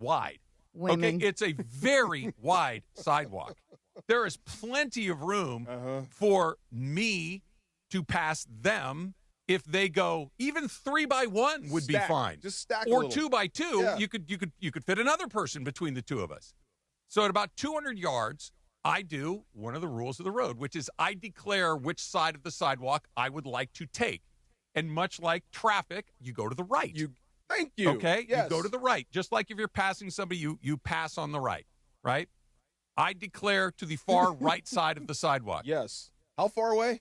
wide. Women. Okay, it's a very wide sidewalk. There is plenty of room for me to pass them. If they go even 3 by 1 would be fine. Just stack or a little. 2 by 2, Yeah. you could fit another person between the two of us. So at about 200 yards, I do one of the rules of the road, which is I declare which side of the sidewalk I would like to take. And much like traffic, you go to the right. Thank you. Okay? Yes. You go to the right. Just like if you're passing somebody, you pass on the right, right? I declare to the far right side of the sidewalk. Yes. How far away?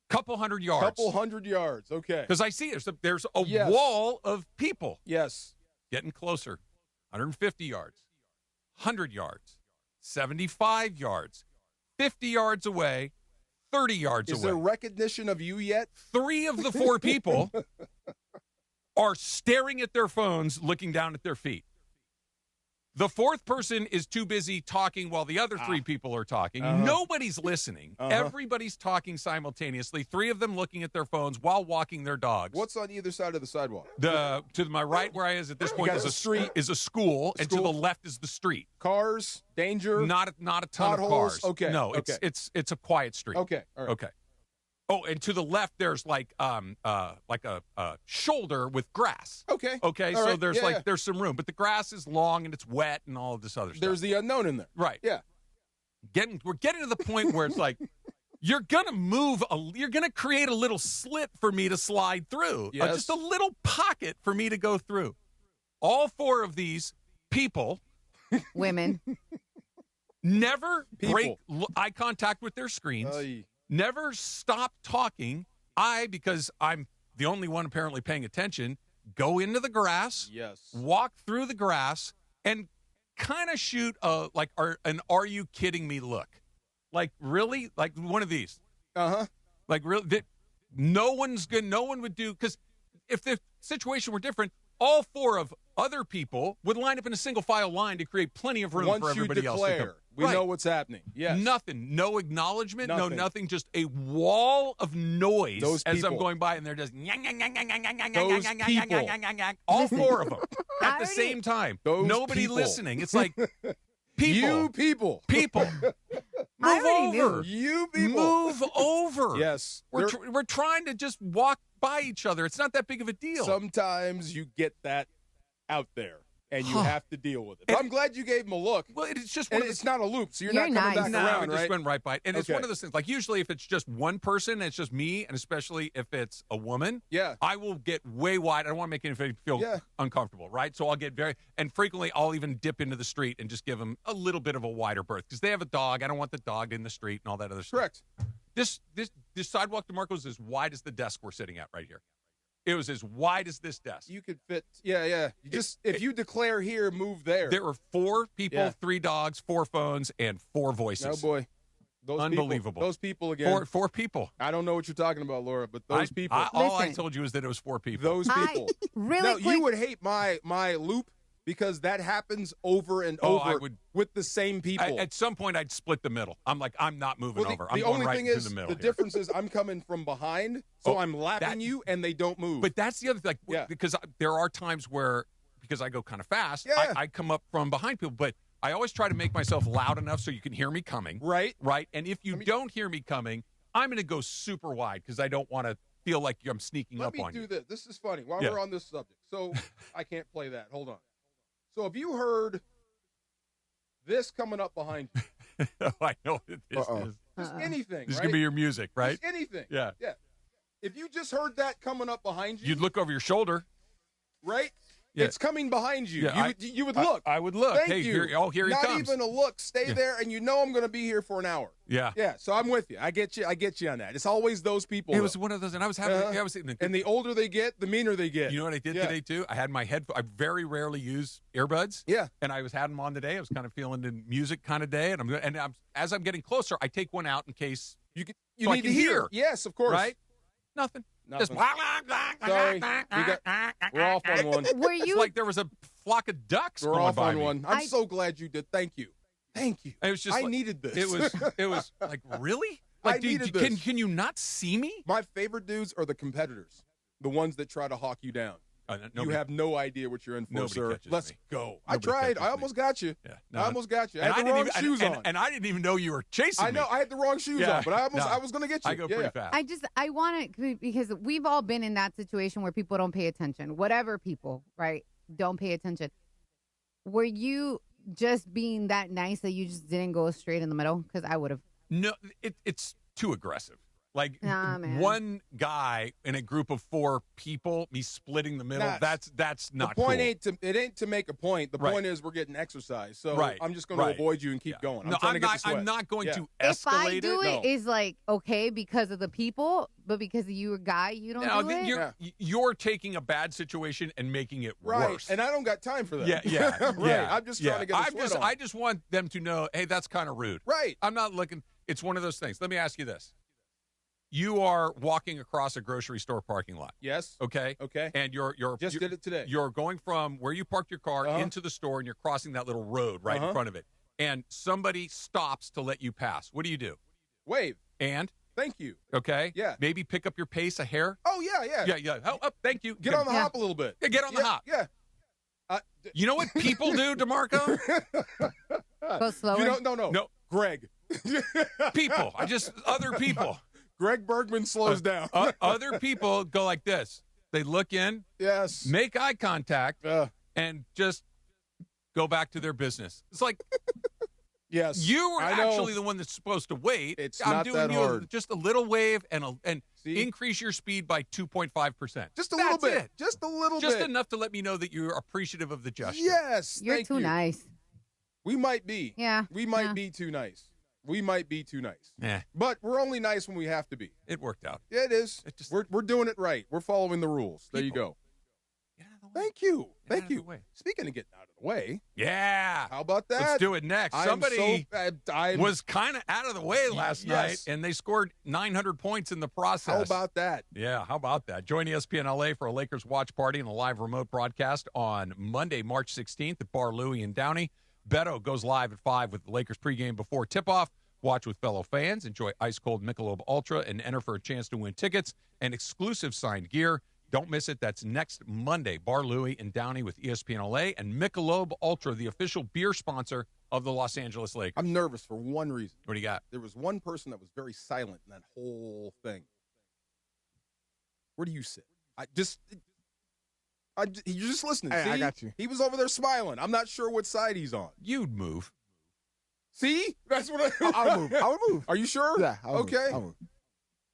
Couple hundred yards. Couple hundred yards. Okay. Because I see there's a wall of people. Yes. Getting closer. 150 yards. 100 yards. 75 yards. 50 yards away. 30 yards away. Is there recognition of you yet? 3 of the 4 people are staring at their phones, looking down at their feet. The 4th person is too busy talking while the other 3 people are talking. Nobody's listening. Everybody's talking simultaneously. 3 of them looking at their phones while walking their dogs. What's on either side of the sidewalk? To my right, where I is at this point, is a street, is a school, and to the left is the street. Cars, danger. Not a ton of potholes? cars. Okay. No, it's a quiet street. Okay. All right. Okay. Oh, and to the left, there's like a shoulder with grass. Okay. Okay. All So right. there's Yeah. there's some room, but the grass is long and it's wet and all of this other stuff. There's the unknown in there. Right. Yeah. We're getting to the point where it's like you're gonna you're gonna create a little slit for me to slide through. Yes. Just a little pocket for me to go through. All 4 of these people, Women. never break eye contact with their screens. Aye. Never stop talking. Because I'm the only one apparently paying attention, go into the grass, Yes. walk through the grass, and kind of shoot an "Are you kidding me?" look. Like really, like one of these. Like really, no one would do, because if the situation were different, all 4 of other people would line up in a single file line to create plenty of room for everybody else to come. We know what's happening. Yes. Nothing. No acknowledgement. Nothing. Nothing. Just a wall of noise Those as I'm people. going by, and they're just Those people. all 4 of them at the already- same time. Those Nobody people. listening. It's like people. You people. People. I Move already over. You people. Move over. Yes. We're trying to just walk by each other. It's not that big of a deal. Sometimes you get that out there, and you have to deal with it. But I'm glad you gave him a look. Well, it's just And one of it's not a loop, so you're You're not coming nice. back No, around, I just right? went right by it. And it's Okay. one of those things, like usually if it's just one person, it's just me, and especially if it's a woman, Yeah. I will get way wide. I don't want to make anybody feel uncomfortable, right? So I'll get and frequently I'll even dip into the street and just give them a little bit of a wider berth, because they have a dog. I don't want the dog in the street and all that other stuff. Correct. This sidewalk, DeMarco, is as wide as the desk we're sitting at right here. It was as wide as this desk. You could fit. Yeah. You just if you declare here, move there. There were 4 people, Yeah. 3 dogs, 4 phones, and 4 voices. Oh boy, those Unbelievable. People, those people again. 4 people. I don't know what you're talking about, Laura, but those people. All I Listen. told you is that it was 4 people. Those people. Really Now, quick. you would hate my loop, because that happens over and Oh, over I would- with the same people. At some point, I'd split the middle. I'm like, I'm not moving Well, over. the I'm going only right thing into is, the middle. the here. difference is I'm coming from behind, so I'm lapping you, and they don't move. But that's the other thing, Yeah. because there are times where, because I go kind of fast, Yeah. I come up from behind people, but I always try to make myself loud enough so you can hear me coming. Right. Right. And if you don't hear me coming, I'm going to go super wide, because I don't want to feel like I'm sneaking Let up me on do you. this. This is funny. While Yeah. we're on this subject, so I can't play that. Hold on. So have you heard this coming up behind you? I know what this is. Just anything, This is right? going to be your music, right? Just anything. Yeah. Yeah. If you just heard that coming up behind you, You'd look over your shoulder. right? Yeah. It's coming behind you. Yeah, you would look. I would look. Thank Hey, you. here he Not comes. even a look. Stay Yeah. there, and you know I'm going to be here for an hour. Yeah. Yeah, so I'm with you. I get you. I get you on that. It's always those people. It was though. one of those, and I was having, Uh-huh. I was sitting, And the older they get, the meaner they get. you know what I did Yeah. today too? I had my I very rarely use earbuds. Yeah. And I had them on today. I was kind of feeling the music kind of day, and as I'm getting closer, I take one out in case You So I need to can hear. hear. Yes, of course. right. Nothing. Just Sorry. We're off on one. Were It's you? like there was a flock of ducks We're going off by on me. one. I'm so glad you did. Thank you. Thank you. It was just I like- needed this. It was like, really? I Like, needed can this. you not see me? My favorite dudes are the competitors, the ones that try to hawk you down. You have no idea what you're in for, sir. Let's go. I Nobody tried. catches I almost got you. Yeah, I almost got you. I had the wrong shoes on. And I didn't even know you were chasing me. I know. I had the wrong shoes on, but I was going to get you. I go pretty fast. I want to, because we've all been in that situation where people don't pay attention. Whatever people, right, don't pay attention. Were you just being that nice that you just didn't go straight in the middle? Because I would have. No, it's too aggressive. Like man. one guy in a group of 4 people, me splitting the middle. That's not the point. Cool. Ain't to make a point. The point is we're getting exercise. So I'm just going to avoid you and keep going. I'm not going to escalate if I do it. Is like okay because of the people, but because you're a guy, you don't do it. You're taking a bad situation and making it worse. And I don't got time for that. Yeah. Right. I'm just trying to get a sweat on. I just want them to know, hey, that's kind of rude. Right. I'm not looking. It's one of those things. Let me ask you this. You are walking across a grocery store parking lot. Yes. Okay. And you're did it today. You're going from where you parked your car into the store, and you're crossing that little road right in front of it. And somebody stops to let you pass. What do? Wave. And thank you. Okay. Yeah. Maybe pick up your pace a hair. Oh yeah. Yeah. Oh, thank you. Get on the hop a little bit. Yeah, get on the hop. Yeah. You know what people do, DeMarco? Go slower. No. Greg. People. Other people. Greg Bergman slows down. Other people go like this. They look in, yes, make eye contact, and just go back to their business. It's like, yes, you were actually the one that's supposed to wait. I'm not doing that you hard. Just a little wave and increase your speed by 2.5%. Just a little bit. Just a little bit. Just enough to let me know that you're appreciative of the gesture. Yes, you're too nice. We might be. Yeah. We might be too nice. We might be too nice. Yeah. But we're only nice when we have to be. It worked out. Yeah, it is. We're doing it right. We're following the rules. There you go. Get out of the way. Thank you. Thank you. Speaking of getting out of the way. Yeah. How about that? Let's do it next. Somebody was kind of out of the way last night, and they scored 900 points in the process. How about that? Yeah, how about that? Join ESPN LA for a Lakers watch party and a live remote broadcast on Monday, March 16th at Bar Louie in Downey. Beto goes live at 5 with the Lakers pregame before tip-off. Watch with fellow fans, enjoy ice-cold Michelob Ultra, and enter for a chance to win tickets and exclusive signed gear. Don't miss it. That's next Monday, Bar Louie in Downey with ESPN LA and Michelob Ultra, the official beer sponsor of the Los Angeles Lakers. I'm nervous for one reason. What do you got? There was one person that was very silent in that whole thing. Where do you sit? You're just listening. Hey, see? I got you. He was over there smiling. I'm not sure what side he's on. You'd move. See? That's what I'll move. I would move. Are you sure? Yeah. Okay. I'll move.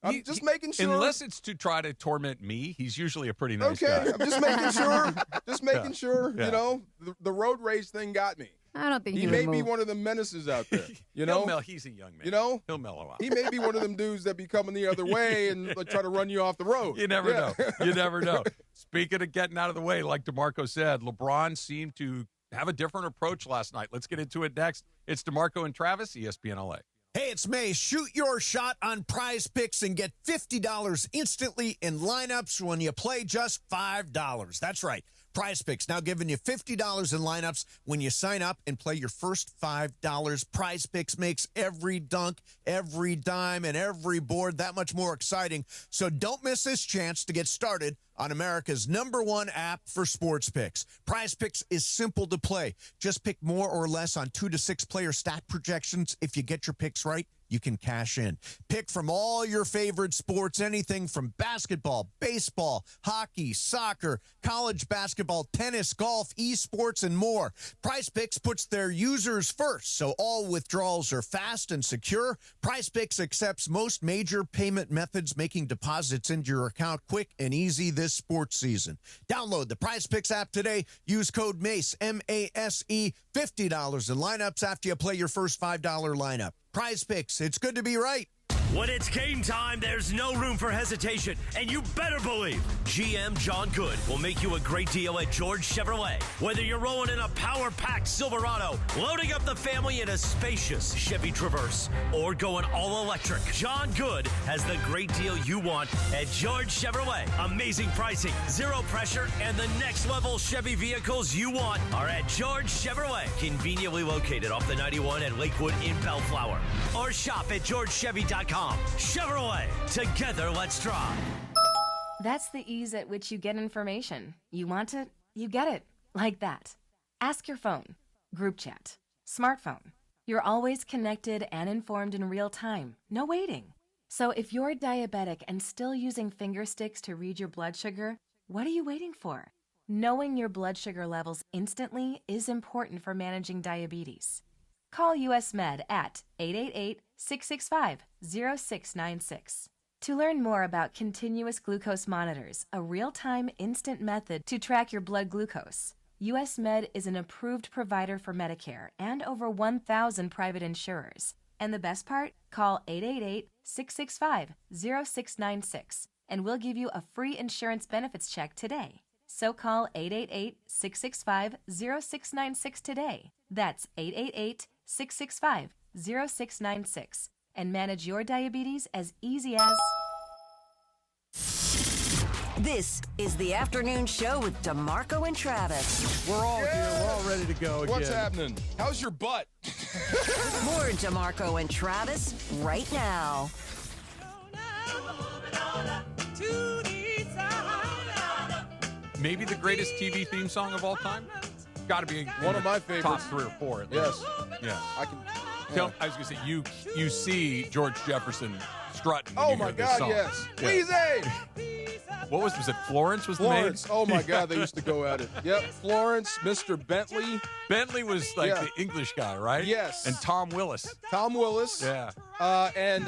I'm just making sure. Unless it's to try to torment me, he's usually a pretty nice guy. I'm just making sure. Just making sure. Yeah. You know, the road rage thing got me. I don't think he may be one of the menaces out there. You know, he's a young man. You know, he'll mellow out. He may be one of them dudes that be coming the other way and try to run you off the road. You never know. You never know. Speaking of getting out of the way, like DeMarco said, LeBron seemed to have a different approach last night. Let's get into it next. It's DeMarco and Travis, ESPN LA. Hey, it's May. Shoot your shot on Prize Picks and get $50 instantly in lineups when you play just $5. That's right. Prize Picks now giving you $50 in lineups when you sign up and play your first $5. Prize Picks makes every dunk, every dime, and every board that much more exciting. So don't miss this chance to get started on America's #1 app for sports picks. Prize Picks is simple to play. Just pick more or less on 2 to 6 player stat projections. If you get your picks right, you can cash in. Pick from all your favorite sports, anything from basketball, baseball, hockey, soccer, college basketball, tennis, golf, esports, and more. Prize Picks puts their users first, so all withdrawals are fast and secure. Prize Picks accepts most major payment methods, making deposits into your account quick and easy this sports season. Download the Prize Picks app today. Use code MACE, M-A-S-E, $50 in lineups after you play your first $5 lineup. Prize Picks, it's good to be right. When it's game time, there's no room for hesitation, and you better believe GM John Good will make you a great deal at George Chevrolet. Whether you're rolling in a power-packed Silverado, loading up the family in a spacious Chevy Traverse, or going all electric, John Good has the great deal you want at George Chevrolet. Amazing pricing, zero pressure, and the next-level Chevy vehicles you want are at George Chevrolet, conveniently located off the 91 at Lakewood in Bellflower. Or shop at georgechevy.com. Chevrolet, together let's drive. That's the ease at which you get information. You want it, you get it. Like that. Ask your phone. Group chat. Smartphone. You're always connected and informed in real time. No waiting. So if you're diabetic and still using finger sticks to read your blood sugar, what are you waiting for? Knowing your blood sugar levels instantly is important for managing diabetes. Call US Med at 888-665-0696. To learn more about continuous glucose monitors, a real-time instant method to track your blood glucose, US Med is an approved provider for Medicare and over 1,000 private insurers. And the best part? Call 888-665-0696 and we'll give you a free insurance benefits check today. So call 888-665-0696 today. That's 888-665-0696 and manage your diabetes as easy as... This is the afternoon show with DeMarco and Travis. We're all here. We're all ready to go again. What's happening? How's your butt? More DeMarco and Travis right now. Maybe the greatest TV theme song of all time? Got to be one of my favorites. Top 3 or 4 at least. Yeah. I can. I was going to say, you see George Jefferson strutting. Oh, my God, song. yes. Yeah. Weezy! What was it? Florence was Florence. the Oh, my God, they used to go at it. Yep, Florence, Mr. Bentley. Bentley was like the English guy, right? Yes. And Tom Willis. Tom Willis. Yeah. And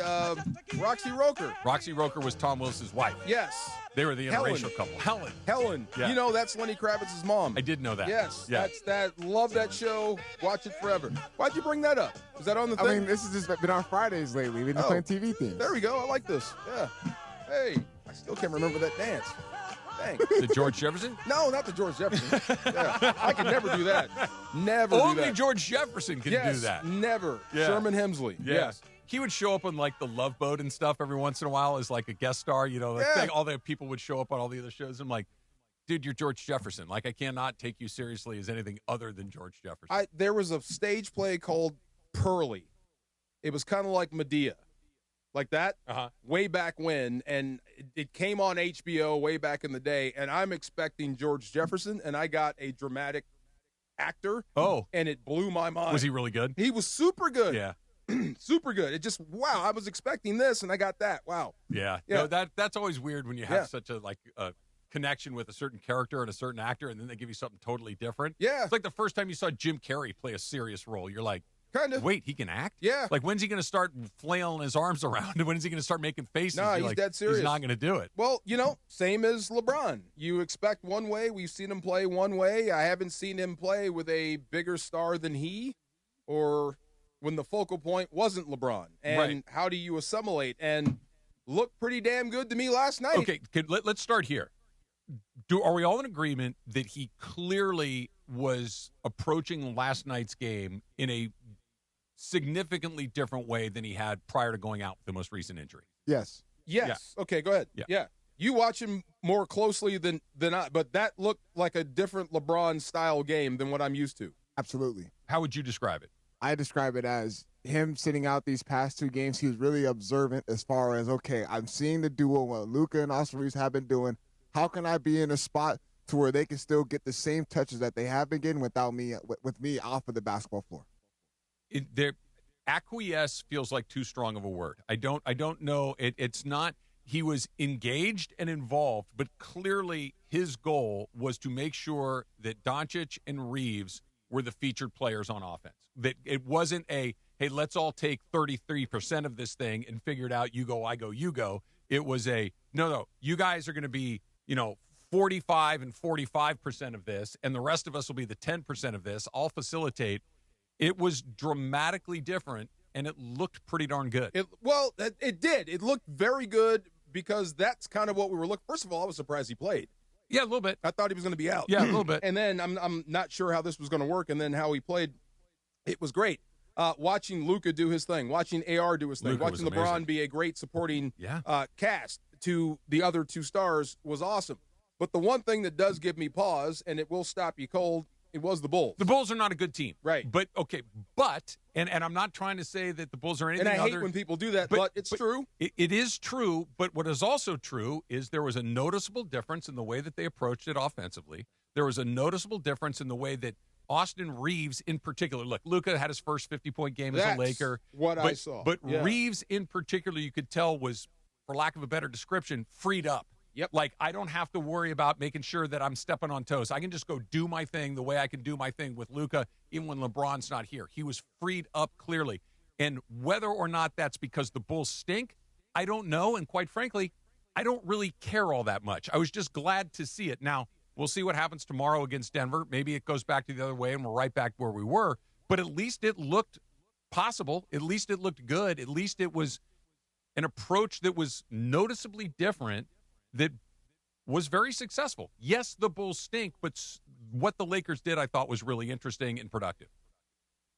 Roxy Roker. Roxy Roker was Tom Willis's wife. Yes. They were the interracial couple. Helen. Yeah. You know that's Lenny Kravitz's mom. I did know that. Yes. Yeah. That's that. Love that show. Watch it forever. Why'd you bring that up? Was that on the thing? I mean, this has just been on Fridays lately. We've been playing TV themes. There we go. I like this. Yeah. Hey, I still can't remember that dance. Dang. The George Jefferson? No, not the George Jefferson. Yeah. I can never do that. Never Only do that. George Jefferson can do that. Never. Yeah. Sherman Hemsley. Yeah. Yes. He would show up on like the Love Boat and stuff every once in a while as like a guest star, like all the people would show up on all the other shows. I'm like, dude, you're George Jefferson. Like, I cannot take you seriously as anything other than George Jefferson. There was a stage play called Pearly. It was kind of like Medea. Like that, way back when, and it came on HBO way back in the day, and I'm expecting George Jefferson, and I got a dramatic actor, and it blew my mind. Was he really good? He was super good. Yeah. Super good. It just, wow, I was expecting this, and I got that. Wow. Yeah. Yeah. No, that's always weird when you have such a connection with a certain character and a certain actor, and then they give you something totally different. Yeah. It's like the first time you saw Jim Carrey play a serious role. You're like, kind of. Wait, he can act? Yeah. Like, when's he going to start flailing his arms around? When is he going to start making faces? No, You're he's like, dead serious. He's not going to do it. Well, same as LeBron. You expect one way. We've seen him play one way. I haven't seen him play with a bigger star than he, or when the focal point wasn't LeBron. And how do you assimilate? And looked pretty damn good to me last night. Okay, let's start here. Are we all in agreement that he clearly was approaching last night's game in a significantly different way than he had prior to going out with the most recent injury? Yes. Yes. Yeah. Okay, go ahead. Yeah. You watch him more closely than I, but that looked like a different LeBron-style game than what I'm used to. Absolutely. How would you describe it? I describe it as him sitting out these past 2 games. He was really observant as far as, okay, I'm seeing the duo what Luka and Austin Reeves have been doing. How can I be in a spot to where they can still get the same touches that they have been getting without me, with me off of the basketball floor? Acquiesce feels like too strong of a word. I don't know. It's not. He was engaged and involved, but clearly his goal was to make sure that Doncic and Reeves were the featured players on offense. That it wasn't hey, let's all take 33% of this thing and figure it out. You go, I go, you go. It was no, you guys are going to be, 45 and 45% of this, and the rest of us will be the 10% of this. I'll facilitate. It was dramatically different, and it looked pretty darn good. It did. It looked very good because that's kind of what we were looking. First of all, I was surprised he played. Yeah, a little bit. I thought he was going to be out. Yeah, a little bit. And then I'm not sure how this was going to work, and then how he played, it was great. Watching Luka do his thing, watching AR do his thing, watching LeBron be a great supporting cast to the other 2 stars was awesome. But the one thing that does give me pause, and it will stop you cold, It was the Bulls. The Bulls are not a good team. Right. But, and I'm not trying to say that the Bulls are anything other. And I hate other, when people do that, but it's true. It is true, but what is also true is there was a noticeable difference in the way that they approached it offensively. There was a noticeable difference in the way that Austin Reeves in particular. Look, Luka had his first 50-point game as a Laker. I saw. But Reeves in particular, you could tell was, for lack of a better description, freed up. Yep. Like, I don't have to worry about making sure that I'm stepping on toes. I can just go do my thing the way I can do my thing with Luka, even when LeBron's not here. He was freed up clearly. And whether or not that's because the Bulls stink, I don't know. And quite frankly, I don't really care all that much. I was just glad to see it. Now, we'll see what happens tomorrow against Denver. Maybe it goes back to the other way and we're right back where we were. But at least it looked possible. At least it looked good. At least it was an approach that was noticeably different, that was very successful. Yes, the Bulls stink, but what the Lakers did I thought was really interesting and productive.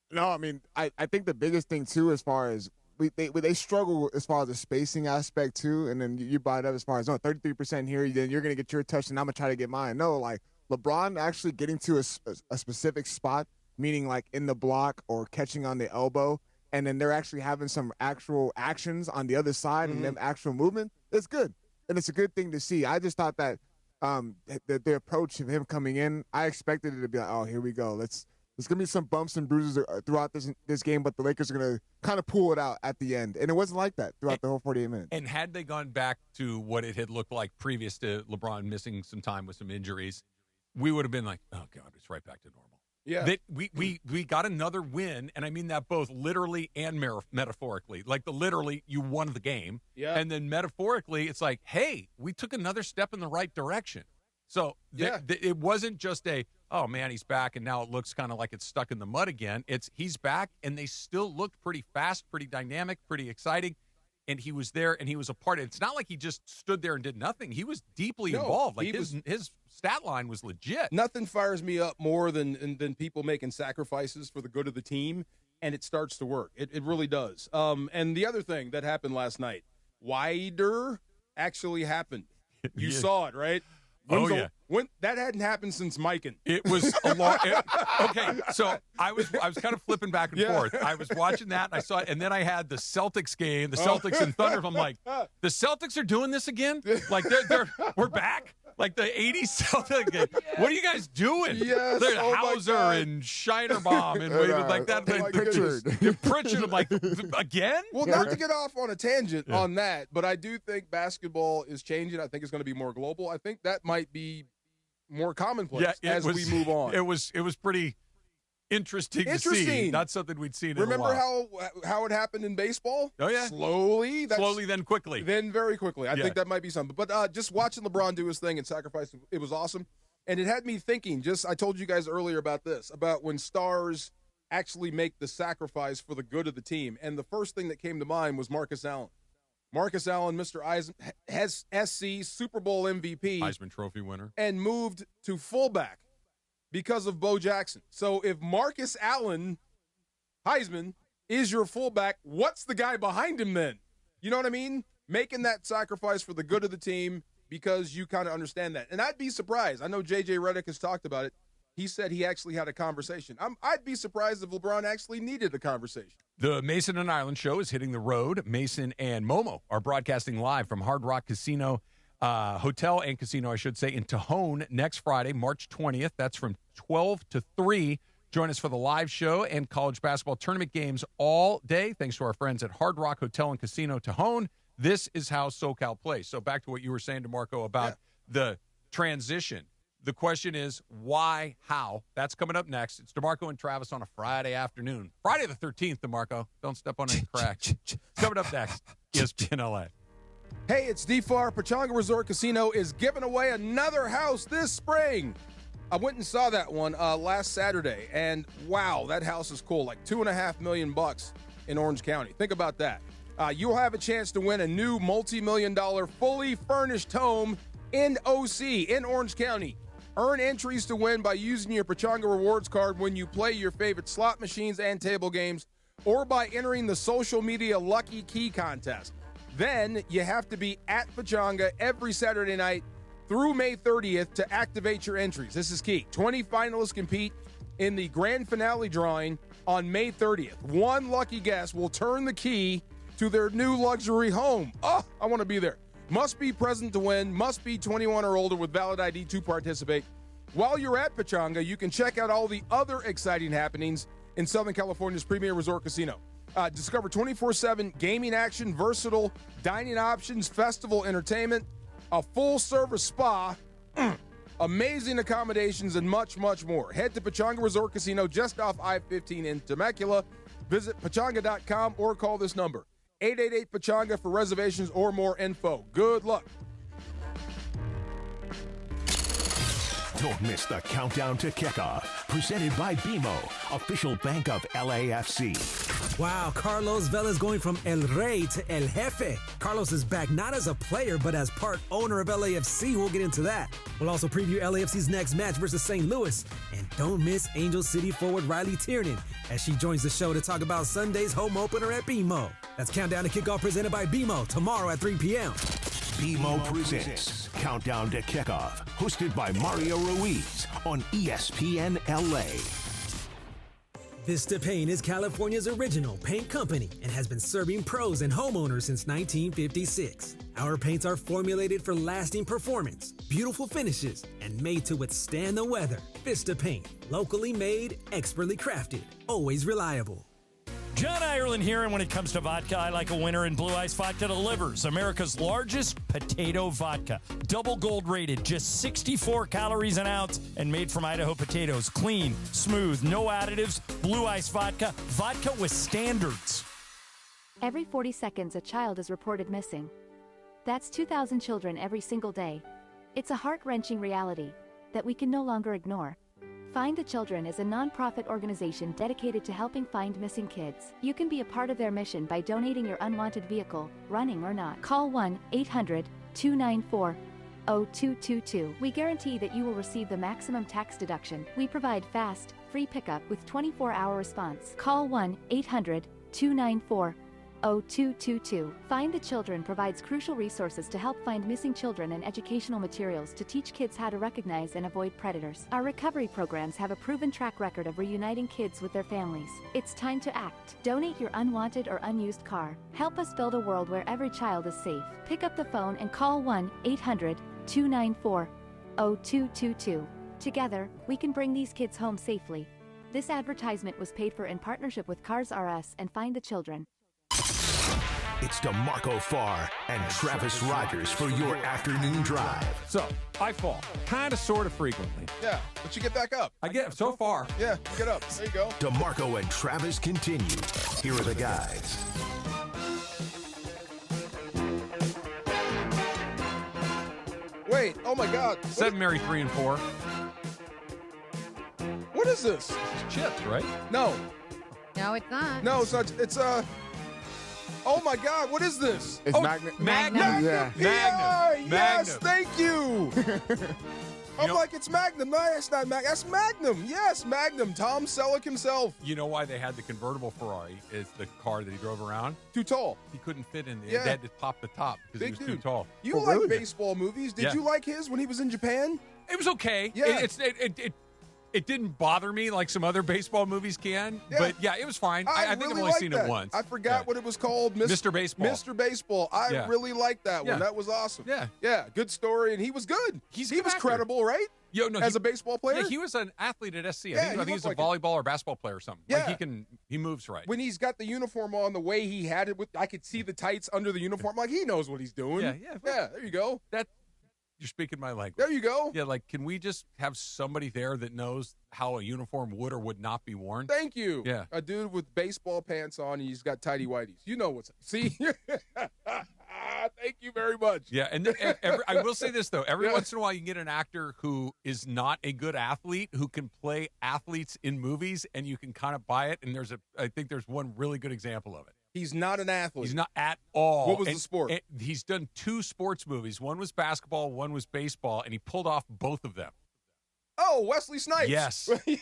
No, I mean, I think the biggest thing, too, as far as they struggle as far as the spacing aspect, too, and then you brought it up as far as, 33% here, then you're going to get your touch, and I'm going to try to get mine. No, like, LeBron actually getting to a specific spot, meaning like in the block or catching on the elbow, and then they're actually having some actual actions on the other side and them actual movement, it's good. And it's a good thing to see. I just thought that the approach of him coming in, I expected it to be like, oh, here we go. There's going to be some bumps and bruises throughout this game, but the Lakers are going to kind of pull it out at the end. And it wasn't like that throughout the whole 48 minutes. And had they gone back to what it had looked like previous to LeBron missing some time with some injuries, we would have been like, oh, God, it's right back to normal. Yeah. We got another win, and I mean that both literally and metaphorically. Like, literally, you won the game. Yeah. And then metaphorically, it's like, hey, we took another step in the right direction. So it wasn't just oh, man, he's back, and now it looks kind of like it's stuck in the mud again. It's he's back, and they still looked pretty fast, pretty dynamic, pretty exciting. And he was there, and he was a part of it. It's not like he just stood there and did nothing. He was deeply involved. Like, his stat line was legit. Nothing fires me up more than people making sacrifices for the good of the team, and it starts to work. It really does. And the other thing that happened last night, wider actually happened. You saw it, right? When that hadn't happened since Mikan. It was a long. Okay, so I was kind of flipping back and forth. I was watching that, and I saw it, and then I had the Celtics game, the Celtics and Thunder. I'm like, the Celtics are doing this again? Like we're back? Like the 80s Celtics game. What are you guys doing? Yes. There's Hauser and Scheinerbaum and like that. Pritchard. I'm like, again? Well, not to get off on a tangent on that, but I do think basketball is changing. I think it's going to be more global. I think that might be more commonplace as we move on. It was pretty interesting to see. Not something we'd seen in a while. Remember how it happened in baseball? Oh, yeah. Slowly, then quickly. Then very quickly. I think that might be something. But just watching LeBron do his thing and sacrifice, it was awesome. And it had me thinking, I told you guys earlier about this, about when stars actually make the sacrifice for the good of the team. And the first thing that came to mind was Marcus Allen. Marcus Allen, Mr. has SC Super Bowl MVP. Heisman Trophy winner. And moved to fullback because of Bo Jackson. So if Marcus Allen, Heisman, is your fullback, what's the guy behind him then? You know what I mean? Making that sacrifice for the good of the team because you kind of understand that. And I'd be surprised. I know J.J. Redick has talked about it. He said he actually had a conversation. I'd be surprised if LeBron actually needed a conversation. The Mason and Island Show is hitting the road. Mason and Momo are broadcasting live from Hard Rock Casino, Hotel and Casino, I should say, in Tejon next Friday, March 20th. That's from 12 to 3. Join us for the live show and college basketball tournament games all day. Thanks to our friends at Hard Rock Hotel and Casino Tejon. This is how SoCal plays. So back to what you were saying, DeMarco, about the transition. The question is, why, how? That's coming up next. It's DeMarco and Travis on a Friday afternoon. Friday the 13th, DeMarco. Don't step on any cracks. It's coming up next. ESPN LA. Hey, it's DFAR. Pechanga Resort Casino is giving away another house this spring. I went and saw that one last Saturday, and wow, that house is cool. Like $2.5 million in Orange County. Think about that. You'll have a chance to win a new multi-million-dollar fully furnished home in OC, in Orange County. Earn entries to win by using your Pechanga Rewards card when you play your favorite slot machines and table games, or by entering the social media Lucky Key contest. Then you have to be at Pechanga every Saturday night through May 30th to activate your entries. This is key. 20 finalists compete in the grand finale drawing on May 30th. One lucky guest will turn the key to their new luxury home. Oh, I want to be there. Must be present to win. Must be 21 or older with valid ID to participate. While you're at Pechanga, you can check out all the other exciting happenings in Southern California's premier resort casino. Discover 24/7 gaming action, versatile dining options, festival entertainment, a full-service spa, amazing accommodations, and much, much more. Head to Pechanga Resort Casino just off I-15 in Temecula. Visit pechanga.com or call this number, 888-PECHANGA, for reservations or more info. Good luck. Don't miss the countdown to kickoff. Presented by BMO, official bank of LAFC. Wow, Carlos Vela's going from El Rey to El Jefe. Carlos is back not as a player, but as part owner of LAFC. We'll get into that. We'll also preview LAFC's next match versus St. Louis. And don't miss Angel City forward Riley Tiernan as she joins the show to talk about Sunday's home opener at BMO. That's Countdown to Kickoff presented by BMO tomorrow at 3 p.m. BMO presents Countdown to Kickoff, hosted by Mario Ruiz on ESPN LA. Vista Paint is California's original paint company and has been serving pros and homeowners since 1956. Our paints are formulated for lasting performance, beautiful finishes, and made to withstand the weather. Vista Paint, locally made, expertly crafted, always reliable. John Ireland here, and when it comes to vodka, I like a winner, and Blue Ice Vodka delivers. America's largest potato vodka. Double gold rated, just 64 calories an ounce, and made from Idaho potatoes. Clean, smooth, no additives. Blue Ice Vodka. Vodka with standards. Every 40 seconds, a child is reported missing. That's 2,000 children every single day. It's a heart-wrenching reality that we can no longer ignore. Find the Children is a non-profit organization dedicated to helping find missing kids. You can be a part of their mission by donating your unwanted vehicle, running or not. Call 1-800-294-0222. We guarantee that you will receive the maximum tax deduction. We provide fast, free pickup with 24-hour response. Call 1-800-294-0222. Find the Children provides crucial resources to help find missing children and educational materials to teach kids how to recognize and avoid predators. Our recovery programs have a proven track record of reuniting kids with their families. It's time to act. Donate your unwanted or unused car. Help us build a world where every child is safe. Pick up the phone and call 1-800-294-0222. Together, we can bring these kids home safely. This advertisement was paid for in partnership with Cars R Us and Find the Children. It's DeMarco Farr and Travis Rogers for your afternoon drive. So, I fall, kind of, sort of frequently. Yeah, but you get back up. I get so far. Yeah, you get up. There you go. DeMarco and Travis continue. Here are the guys. Wait, oh my God. 7, Mary, 3, and 4. What is this? It's chips, right? No. No, it's not. No, it's not. It's oh my God, what is this? It's Magnum. Magnum. Yeah. Magnum. Yes, Magnum. thank you. I'm like, it's Magnum. No, it's not Magnum. That's Magnum. Yes, Magnum. Tom Selleck himself. You know why they had the convertible Ferrari? Is the car that he drove around? Too tall. He couldn't fit in there. Yeah. They had to pop the top because Big he was dude. too tall. You like baseball movies. Did Yeah. you like his when he was in Japan? It was okay. Yeah. It didn't bother me like some other baseball movies can. Yeah. But yeah, it was fine. I think I've only seen it once. I forgot what it was called. Mr. Baseball. Mr. Baseball. I really liked that one. Yeah. That was awesome. Yeah. Yeah, good story, and he was good. He a good was actor. credible, right? As a baseball player? Yeah, he was an athlete at SC. Yeah, I think he was a looked volleyball or basketball player or something. Yeah. Like he moves right. When he's got the uniform on, the way he had it, I could see the tights under the uniform. Like, he knows what he's doing. Yeah. There you go. You're speaking my language. There you go. Yeah, like, can we just have somebody there that knows how a uniform would or would not be worn? Thank you. Yeah. A dude with baseball pants on, he's got tighty whities. You know what's see? Thank you very much. Yeah, and I will say this, though. Every once in a while, you can get an actor who is not a good athlete who can play athletes in movies, and you can kind of buy it. And I think there's one really good example of it. He's not an athlete. He's not at all. What was the sport? He's done 2 sports movies. One was basketball, one was baseball, and he pulled off both of them. Oh, Wesley Snipes. Yes. Right.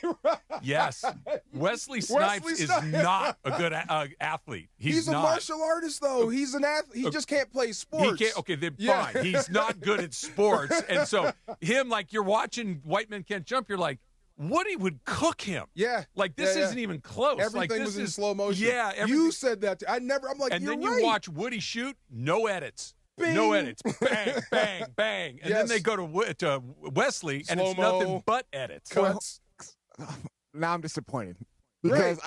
Yes. Wesley Snipes is not a good athlete. He's a not. martial artist, though. He's an athlete. He just can't play sports. He can't. Okay, then fine. He's not good at sports. And so him, like, you're watching White Men Can't Jump, you're like, Woody would cook him. Yeah. Like, this isn't even close. Everything this was in is, slow motion. Yeah. You said that. I'm like, and you're then right. you watch Woody shoot, no edits. Bing. No edits. Bang, bang, bang. And then they go to Wesley, and it's nothing but edits. Cuts. Now I'm disappointed. Because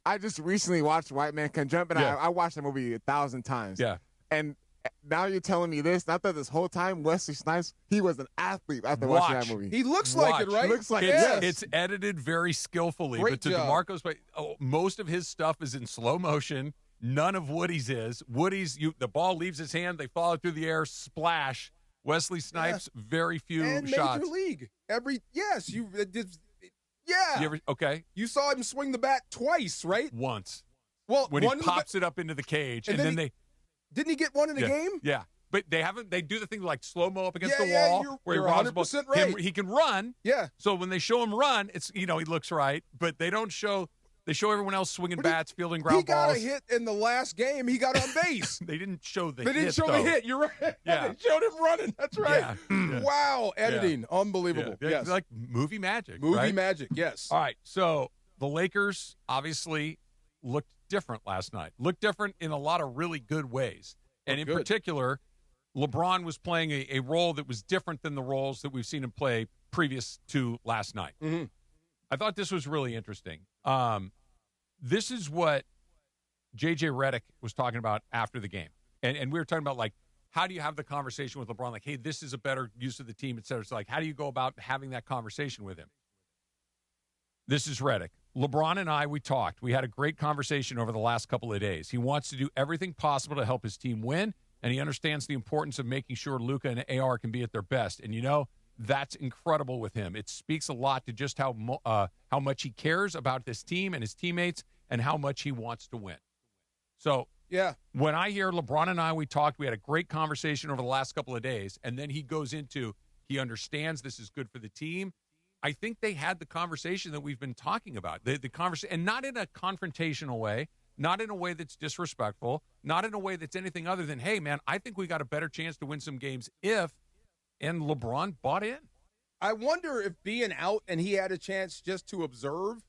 I just recently watched White Man Can Jump, and I watched that movie 1,000 times. Yeah. And now you're telling me this. Not that this whole time Wesley Snipes, he was an athlete after watching that movie. He looks like it, right? Looks like It's edited very skillfully. Great but to job. DeMarco's point, most of his stuff is in slow motion. None of Woody's is. Woody's, the ball leaves his hand, they follow it through the air, splash. Wesley Snipes, very few and shots. Major League. Okay. You saw him swing the bat twice, right? Once. Well, when he pops it up into the cage, and then didn't he get one in the game? Yeah. But they do the thing like slow-mo up against the Yeah, wall where you're he robs the ball. 100% right. He can run. Yeah. So when they show him run, it's, he looks right, but they don't show, they show everyone else swinging bats, fielding ground balls. He got a hit in the last game. He got on base. They didn't show the They hit, didn't show though. the hit. You're right. Yeah. They showed him running. That's right. Yeah. Wow. Editing. Unbelievable. Yeah. Yes. Like movie magic. Movie right? magic. Yes. All right. So the Lakers obviously looked different last night. Looked different in a lot of really good ways. And in particular, LeBron was playing a role that was different than the roles that we've seen him play previous to last night. Mm-hmm. I thought this was really interesting. This is what J.J. Redick was talking about after the game. And we were talking about, like, how do you have the conversation with LeBron? Like, hey, this is a better use of the team, et cetera. It's like, how do you go about having that conversation with him? This is Redick. LeBron and I, we talked. We had a great conversation over the last couple of days. He wants to do everything possible to help his team win, and he understands the importance of making sure Luka and AR can be at their best. And, that's incredible with him. It speaks a lot to just how much he cares about this team and his teammates and how much he wants to win. So, when I hear LeBron and I, we talked, we had a great conversation over the last couple of days, and then he goes into, he understands this is good for the team. I think they had the conversation that we've been talking about, the conversation, and not in a confrontational way, not in a way that's disrespectful, not in a way that's anything other than, hey, man, I think we got a better chance to win some games and LeBron bought in. I wonder if being out and he had a chance just to observe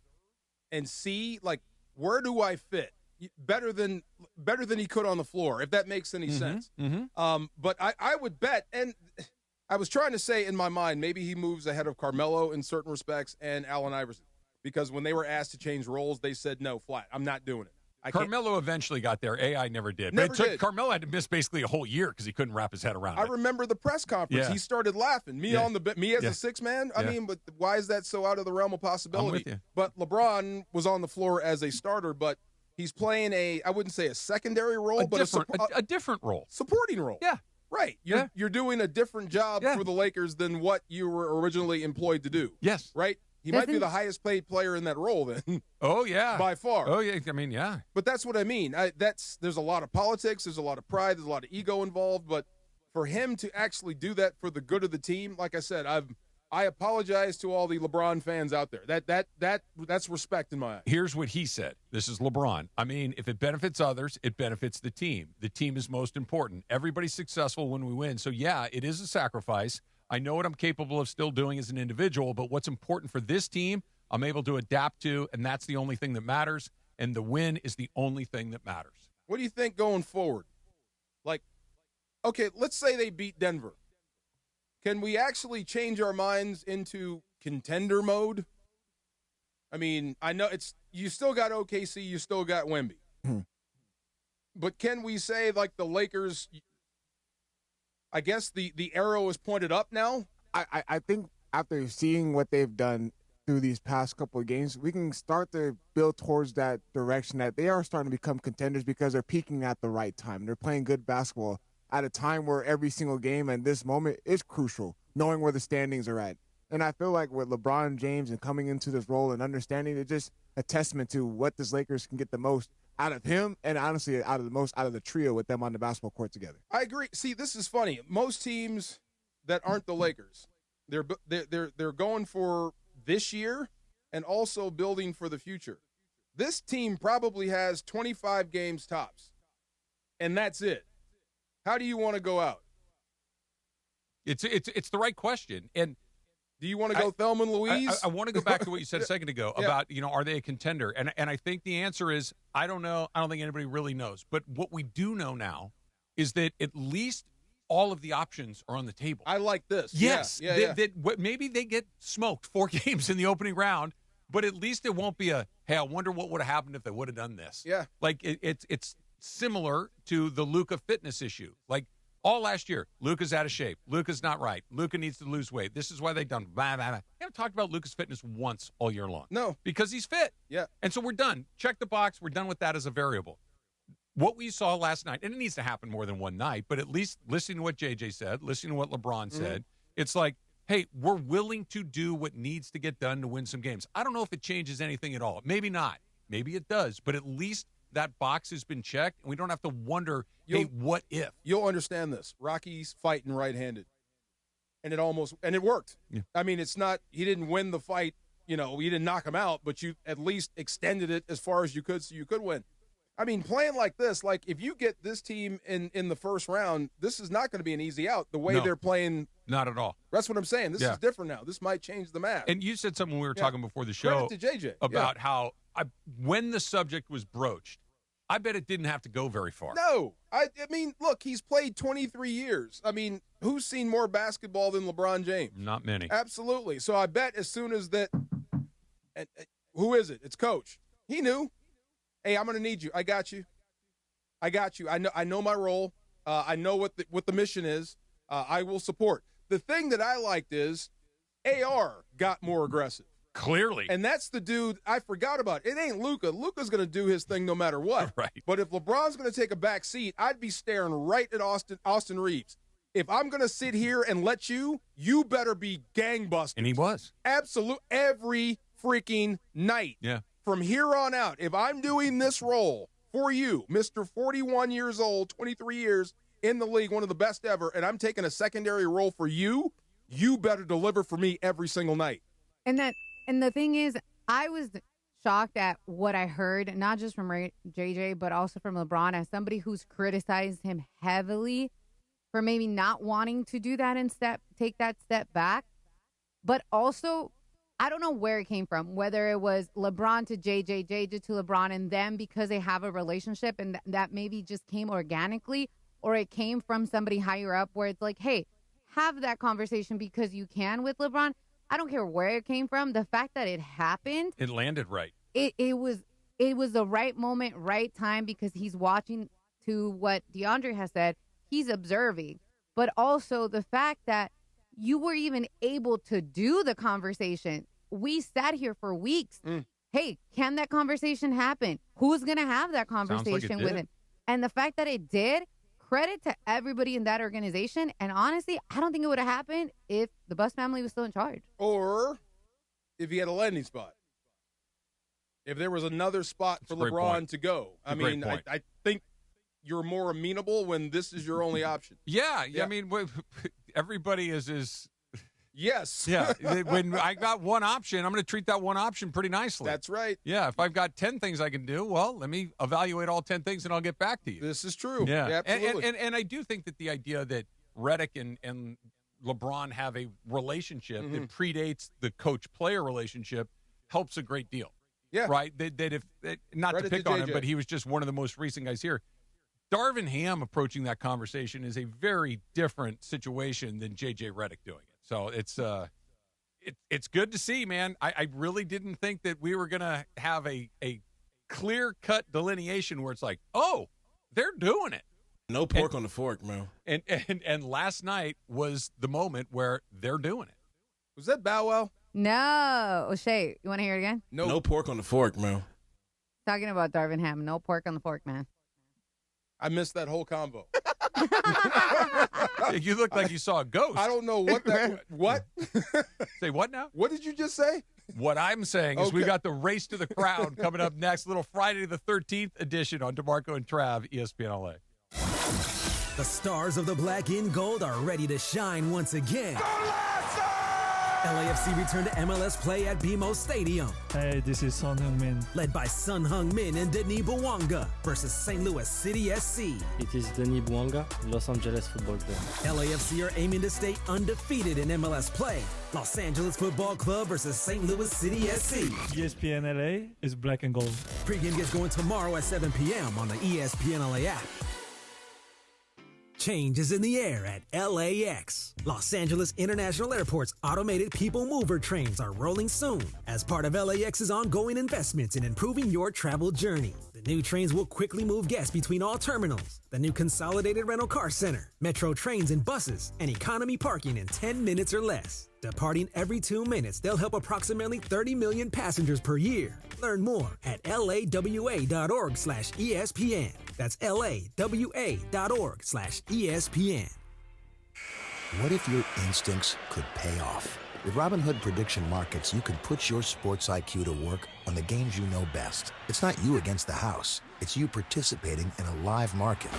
and see, like, where do I fit better than he could on the floor, if that makes any sense. Mm-hmm. But I would bet, and I was trying to say in my mind, maybe he moves ahead of Carmelo in certain respects and Allen Iverson, because when they were asked to change roles, they said no, flat. I'm not doing it. Carmelo eventually got there. AI never did. Never did. Carmelo had to miss basically a whole year because he couldn't wrap his head around it. I remember the press conference. Yeah. He started laughing. Me as a six man. I mean, but why is that so out of the realm of possibility? I'm with you. But LeBron was on the floor as a starter, but he's playing I wouldn't say a secondary role, a different role. Supporting role. Yeah. Right. You're doing a different job for the Lakers than what you were originally employed to do. Yes. Right? He might be the highest paid player in that role then. Oh, yeah. By far. Oh, yeah. I mean, yeah. But that's what I mean. There's a lot of politics. There's a lot of pride. There's a lot of ego involved. But for him to actually do that for the good of the team, like I said, I apologize to all the LeBron fans out there. That's respect in my eyes. Here's what he said. This is LeBron. I mean, if it benefits others, it benefits the team. The team is most important. Everybody's successful when we win. So, yeah, it is a sacrifice. I know what I'm capable of still doing as an individual, but what's important for this team, I'm able to adapt to, and that's the only thing that matters, and the win is the only thing that matters. What do you think going forward? Like, okay, let's say they beat Denver. Can we actually change our minds into contender mode? I mean, I know you still got OKC, you still got Wemby. But can we say, like, the Lakers, I guess the arrow is pointed up now? I think after seeing what they've done through these past couple of games, we can start to build towards that direction that they are starting to become contenders because they're peaking at the right time. They're playing good basketball at a time where every single game and this moment is crucial, knowing where the standings are at. And I feel like with LeBron James and coming into this role and understanding, it's just a testament to what this Lakers can get the most out of him and honestly out of the trio with them on the basketball court together. I agree. See, this is funny. Most teams that aren't the Lakers, they're going for this year and also building for the future. This team probably has 25 games tops, and that's it. How do you want to go out? It's the right question. And Do you want to go Thelma and Louise? I want to go back to what you said a second ago about, are they a contender? And I think the answer is, I don't know. I don't think anybody really knows. But what we do know now is that at least all of the options are on the table. I like this. Yes. Maybe they get smoked 4 games in the opening round, but at least it won't be hey, I wonder what would have happened if they would have done this. Yeah. Like, it's similar to the Luka fitness issue. Like, all last year, Luka's out of shape. Luka's not right. Luka needs to lose weight. This is why they've done blah, blah, blah. We haven't talked about Luka's fitness once all year long. No. Because he's fit. Yeah. And so we're done. Check the box. We're done with that as a variable. What we saw last night, and it needs to happen more than one night, but at least listening to what JJ said, listening to what LeBron said, it's like, hey, we're willing to do what needs to get done to win some games. I don't know if it changes anything at all. Maybe not. Maybe it does. But at least that box has been checked, and we don't have to wonder, hey, what if? You'll understand this. Rocky's fighting right-handed, and it worked. Yeah. I mean, it's not – he didn't win the fight. You didn't knock him out, but you at least extended it as far as you could so you could win. I mean, playing like this, like if you get this team in the first round, this is not going to be an easy out the way they're playing. Not at all. That's what I'm saying. This is different now. This might change the map. And you said something when we were talking before the show Credit to JJ. about how when the subject was broached, I bet it didn't have to go very far. No. I mean, look, he's played 23 years. I mean, who's seen more basketball than LeBron James? Not many. Absolutely. So I bet as soon as that – who is it? It's Coach. He knew. Hey, I'm going to need you. I got you. I know my role. I know what the mission is. I will support. The thing that I liked is AR got more aggressive. Clearly. And that's the dude I forgot about. It ain't Luka. Luka's going to do his thing no matter what. Right. But if LeBron's going to take a back seat, I'd be staring right at Austin Reeves. If I'm going to sit here and let you better be gangbusters. And he was. Absolute every freaking night. Yeah. From here on out, if I'm doing this role for you, Mr. 41 years old, 23 years in the league, one of the best ever, and I'm taking a secondary role for you, you better deliver for me every single night. And the thing is, I was shocked at what I heard, not just from JJ, but also from LeBron, as somebody who's criticized him heavily for maybe not wanting to do that and take that step back. But also, I don't know where it came from, whether it was LeBron to JJ, JJ to LeBron, and them because they have a relationship and that maybe just came organically, or it came from somebody higher up where it's like, hey, have that conversation because you can with LeBron. I don't care where it came from. The fact that it happened. It landed right. It was the right moment, right time, because he's watching to what DeAndre has said. He's observing. But also the fact that you were even able to do the conversation. We sat here for weeks. Hey, can that conversation happen? Who's going to have that conversation with him? And the fact that it did, credit to everybody in that organization. And honestly, I don't think it would have happened if the Buss family was still in charge. Or if he had a landing spot. If there was another spot for LeBron to go. I mean, I think you're more amenable when this is your only option. Yeah. I mean, everybody is yes. Yeah. When I got one option, I'm going to treat that one option pretty nicely. That's right. Yeah. If I've got 10 things I can do, well, let me evaluate all 10 things and I'll get back to you. This is true. Yeah. Absolutely. And I do think that the idea that Redick and LeBron have a relationship that predates the coach-player relationship helps a great deal. Yeah. Right? That if not to pick on him, but he was just one of the most recent guys here. Darvin Ham approaching that conversation is a very different situation than J.J. Redick doing it. So it's good to see, man. I really didn't think that we were going to have a clear-cut delineation where it's like, oh, they're doing it. No pork on the fork, man. And last night was the moment where they're doing it. Was that Bow Wow? No. O'Shea, you want to hear it again? No pork on the fork, man. Talking about Darvin Ham. No pork on the fork, man. I missed that whole combo. You look like you saw a ghost. I don't know what that what? Say what now? What did you just say? What I'm saying is we've got the Race to the Crown coming up next. Little Friday the 13th edition on DeMarco and Trav, ESPN LA. The stars of the black and gold are ready to shine once again. LAFC returned to MLS play at BMO Stadium. Hey, this is Son Heung-min. Led by Son Heung-min and Denis Bouanga versus St. Louis City SC. It is Denis Bouanga, Los Angeles Football Club. LAFC are aiming to stay undefeated in MLS play. Los Angeles Football Club versus St. Louis City SC. ESPN LA is black and gold. Pregame gets going tomorrow at 7 p.m. on the ESPN LA app. Change is in the air at LAX. Los Angeles International Airport's automated people mover trains are rolling soon as part of LAX's ongoing investments in improving your travel journey. The new trains will quickly move guests between all terminals, the new consolidated rental car center, metro trains and buses, and economy parking in 10 minutes or less. Departing every 2 minutes, they'll help approximately 30 million passengers per year. Learn more at lawa.org/ESPN. That's lawa.org/ESPN. What if your instincts could pay off? With Robinhood Prediction Markets, you can put your sports IQ to work on the games you know best. It's not you against the house. It's you participating in a live market.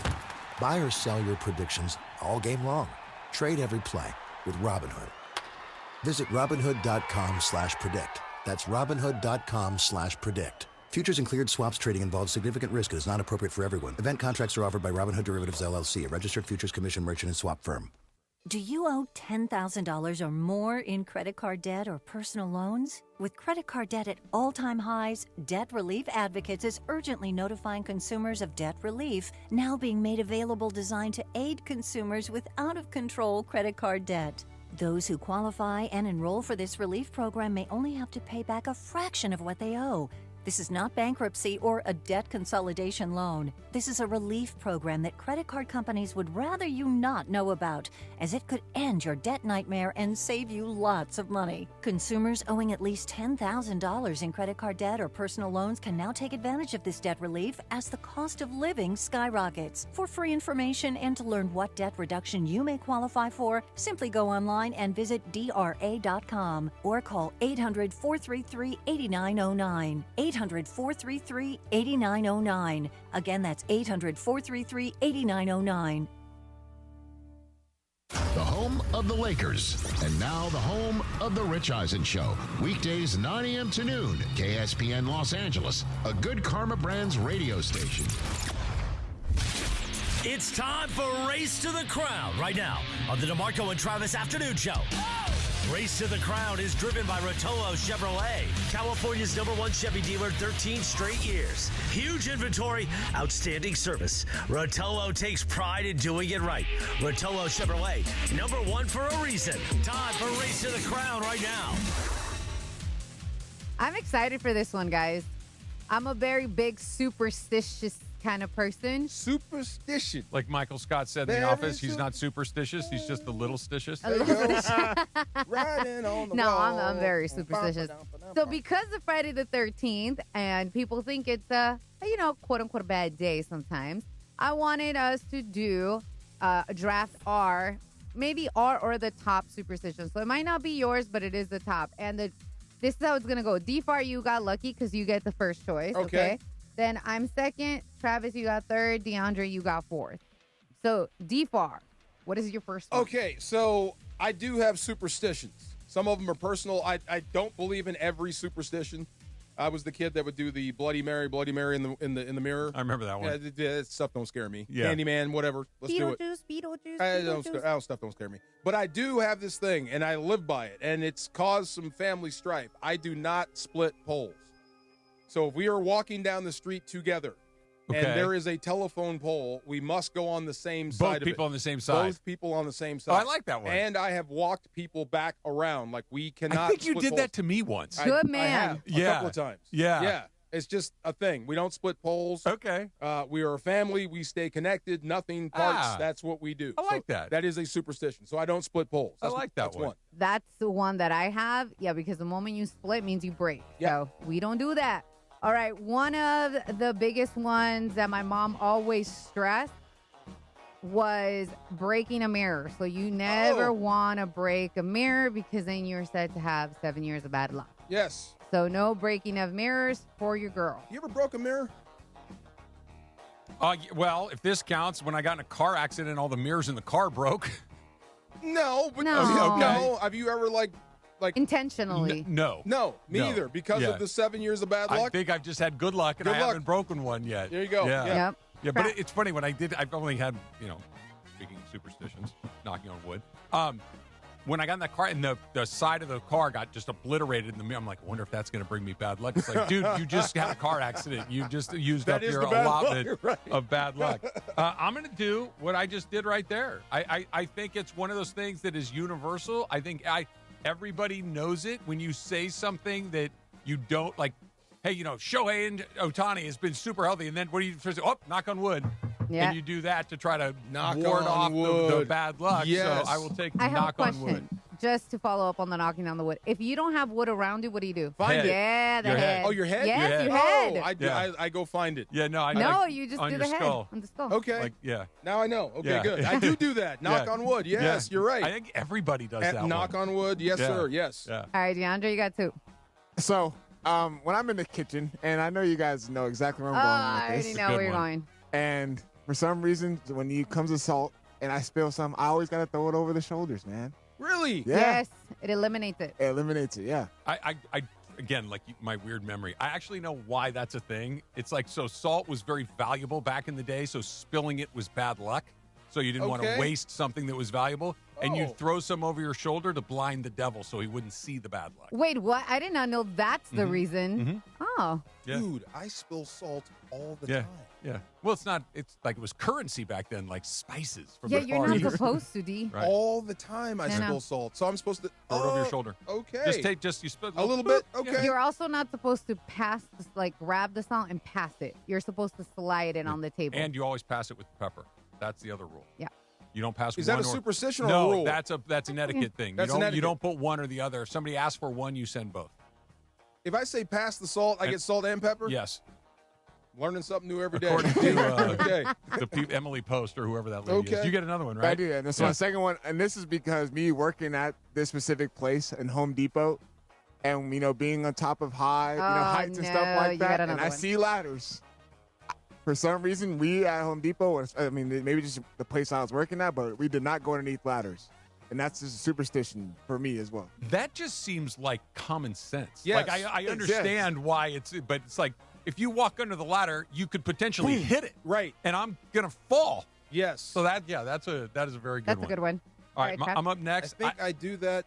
Buy or sell your predictions all game long. Trade every play with Robinhood. Visit Robinhood.com/predict. That's Robinhood.com/predict. Futures and cleared swaps trading involves significant risk and is not appropriate for everyone. Event contracts are offered by Robinhood Derivatives LLC, a registered futures commission merchant and swap firm. Do you owe $10,000 or more in credit card debt or personal loans? With credit card debt at all-time highs, Debt Relief Advocates is urgently notifying consumers of debt relief now being made available designed to aid consumers with out-of-control credit card debt. Those who qualify and enroll for this relief program may only have to pay back a fraction of what they owe. This is not bankruptcy or a debt consolidation loan. This is a relief program that credit card companies would rather you not know about, as it could end your debt nightmare and save you lots of money. Consumers owing at least $10,000 in credit card debt or personal loans can now take advantage of this debt relief as the cost of living skyrockets. For free information and to learn what debt reduction you may qualify for, simply go online and visit DRA.com or call 800-433-8909. 800-433-8909. Again, that's 800-433-8909. The home of the Lakers, and now the home of the Rich Eisen Show. Weekdays 9 a.m. to noon, KSPN Los Angeles, a Good Karma Brands radio station. It's time for Race to the Crown right now on the DeMarco and Travis Afternoon Show. Race to the Crown is driven by Rotolo Chevrolet, California's #1 Chevy dealer 13 straight years. Huge inventory, outstanding service. Rotolo takes pride in doing it right. Rotolo Chevrolet, #1 for a reason. Time for Race to the Crown right now. I'm excited for this one, guys. I'm a very big superstitious kind of person. Superstition. Like Michael Scott said in The Office, he's not superstitious. He's just a little stitious. Riding on the No, wall. I'm very superstitious. So because of Friday the 13th, and people think it's a, quote unquote, a bad day sometimes, I wanted us to do a draft R, maybe R or the top superstition. So it might not be yours, but it is the top. And this is how it's going to go. DFAR, you got lucky because you get the first choice. Okay. Then I'm second. Travis, you got third. DeAndre, you got fourth. So, DFAR, what is your first one? Okay, so I do have superstitions. Some of them are personal. I don't believe in every superstition. I was the kid that would do the Bloody Mary in the mirror. I remember that one. Yeah, that stuff don't scare me. Yeah. Candyman, whatever. Let's do it. That stuff don't scare me. But I do have this thing, and I live by it, and it's caused some family strife. I do not split poles. So if we are walking down the street together, and there is a telephone pole, we must go on the same side of it. Both people on the same side. Both people on the same side. Oh, I like that one. And I have walked people back around. Like, we cannot I think you split did poles. that to me once. Good man. I have a couple of times. Yeah. It's just a thing. We don't split poles. Okay. We are a family. We stay connected. Nothing parts. That's what we do. I like that. That is a superstition. So I don't split poles. I like that one. That's the one that I have. Yeah, because the moment you split means you break. Yeah. So we don't do that. All right, one of the biggest ones that my mom always stressed was breaking a mirror. So you never want to break a mirror because then you're said to have 7 years of bad luck. Yes. So no breaking of mirrors for your girl. You ever broke a mirror? Well, if this counts, when I got in a car accident, all the mirrors in the car broke. No, but No. no. Have you ever like Like intentionally. No, me either. Because of the 7 years of bad luck. I think I've just had good luck, and I haven't broken one yet. There you go. Yeah, Yep. yeah. But it's funny when I've only had, speaking of superstitions, knocking on wood. When I got in that car and the side of the car got just obliterated in the mirror, I'm like, I wonder if that's going to bring me bad luck. It's like, dude, you just had a car accident. You just used up your allotment of bad luck. I'm going to do what I just did right there. I think it's one of those things that is universal. I think everybody knows it when you say something that you don't like. Hey, Shohei Ohtani has been super healthy, and then what do you say? Oh, knock on wood. Yeah. And you do that to try to knock ward off the bad luck. Yes. So I will take I have knock a on question, wood. just to follow up on the knocking on the wood. If you don't have wood around you, what do you do? Find it. Yeah, the Your head. head. Oh, your head? Yes, your head. Oh, I go find it. Yeah, no, You just on do your the head skull. on the skull. Okay. Like, yeah. Now I know. Okay, Yeah. good. I do that. Knock on wood. Yes, you're right. I think everybody does that. Knock on wood. Yes, sir. Yes. Yeah. All right, DeAndre, you got 2. So, when I'm in the kitchen, and I know you guys know exactly where I'm going I with already this. know where you're going. And for some reason, when it comes to salt and I spill some, I always got to throw it over the shoulders, man. Really? Yeah. Yes, it eliminates it. It eliminates it, yeah. I again, like my weird memory, I actually know why that's a thing. It's like, so salt was very valuable back in the day, so spilling it was bad luck. So you didn't want to waste something that was valuable. And you throw some over your shoulder to blind the devil so he wouldn't see the bad luck. Wait, what? I did not know that's the reason. Oh. Yeah. Dude, I spill salt all the Yeah. time. Yeah. Well, it's like it was currency back then, like spices from Yeah, the you're Far not East. supposed to, D. Right. All the time I No, spill no. salt. So I'm supposed to Throw it over your shoulder. Okay. You spill a little bit. boop. Okay. You're also not supposed to grab the salt and pass it. You're supposed to slide it on the table. And you always pass it with pepper. That's the other rule. Yeah. You don't pass. Is one that a or, superstition or no, a rule? that's an etiquette thing. That's you an don't etiquette. put one or the other. If somebody asks for one, you send both. If I say pass the salt, I get salt and pepper? Yes. Learning something new every day. According to Okay. Emily Post or whoever that lady is. You get another one, right? I do, and this is my second one. And this is because me working at this specific place in Home Depot and, being on top of heights and stuff like that. And I see ladders. For some reason, we at Home Depot, maybe just the place I was working at, but we did not go underneath ladders. And that's just a superstition for me as well. That just seems like common sense. Yes. Like I understand why but it's like if you walk under the ladder, you could potentially hit it. Right. And I'm gonna fall. Yes. So that is a very good one. That's a good one. All right, Pat. I'm up next. I think I do that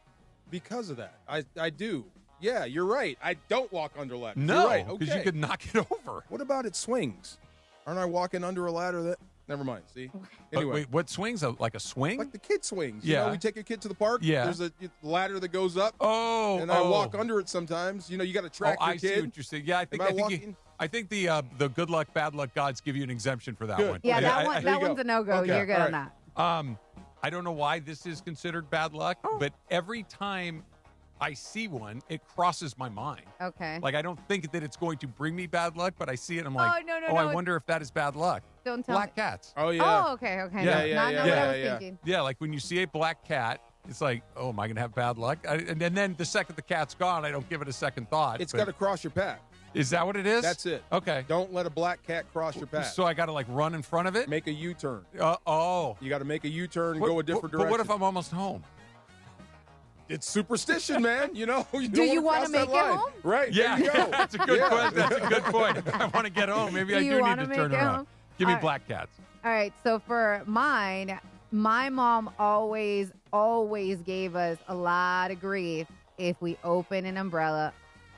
because of that. I do. Yeah, you're right. I don't walk under ladders. No, you're right. because Okay. you could knock it over. What about it swings? Aren't I walking under a ladder that? Never mind. See. Anyway, Wait, what swings? Like a swing? like the kid swings. Yeah. We take a kid to the park. Yeah. There's a ladder that goes up. Oh, and I walk under it sometimes. You got to track your I kid. see what you're saying. Yeah, I think I think the good luck, bad luck gods give you an exemption for that Good. one. Yeah, that There you one's go. a no-go. Okay, You're good all on right. that. I don't know why this is considered bad luck, but every time I see one, it crosses my mind. Okay. Like I don't think that it's going to bring me bad luck, but I see it and I'm like, no, I no. wonder if that is bad luck. Don't tell Black me. cats. Oh yeah. Oh, okay. Yeah, Not what I was thinking. Yeah, like when you see a black cat, it's like, oh, am I going to have bad luck? And then the second the cat's gone, I don't give it a second thought. It's got to cross your path. Is that what it is? That's it. Okay. Don't let a black cat cross your path. So I got to like run in front of it? Make a U-turn. You got to make a U-turn and go a different direction. But what if I'm almost home? It's superstition, man. You Do you want to make it home? Right. Yeah, There you go. That's a good point. That's a good point. I want to get home. Maybe I Do you do need wanna to make turn it around. home? Give me All right. black cats. All right. So for mine, my mom always gave us a lot of grief if we open an umbrella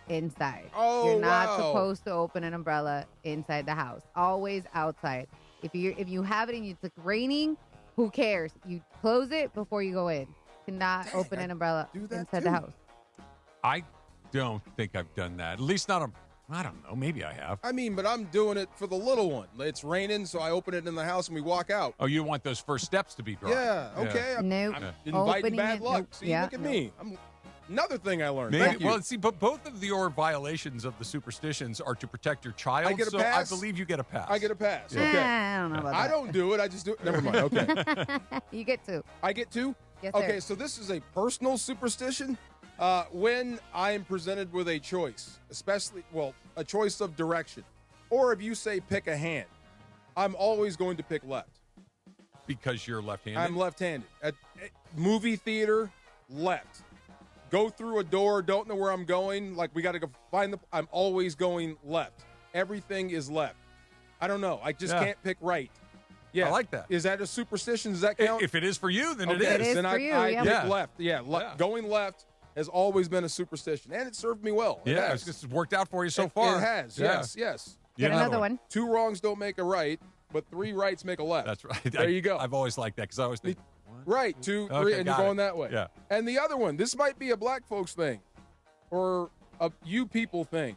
inside. Oh, You're not wow. supposed to open an umbrella inside the house. Always outside. If you have it and it's like raining, who cares? You close it before you go in. Cannot open an umbrella do that inside too. the house. I don't think I've done that. At least not I don't know. Maybe I have. I mean, but I'm doing it for the little one. It's raining, so I open it in the house and we walk out. Oh, you want those first steps to be dry. Yeah, okay. I'm Nope. inviting Opening bad it, luck. nope. See, Yeah, look at me. Another thing I learned. Maybe, Thank you. well, see, but both of your violations of the superstitions are to protect your child. I get a so pass? I believe you get a pass. I get a pass. Yeah. Okay. I don't know about I that. don't do it. I just do it. Never mind. Okay. You get to. I get two? Yes, sir. Okay, so this is a personal superstition. When I am presented with a choice, a choice of direction, or if you say pick a hand, I'm always going to pick left. Because you're left-handed? I'm left-handed. At movie theater, left. go through a door, don't know where I'm going. Like, we got to go find I'm always going left. Everything is left. I don't know. I just can't pick right. Yeah. I like that. Is that a superstition? Does that count? If it is for you, then okay. it is. Then for you, I yeah. pick left. Yeah, going left has always been a superstition, and it served me well. It's just worked out for you so far. It has, yes. Get another one. 2 wrongs don't make a right, but 3 rights make a left. That's right. There you go. I've always liked that because I always think, right, 2, 3, Okay, and you're got going it. that way. Yeah. And the other one, this might be a black folks thing or a you people thing,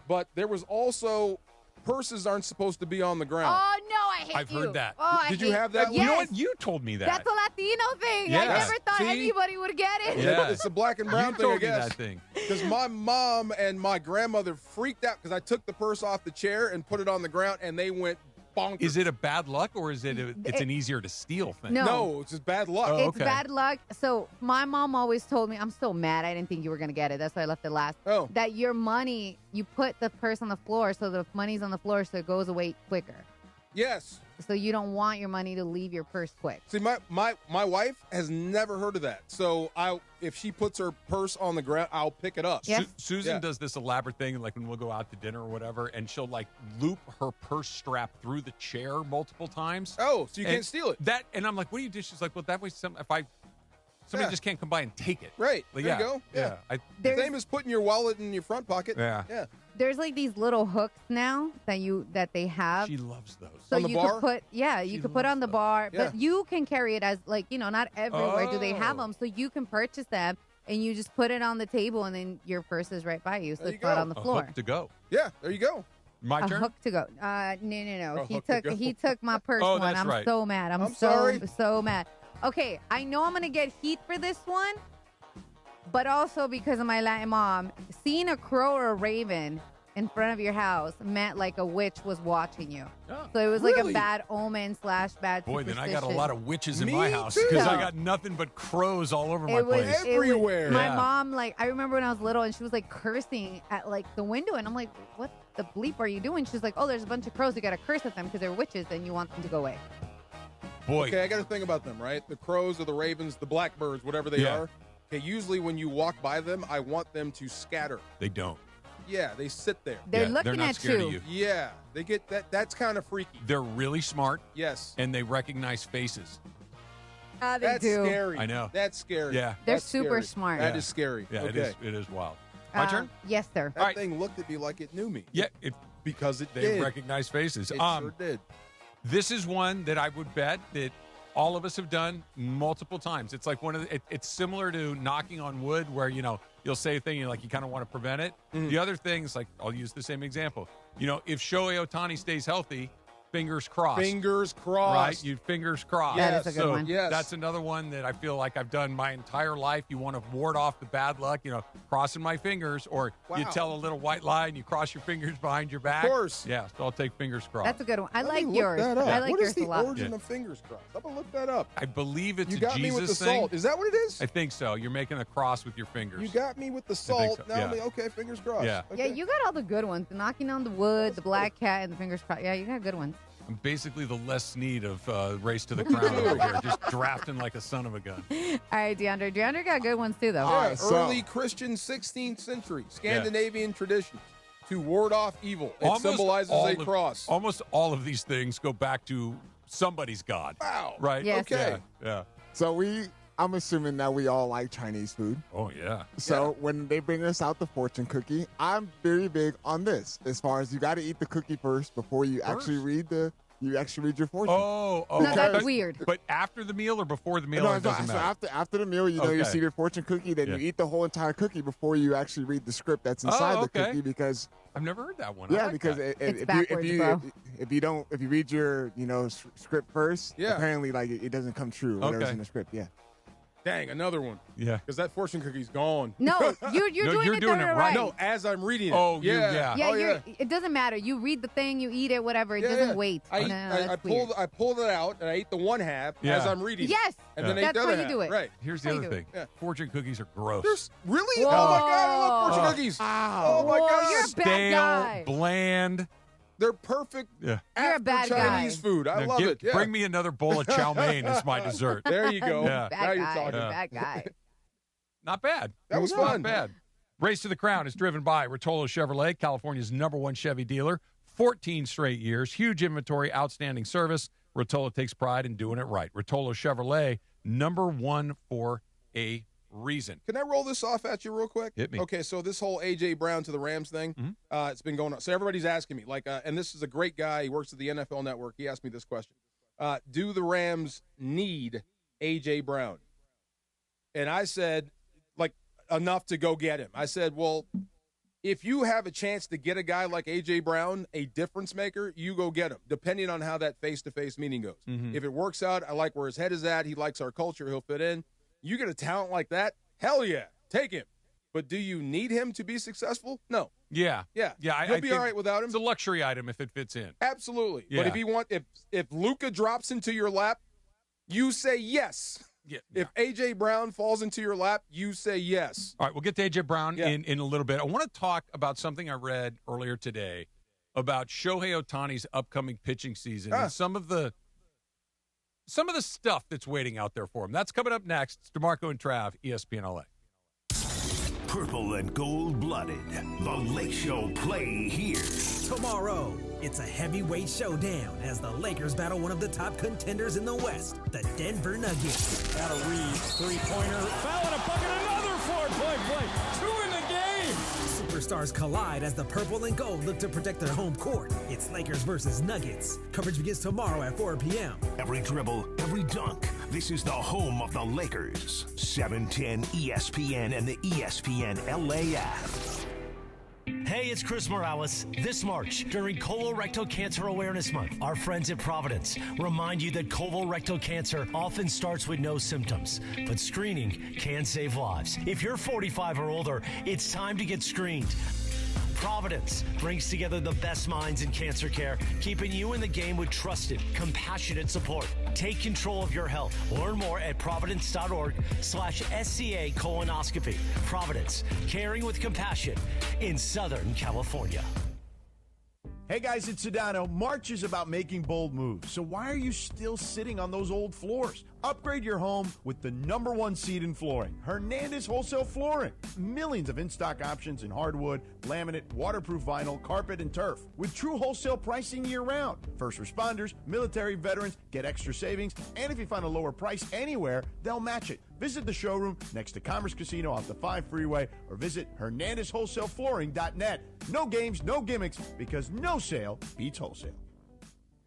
but there was also purses aren't supposed to be on the ground. Oh, no, I hate I've you. heard that. Oh, I Did you hate- have that? You know Yes. what? You told me that. That's a Latino thing. Yeah. I never thought See? anybody would get it. Yeah. It's a black and brown You thing, I told me guess. that thing. Because my mom and my grandmother freaked out because I took the purse off the chair and put it on the ground, and they went bonkers. Is it a bad luck or is it's an easier to steal thing? No. it's just bad luck. Oh, It's okay. bad luck. So my mom always told me, I'm so mad I didn't think you were going to get it. That's why I left it last. Oh. That your money, you put the purse on the floor so the money's on the floor so it goes away quicker. Yes. So you don't want your money to leave your purse quick. See, my wife has never heard of that. So if she puts her purse on the ground, I'll pick it up. Yes. Susan Yeah. does this elaborate thing, like when we'll go out to dinner or whatever, and she'll like loop her purse strap through the chair multiple times. Oh, so you And can't steal it. And I'm like, what do you do? She's like, well, that way somebody Yeah. just can't come by and take it. Right. Like, There you go. Yeah. Same as putting your wallet in your front pocket. Yeah. Yeah. There's like these little hooks now that they have. She loves those. So On the you bar? could put, you could put on the bar, Yeah. but you can carry it as like, not everywhere do they have them. So you can purchase them and you just put it on the table and then your purse is right by you. So There you it's not go. on the A floor. hook to go. Yeah. There you go. My A turn? hook to go. No. A hook to go. He took my purse Oh, one. that's I'm right. so mad. I'm sorry. so mad. Okay, I know I'm gonna get heat for this one, but also because of my Latin mom, seeing a crow or a raven in front of your house meant like a witch was watching you. Oh, So it was like a really? bad omen / bad Boy, then I got a superstition. lot of witches in Me my house too. because I got nothing but crows all over my It was place. Everywhere. My Yeah. mom, I remember when I was little, and she was like cursing at like the window, and I'm like, "What the bleep are you doing?" She's like, "Oh, there's a bunch of crows. You got to curse at them because they're witches, and you want them to go away." Boy, Okay, I got to think about them, right? The crows or the ravens, the blackbirds, whatever they Yeah. are. Okay, usually when you walk by them, I want them to scatter. they don't. Yeah, they sit there. They're Yeah, looking not at scared you. of you. Yeah, they get that. That's kind of freaky. They're really smart Yes. and they recognize faces. They That's do. scary. I know. That's scary. Yeah. They're That's super scary. smart. That Yeah. is scary. Yeah, okay. it is wild. My turn? Yes, sir. That All right. thing looked at me like it knew me. Yeah, Because it they did. recognize faces. It sure did. This is one that I would bet that all of us have done multiple times. It's like it's similar to knocking on wood where, you'll say a thing, you kind of want to prevent it. Mm-hmm. The other things, like I'll use the same example. If Shohei Ohtani stays healthy, fingers crossed. Fingers crossed. Right? You fingers crossed. That is a good so one. Yes. That's another one that I feel like I've done my entire life. You want to ward off the bad luck, crossing my fingers, or you Wow. tell a little white lie and you cross your fingers behind your back. Of course. Yeah, so I'll take fingers crossed. That's a good one. I Let like me look yours. that up. I like What yours is the a lot. origin of fingers crossed? I'm going to look that up. I believe it's You a got Jesus me with the thing. salt. Is that what it is? I think so. You're making a cross with your fingers. You got me with the think salt. so, Now, yeah. okay, fingers crossed. Yeah. Yeah, Okay. you got all the good ones. The knocking on the wood, the black cat, and the fingers crossed. Yeah, you got good ones. I'm basically the Les Snead of Race to the Crown over here, just drafting like a son of a gun. All right, DeAndre. DeAndre got good ones too, though. Yeah, so- early Christian 16th century Scandinavian tradition to ward off evil. It symbolizes all a of- cross. Almost all of these things go back to somebody's god. Wow. Right? Yes. Okay. Yeah. So I'm assuming that we all like Chinese food. Oh, yeah. So when they bring us out the fortune cookie, I'm very big on this. As far as you got to eat the cookie first before you actually read your fortune. Oh, No, that's but- weird. But after the meal or before the meal, No, or it doesn't so matter? after the meal, you Okay. see your fortune cookie, then Yeah. you eat the whole entire cookie before you actually read the script that's inside Oh, the okay. cookie because I've never heard that one. I yeah, like because that. It's backwards, bro. if you read your script first, Yeah. apparently it doesn't come true. Whatever's Okay. in the script, yeah. Dang, another one. Yeah. Because that fortune cookie's gone. No, you're No, doing you're it doing the it right. No, as I'm reading it. Oh, yeah. Yeah, Oh, it doesn't matter. You read the thing, you eat it, whatever. It Yeah, doesn't yeah. wait. I That's weird. pulled it out and I ate the one half Yeah. as I'm reading. Yes, it. And then I ate that's the how other you half. do it. Right. Here's the How you other do thing. Yeah. Fortune cookies are gross. There's really? Whoa. Oh my god, I love fortune Oh. cookies. Wow. Oh my Whoa, god. you're a bad Stale, guy. bland. They're perfect Yeah. You're a after bad Chinese guy. food. I Now love it. Yeah. Bring me another bowl of chow mein as my dessert. There you go. Yeah. Now Bad you're guy. talking. Bad guy. Not bad. That was fun. Not bad. Race to the Crown is driven by Rotolo Chevrolet, California's #1 Chevy dealer. 14 straight years. Huge inventory, outstanding service. Rotolo takes pride in doing it right. Rotolo Chevrolet, #1 for a reason. Can I roll this off at you real quick? Hit me. Okay, so this whole A.J. Brown to the Rams thing, it's been going on. So everybody's asking me, and this is a great guy. He works at the NFL Network. He asked me this question. Do the Rams need A.J. Brown? And I said, enough to go get him. I said, well, if you have a chance to get a guy like A.J. Brown, a difference maker, you go get him, depending on how that face-to-face meeting goes. If it works out, I like where his head is at. He likes our culture. He'll fit in. You get a talent like that, hell yeah, take him. But do you need him to be successful? No. Yeah. You'll be all right without him. It's a luxury item if it fits in. Absolutely. Yeah. But if Luka drops into your lap, you say yes. Yeah. If A.J. Brown falls into your lap, you say yes. All right, we'll get to A.J. Brown in a little bit. I want to talk about something I read earlier today about Shohei Ohtani's upcoming pitching season and some of the stuff that's waiting out there for him. That's coming up next. It's DeMarco and Trav, ESPN LA. Purple and gold-blooded. The Lake Show play here. Tomorrow, it's a heavyweight showdown as the Lakers battle one of the top contenders in the West, the Denver Nuggets. Got a read, three-pointer, foul in a bucket, another four-point play, 2 in the game. Superstars collide as the purple and gold look to protect their home court. It's Lakers versus Nuggets. Coverage begins tomorrow at 4 p.m. Every dribble, every dunk. This is the home of the Lakers. 710 ESPN and the ESPN LA app. Hey, it's Chris Morales. This March, during Colorectal Cancer Awareness Month, our friends at Providence remind you that colorectal cancer often starts with no symptoms, but screening can save lives. If you're 45 or older, it's time to get screened. Providence brings together the best minds in cancer care, keeping you in the game with trusted, compassionate support. Take control of your health. Learn more at providence.org/SCA colonoscopy. Providence, caring with compassion in Southern California. Hey guys, it's Sedano. March is about making bold moves. So why are you still sitting on those old floors? Upgrade your home with the #1 seed in flooring, Hernandez Wholesale Flooring. Millions of in-stock options in hardwood, laminate, waterproof vinyl, carpet, and turf. With true wholesale pricing year-round. First responders, military veterans get extra savings, and if you find a lower price anywhere, they'll match it. Visit the showroom next to Commerce Casino off the 5 freeway or visit HernandezWholesaleFlooring.net. No games, no gimmicks, because no sale beats wholesale.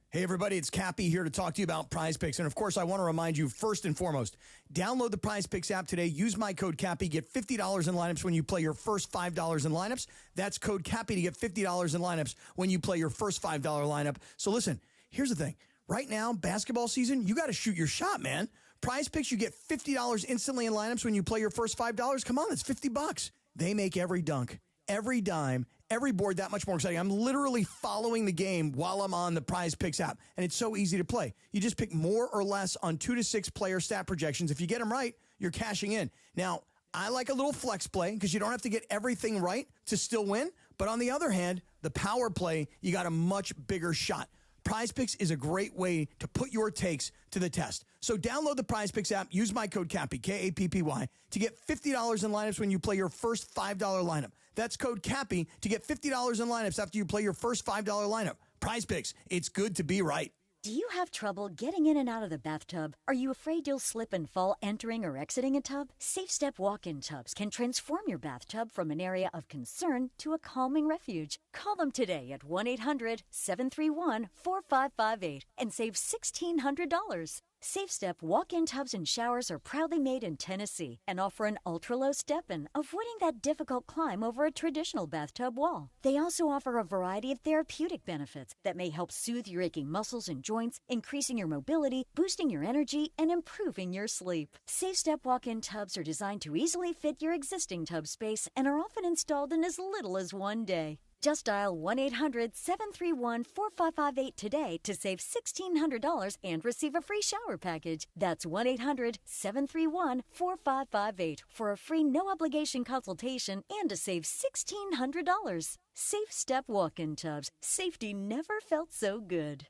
Hey, everybody, it's Cappy here to talk to you about Prize Picks. And, of course, I want to remind you, first and foremost, download the Prize Picks app today. Use my code Cappy. Get $50 in lineups when you play your first $5 in lineups. That's code Cappy to get $50 in lineups when you play your first $5 lineup. So, listen, here's the thing. Right now, basketball season, you got to shoot your shot, man. Prize Picks, you get $50 instantly in lineups when you play your first $5. Come on, it's $50. They make every dunk, every dime, every board that much more exciting. I'm literally following the game while I'm on the Prize Picks app, and it's so easy to play. You just pick more or less on 2 to 6 player stat projections. If you get them right, you're cashing in. Now, I like a little flex play because you don't have to get everything right to still win. But on the other hand, the power play, you got a much bigger shot. Prize Picks is a great way to put your takes to the test. So download the Prize Picks app, use my code Cappy, K-A-P-P-Y, to get $50 in lineups when you play your first $5 lineup. That's code Cappy to get $50 in lineups after you play your first $5 lineup. Prize Picks, it's good to be right. Do you have trouble getting in and out of the bathtub? Are you afraid you'll slip and fall entering or exiting a tub? Safe Step walk-in tubs can transform your bathtub from an area of concern to a calming refuge. Call them today at 1-800-731-4558 and save $1,600. Safe Step walk-in tubs and showers are proudly made in Tennessee and offer an ultra-low step-in, avoiding that difficult climb over a traditional bathtub wall. They also offer a variety of therapeutic benefits that may help soothe your aching muscles and joints, increasing your mobility, boosting your energy, and improving your sleep. Safe Step walk-in tubs are designed to easily fit your existing tub space and are often installed in as little as 1 day. Just dial 1-800-731-4558 today to save $1,600 and receive a free shower package. That's 1-800-731-4558 for a free no-obligation consultation and to save $1,600. Safe Step walk-in tubs. Safety never felt so good.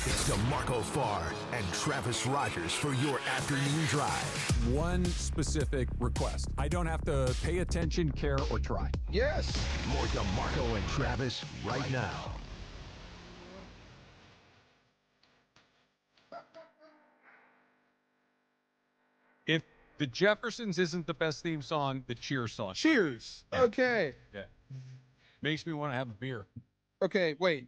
It's DeMarco Farr and Travis Rogers for your afternoon drive. One specific request. I don't have to pay attention, care, or try. Yes. More DeMarco and Travis right now. If the Jeffersons isn't the best theme song, the Cheers song. Cheers. Okay. Yeah. Makes me want to have a beer. Okay, wait.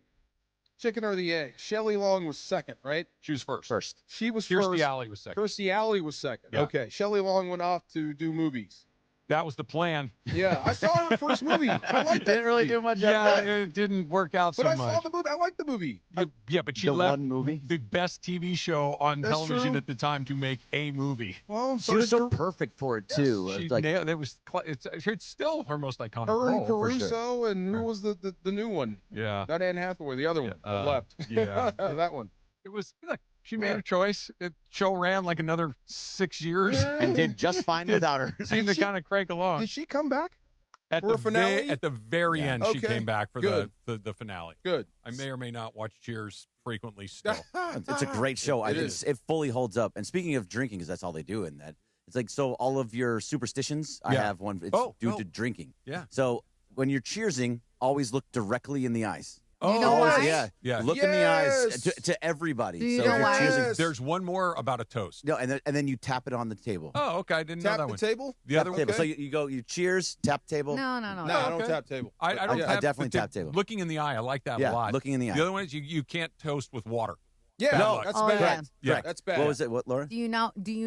Chicken or the egg? Shelley Long was second, right? She was first. She was Kirstie first. Alley was second. Kirstie Alley was second. Yeah. Okay. Shelley Long went off to do movies. That was the plan. Yeah, I saw her first movie. I liked Didn't really do much. Yeah, it didn't work out so But I much. saw the movie. I liked the movie. Yeah, but she The left one movie? the best TV show on That's television true. at the time to make a movie. Well, She was so perfect for it too. She It's like nailed it. It's still her most iconic Her and role. Caruso, and who was the new one? Yeah. Not Anne Hathaway, the other one left. Yeah. That one. It was look, she made her choice. The show ran like another 6 years. and did just fine without her. Seemed to kind of crank along. Did she come back? At for a finale? at the very end, she Okay. came back for Good. the finale. Good. I may or may not watch Cheers frequently still. It's a great show. I It think is. it fully holds up. And speaking of drinking, because that's all they do in that. It's like, so all of your superstitions, I Yeah. have one. It's Oh, due oh. to drinking. Yeah. So when you're cheersing, always look directly in the eyes. You know Always, why? yeah. Yeah. Look in the eyes Yes. to everybody. Do you so know if you're why? cheersing, There's one more about a toast. no, and then you tap it on the table. Oh, okay. I didn't know Tap that the one. table? The other Tap one. table. okay. So you go, you cheers, tap table. No. No, I don't okay. tap table. I don't. I tap, definitely the- tap table. Looking in the eye, I like that Yeah, a lot. looking in the eye. The other one is you can't toast with water. Yeah, No, that's Oh, bad. yeah. Yeah. That's bad. What was it? What, Laura? Do you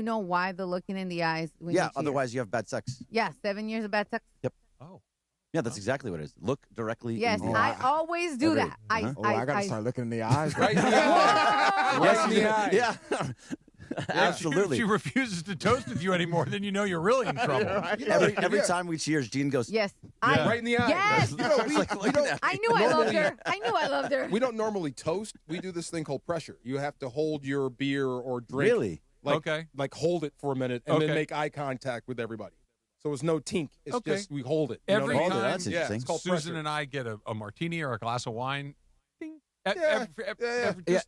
know why the looking in the eyes? When Yeah, you cheer? otherwise you have bad sex. Yeah, 7 years of bad sex. Oh. Yeah, that's exactly what it is. Look directly Yes, in the I eye. always do Every- that. I gotta start looking in the eyes. Right in the eye. Yes, Right in the eye. Yeah. Absolutely. If she refuses to toast with you anymore, then you know you're really in trouble. Every time we cheers, Gene goes, Yes, Right in the eye. Yes. You know, we don't, I knew I loved her. I knew I loved her. we don't normally toast. We do this thing called pressure. You have to hold your beer or drink. Really? Like hold it for a minute and then Okay. make eye contact with everybody. So it's no tink. It's Okay. just we hold it. You know Every what I mean? time That's interesting. it's called Susan pressure. and I get a martini or a glass of wine, ding, Yeah.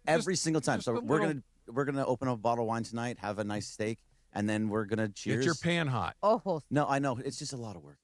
every single time. just So a we're gonna open a bottle of wine tonight, have a nice steak, and then we're gonna cheers. get your pan hot. Ojos. No, I know it's just a lot of work.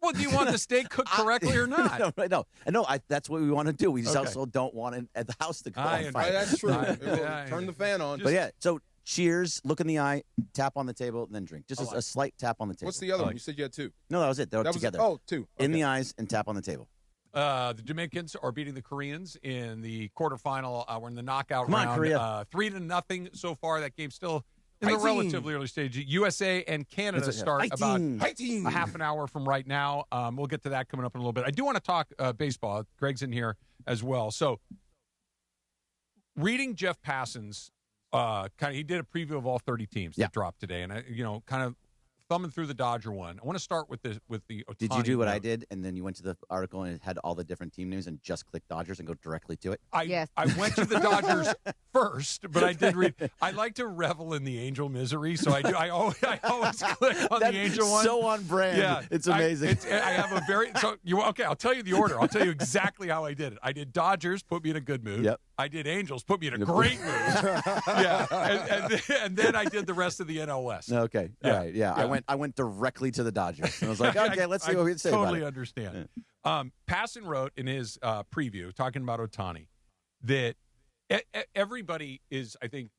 Well, do you want the steak cooked correctly or not? No, that's what we want to do. We just Okay. also don't want it at the house to go I on fire. That's true. I- We'll yeah, turn the fan on. But yeah, so cheers, look in the eye, tap on the table, and then drink. Just a slight tap on the table. What's the other one? You said you had two. No, that was it. They were That was together. two. In Okay. the eyes and tap on the table. The Dominicans are beating the Koreans in the quarterfinal. We're in the knockout Come on, round. Korea. 3-0 so far. That game's still in the Fighting. relatively early stage. USA and Canada That's it. start Fighting. about Fighting. a half an hour from right now. We'll get to that coming up in a little bit. I do want to talk baseball. Greg's in here as well. So, reading Jeff Passan's he did a preview of all 30 teams that dropped today, and I, kind of thumbing through the Dodger one. I want to start with the Ohtani. Did you do what I note. did, and then you went to the article and it had all the different team names and just click Dodgers and go directly to it? I went to the Dodgers first, but I did read. I like to revel in the angel misery, so I do. I always click on the angel one. So on brand. Yeah, It's amazing. I have a very okay. I'll tell you the order. I'll tell you exactly how I did it. I did Dodgers, put me in a good mood. Yep. I did Angels, put me in a great mood. Yeah, and then I did the rest of the NL West. Okay. Yeah. All right. Yeah. Yeah. I went directly to the Dodgers. And I was like, okay, let's see what we can say about totally it. understand. Passan wrote in his preview, talking about Ohtani, that everybody is, I think,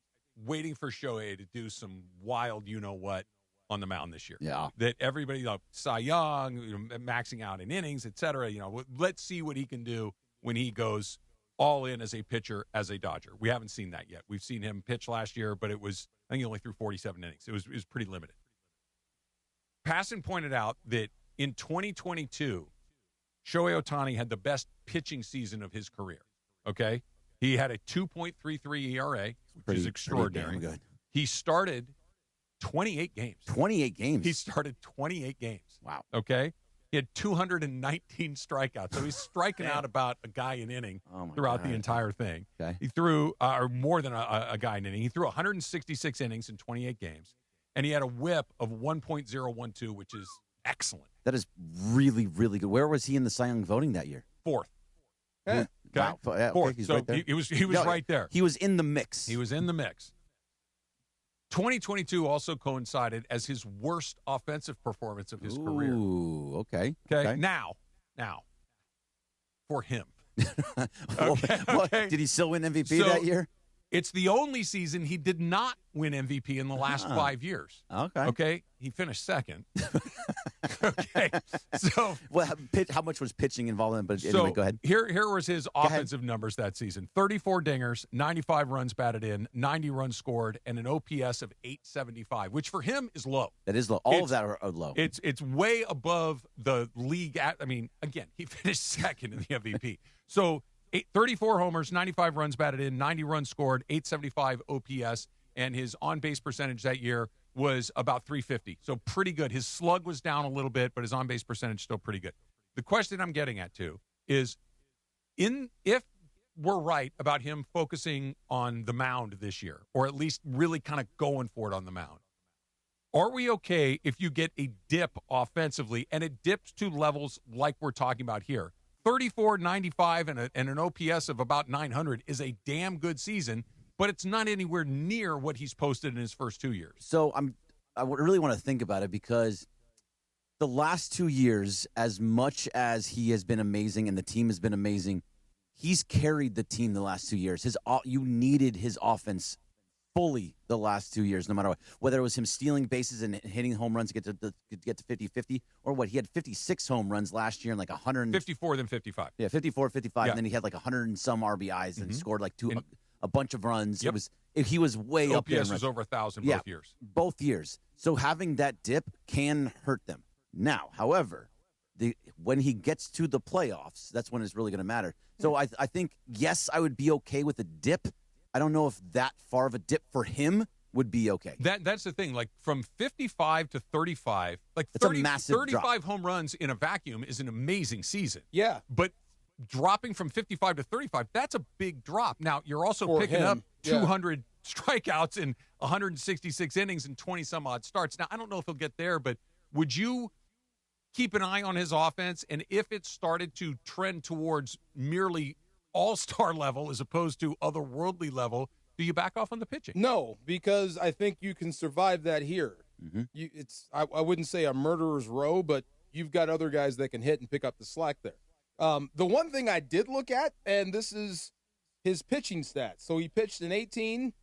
waiting for Shohei to do some wild you-know-what on the mound this year. Yeah. That everybody, Cy Young, maxing out in innings, et cetera. Let's see what he can do when he goes all in as a pitcher, as a Dodger. We haven't seen that yet. We've seen him pitch last year, but I think he only threw 47 innings. It was pretty limited. Passan pointed out that in 2022, Shohei Ohtani had the best pitching season of his career. Okay? He had a 2.33 ERA, which is extraordinary. Pretty damn good. He started 28 games. 28 games? He started 28 games. Wow. Okay? He had 219 strikeouts. So he's striking out about a guy an inning throughout the entire thing. Okay. He threw, or more than a guy an inning. He threw 166 innings in 28 games. And he had a whip of 1.012, which is excellent. That is really, really good. Where was he in the Cy Young voting that year? Fourth. Okay. Wow. Yeah, okay, Fourth. he's So right there. he was No, right there. He was in the mix. He was in the mix. 2022 also coincided as his worst offensive performance of his career. Ooh, okay. Okay. Now, for him. Okay. Did he still win MVP that year? It's the only season he did not win MVP in the last 5 years. Okay. He finished second. Okay. So, well, how much was pitching involved in it? But anyway, go ahead. Here was his offensive numbers that season: 34 dingers, 95 runs batted in, 90 runs scored, and an OPS of 875, which for him is low. That is low. All of that are low. It's way above the league. Again, he finished second in the MVP. So 34 homers, 95 runs batted in, 90 runs scored, 875 OPS, and his on-base percentage that year was about 350. So pretty good. His slug was down a little bit, but his on-base percentage still pretty good. The question I'm getting at, too, is if we're right about him focusing on the mound this year, or at least really kind of going for it on the mound, are we okay if you get a dip offensively, and it dips to levels like we're talking about here? 34, 95, and an OPS of about 900 is a damn good season, but it's not anywhere near what he's posted in his first 2 years. So I really want to think about it, because the last 2 years, as much as he has been amazing and the team has been amazing, he's carried the team the last 2 years. You needed his offense fully the last 2 years, no matter what. Whether it was him stealing bases and hitting home runs to get to 50-50, or what, he had 56 home runs last year and like 54, then 55. Yeah, 54, 55, and then he had like 100 and some RBIs and scored like a bunch of runs. Yep. He was way up there. OPS was over 1,000 both years. Both years. So having that dip can hurt them. Now, however, when he gets to the playoffs, that's when it's really going to matter. So I think, yes, I would be okay with a dip. I don't know if that far of a dip for him would be okay. That's the thing. Like from 55 to 35, like it's 30, a massive 35 drop. home runs in a vacuum is an amazing season. Yeah. But dropping from 55 to 35, that's a big drop. Now, you're also For picking him, up 200 strikeouts in 166 innings and 20-some-odd starts. Now, I don't know if he'll get there, but would you keep an eye on his offense? And if it started to trend towards merely all-star level as opposed to otherworldly level, do you back off on the pitching? No, because I think you can survive that here. Mm-hmm. I wouldn't say a murderer's row, but you've got other guys that can hit and pick up the slack there. The one thing I did look at, and this is his pitching stats. So he pitched in 18,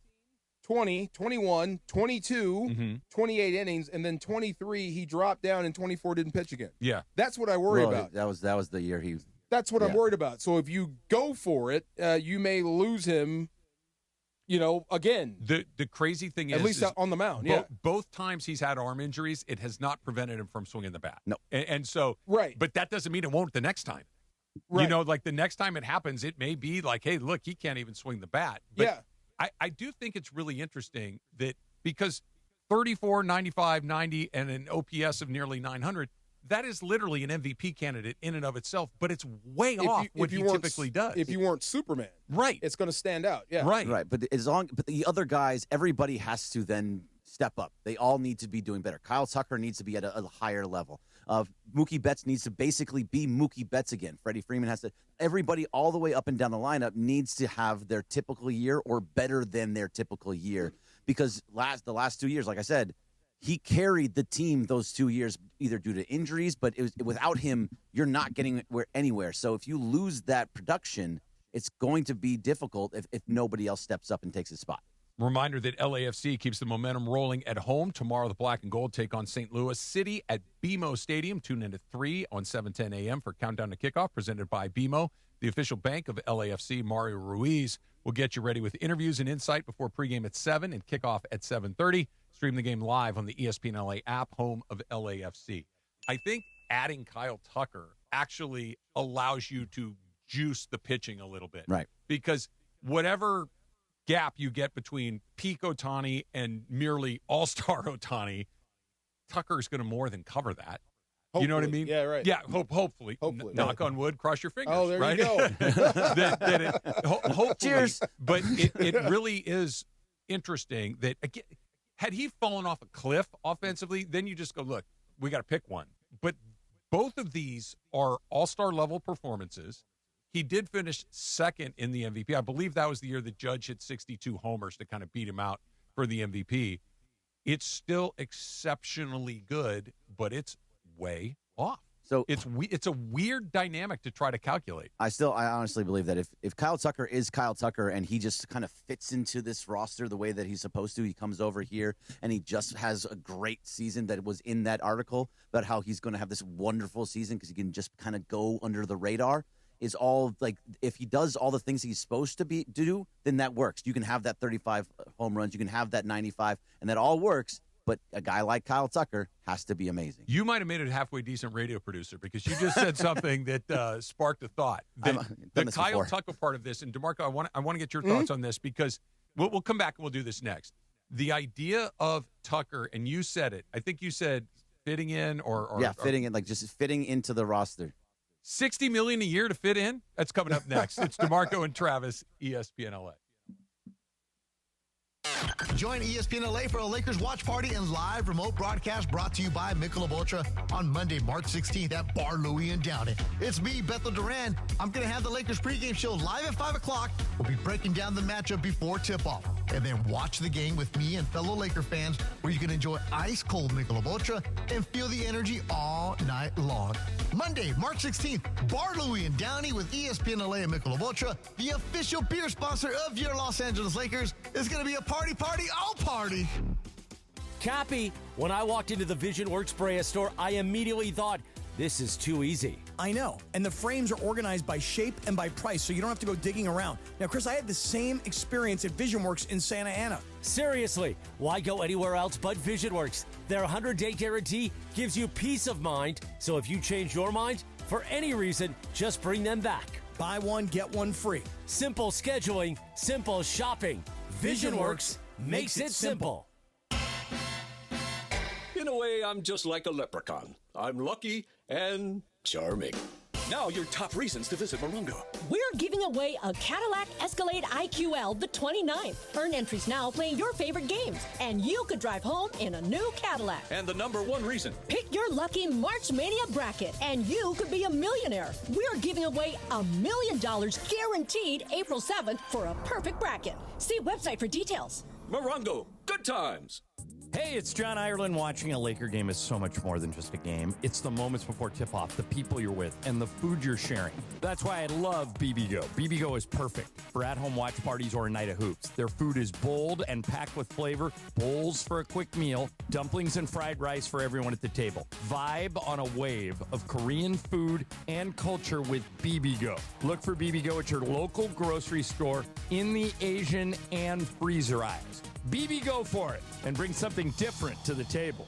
20, 21, 22, 28 innings, and then 23 he dropped down, and 24 didn't pitch again. Yeah. That's what I worry about. That was the year he... That's what I'm worried about. So if you go for it, you may lose him, again. The crazy thing is... At least on the mound, Both times he's had arm injuries, it has not prevented him from swinging the bat. No. And so... Right. But that doesn't mean it won't the next time. Right. Like the next time it happens, it may be like, hey, look, he can't even swing the bat. But I do think it's really interesting that because 34, 95, 90, and an OPS of nearly 900, that is literally an MVP candidate in and of itself, but it's way off what he typically does. If you weren't Superman, right, it's going to stand out. Yeah, right. But the other guys, everybody has to then step up. They all need to be doing better. Kyle Tucker needs to be at a higher level. Mookie Betts needs to basically be Mookie Betts again. Freddie Freeman has to. Everybody all the way up and down the lineup needs to have their typical year or better than their typical year, because the last 2 years, like I said, he carried the team those 2 years, either due to injuries, but without him, you're not getting anywhere. So if you lose that production, it's going to be difficult if nobody else steps up and takes his spot. Reminder that LAFC keeps the momentum rolling at home. Tomorrow, the Black and Gold take on St. Louis City at BMO Stadium. Tune in at 3 on 7:10 a.m. for Countdown to Kickoff, presented by BMO, the official bank of LAFC. Mario Ruiz will get you ready with interviews and insight before pregame at 7 and kickoff at 7:30. Stream the game live on the ESPN LA app, home of LAFC. I think adding Kyle Tucker actually allows you to juice the pitching a little bit. Right. Because whatever gap you get between peak Ohtani and merely all-star Ohtani, Tucker's going to more than cover that. Hopefully. You know what I mean? Yeah, right. Yeah, hopefully. Knock on wood, cross your fingers. Oh, there right? you go. Hopefully. Cheers. But it really is interesting that, again, had he fallen off a cliff offensively, then you just go, look, we got to pick one. But both of these are all-star level performances. he did finish second in the MVP. I believe that was the year that Judge hit 62 homers to kind of beat him out for the MVP. It's still exceptionally good, but it's way off. So it's a weird dynamic to try to calculate. I honestly believe that if Kyle Tucker is Kyle Tucker and he just kind of fits into this roster the way that he's supposed to, he comes over here and he just has a great season that was in that article about how he's going to have this wonderful season because he can just kind of go under the radar. Is all like if he does all the things he's supposed to do, then that works. You can have that 35 home runs, you can have that 95, and that all works. But a guy like Kyle Tucker has to be amazing. You might have made it a halfway decent radio producer because you just said something that sparked a thought. The Kyle Tucker part of this, and DeMarco, I want to get your thoughts on this because we'll come back and we'll do this next. The idea of Tucker, and you said it. I think you said fitting in fitting in, like just fitting into the roster. $60 million a year to fit in. That's coming up next. It's DeMarco and Travis, ESPN LA. Join ESPN LA for a Lakers watch party and live remote broadcast brought to you by Michelob Ultra on Monday, March 16th at Bar Louie in Downey. It's me, Bethel Duran. I'm going to have the Lakers pregame show live at 5 o'clock. We'll be breaking down the matchup before tip-off. And then watch the game with me and fellow Laker fans where you can enjoy ice-cold Michelob Ultra and feel the energy all night long. Monday, March 16th, Bar Louie in Downey with ESPN LA and Michelob Ultra, the official beer sponsor of your Los Angeles Lakers. It's going to be a party, all party. Cappy, when I walked into the Vision Works Brea store, I immediately thought, this is too easy. I know. And the frames are organized by shape and by price, so you don't have to go digging around. Now, Chris, I had the same experience at VisionWorks in Santa Ana. Seriously, why go anywhere else but VisionWorks? Their 100-day guarantee gives you peace of mind, so if you change your mind, for any reason, just bring them back. Buy one, get one free. Simple scheduling, simple shopping. VisionWorks makes it simple. In a way, I'm just like a leprechaun. I'm lucky and charming. Now your top reasons to visit Morongo. We're giving away a Cadillac Escalade IQL the 29th. Earn entries now playing your favorite games, and you could drive home in a new Cadillac. And the number one reason. Pick your lucky March Mania bracket, and you could be a millionaire. We're giving away $1 million guaranteed April 7th for a perfect bracket. See website for details. Morongo, good times. Hey, it's John Ireland. Watching a Laker game is so much more than just a game. It's the moments before tip-off, the people you're with, and the food you're sharing. That's why I love BBGO. BBGO is perfect for at-home watch parties or a night of hoops. Their food is bold and packed with flavor, bowls for a quick meal, dumplings and fried rice for everyone at the table. Vibe on a wave of Korean food and culture with BBGO. Look for BBGO at your local grocery store in the Asian and freezer aisles. BBGO for it and bring something different to the table.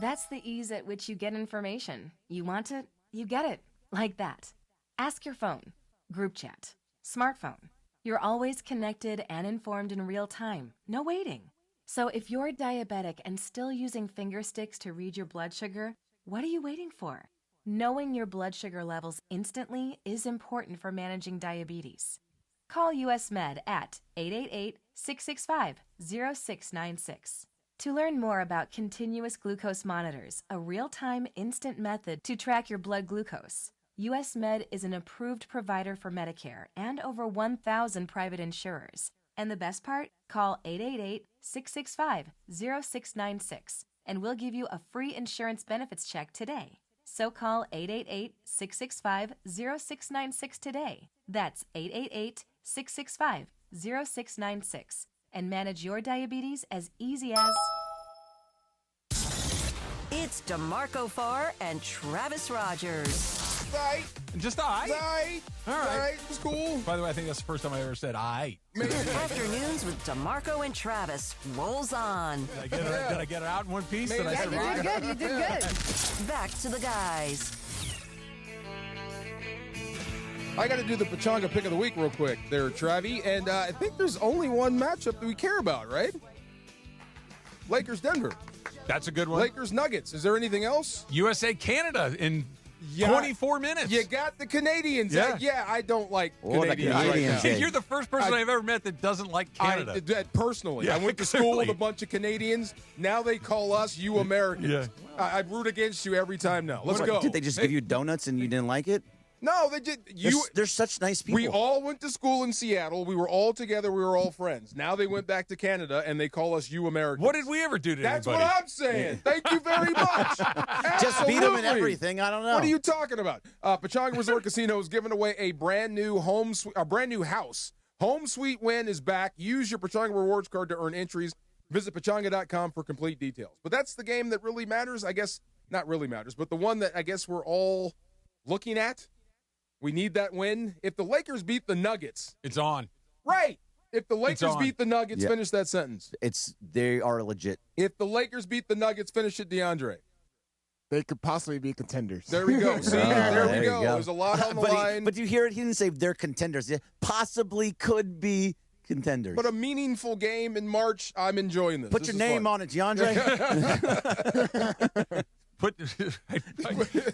That's the ease at which you get information. You want it, you get it. Like that. Ask your phone. Group chat. Smartphone. You're always connected and informed in real time. No waiting. So if you're diabetic and still using finger sticks to read your blood sugar, what are you waiting for? Knowing your blood sugar levels instantly is important for managing diabetes. Call US Med at 888-665-0696. To learn more about continuous glucose monitors, a real-time instant method to track your blood glucose, US Med is an approved provider for Medicare and over 1,000 private insurers. And the best part? Call 888-665-0696 and we'll give you a free insurance benefits check today. So call 888-665-0696 today. That's 888-665-0696 and manage your diabetes as easy as... It's DeMarco Farr and Travis Rogers. Right. Just all right. All right. It was cool. By the way, I think that's the first time I ever said I. Afternoons with DeMarco and Travis rolls on. Did I get it out in one piece? You did good. You did good. Back to the guys. I got to do the Pachanga pick of the week real quick there, Travi. And I think there's only one matchup that we care about, right? Lakers-Denver. That's a good one. Lakers-Nuggets. Is there anything else? USA-Canada in 24 minutes. You got the Canadians. Yeah, I don't like Canadians. Canadians. Right now. You're the first person I've ever met that doesn't like Canada. Personally. I went to school with a bunch of Canadians. Now they call us you Americans. I root against you every time now. Let's go. Did they just give you donuts and you didn't like it? No, they did. They're such nice people. We all went to school in Seattle. We were all together. We were all friends. Now they went back to Canada, and they call us "you Americans." What did we ever do to That's anybody? what I'm saying. Thank you very much. Just beat them in Absolutely. everything. I don't know. What are you talking about? Pechanga Resort Casino is giving away a brand new house. Home Suite Win is back. Use your Pechanga Rewards card to earn entries. Visit Pechanga.com for complete details. But that's the game that really matters. I guess not really matters, but the one that I guess we're all looking at. We need that win. If the Lakers beat the Nuggets, it's on. Right. If the Lakers beat the Nuggets, Yeah. finish that sentence. They are legit. If the Lakers beat the Nuggets, finish it, DeAndre. They could possibly be contenders. There we go. See, there we go. There's a lot on the line. But you hear it? He didn't say they're contenders. They possibly could be contenders. But a meaningful game in March, I'm enjoying this. Put your name on it, DeAndre.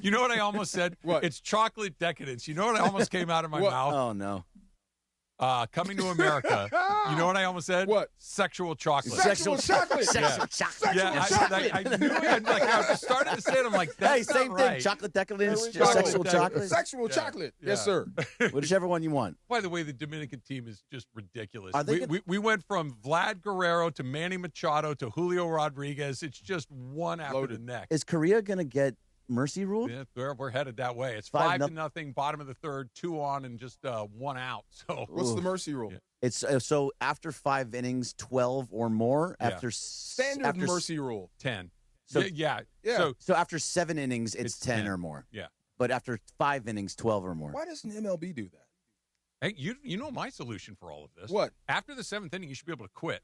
You know what I almost said? What? It's chocolate decadence. You know what I almost came out of my mouth? Oh, no. Coming to America. You know what I almost said? What? Sexual chocolate. Sexual chocolate. Sexual chocolate. Yeah, I knew it. I started to say it. I'm like, that's Hey, same not thing. right. Chocolate decadence, There we go. sexual chocolate. Sexual chocolate. Yeah. Yes, sir. Whichever one you want. By the way, the Dominican team is just ridiculous. Are they We went from Vlad Guerrero to Manny Machado to Julio Rodriguez. It's just one after the next. Is Korea going to get mercy ruled? Yeah, we're headed that way. It's 5-0, bottom of the third, 2 on, and just 1 out. So What's the mercy rule? Yeah. It's so after 5 innings, 12 or more. Yeah. After Standard mercy rule. 10. So- yeah. Yeah. So after 7 innings, it's 10 or more. Yeah. But after 5 innings, 12 or more. Why doesn't MLB do that? Hey, you know my solution for all of this. What? After the 7th inning, you should be able to quit.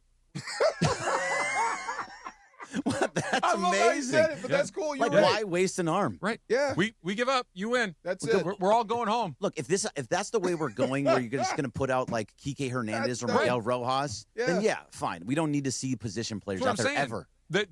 That's I love how you amazing. said it, but that's cool. You're Like, right. why waste an arm? Right. Yeah. We give up. You win. That's we're, it. We're all going home. Look, if that's the way we're going, where you're just going to put out like Kike Hernandez or That's Miguel Rojas, then yeah, fine. We don't need to see position players That's out what there I'm saying.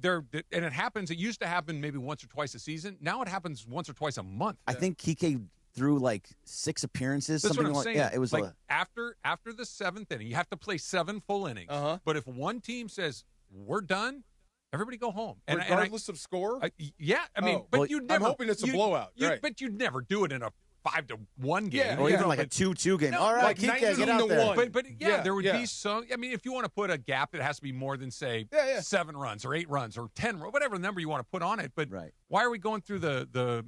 ever. And it happens. It used to happen maybe once or twice a season. Now it happens once or twice a month. I think Kike threw like 6 appearances. That's something what I'm like saying. yeah. It was like after the 7th inning, you have to play 7 full innings. But if one team says we're done, everybody go home. Regardless of score? Yeah, I mean, Oh. but Well, you I'm never. hoping it's a blowout, right. But you'd never do it in a 5-1 game. Yeah, or yeah. even like a 2-2 game. All right, like Kike, get out 19-1. there. But yeah, Yeah, there would yeah. be some. I mean, if you want to put a gap, it has to be more than say Yeah. 7 runs or 8 runs or 10, whatever number you want to put on it. But Right. why are we going through the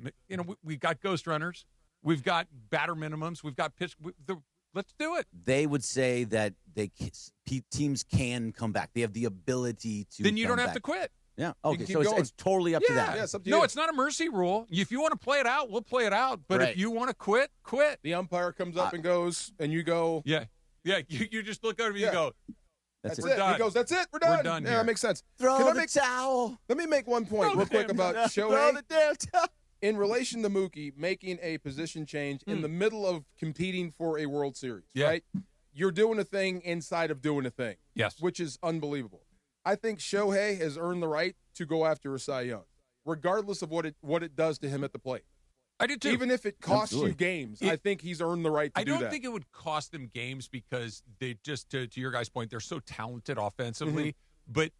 we've got ghost runners, we've got batter minimums, we've got pitch. Let's do it. They would say that teams can come back. They have the ability to. Then you come don't have back. to quit. Yeah. You Okay. can So keep going. it's totally up to that. Yeah, it's up to No, you. it's not a mercy rule. If you want to play it out, we'll play it out. But Right. if you want to quit, quit. The umpire comes up and goes, and you go, Yeah. You just look over and you Yeah. go, that's We're it. done. He goes, that's it. We're done. done Yeah, here. that makes sense. Throw Can I the make- towel. Let me make one point real quick about Throw Shohei. the damn towel. In relation to Mookie making a position change in the middle of competing for a World Series, right? You're doing a thing inside of doing a thing. Yes. Which is unbelievable. I think Shohei has earned the right to go after a Cy Young, regardless of what it does to him at the plate. I do too. Even if it costs Absolutely. you games, I think he's earned the right to I do don't that. think it would cost them games because they just to your guys' point, they're so talented offensively. But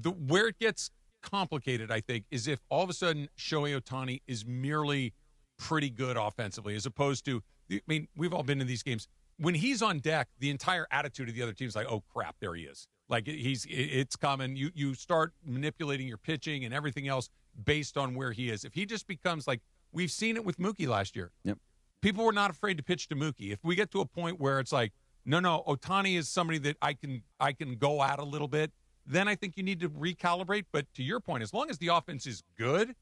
where it gets complicated, I think, is if all of a sudden Shohei Ohtani is merely pretty good offensively, as opposed to, I mean, we've all been in these games. When he's on deck, the entire attitude of the other team is like, oh crap, there he is. Like it's coming. You start manipulating your pitching and everything else based on where he is. If he just becomes like, we've seen it with Mookie last year. Yep. People were not afraid to pitch to Mookie. If we get to a point where it's like, no, Ohtani is somebody that I can go at a little bit, then I think you need to recalibrate. But to your point, as long as the offense is good,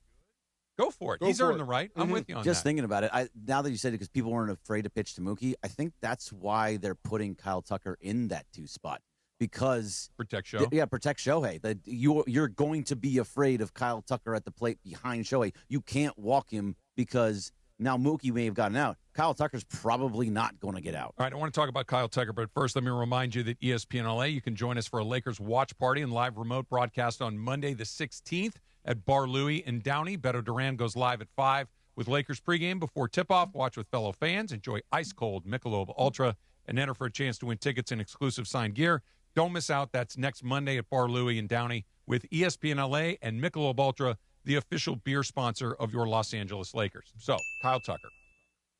go for it. He's earned the right. I'm with you on Just that. thinking about it, now that you said it, because people weren't afraid to pitch to Mookie, I think that's why they're putting Kyle Tucker in that 2 spot. Because protect Shohei. Protect Shohei. That you're going to be afraid of Kyle Tucker at the plate behind Shohei. You can't walk him because now Mookie may have gotten out. Kyle Tucker's probably not going to get out. All right, I want to talk about Kyle Tucker, but first let me remind you that ESPN LA, you can join us for a Lakers watch party and live remote broadcast on Monday the 16th at Bar Louie in Downey. Beto Duran goes live at 5 with Lakers pregame before tip-off. Watch with fellow fans. Enjoy ice-cold Michelob Ultra and enter for a chance to win tickets and exclusive signed gear. Don't miss out. That's next Monday at Bar Louie in Downey with ESPN LA and Michelob Ultra, the official beer sponsor of your Los Angeles Lakers. So, Kyle Tucker.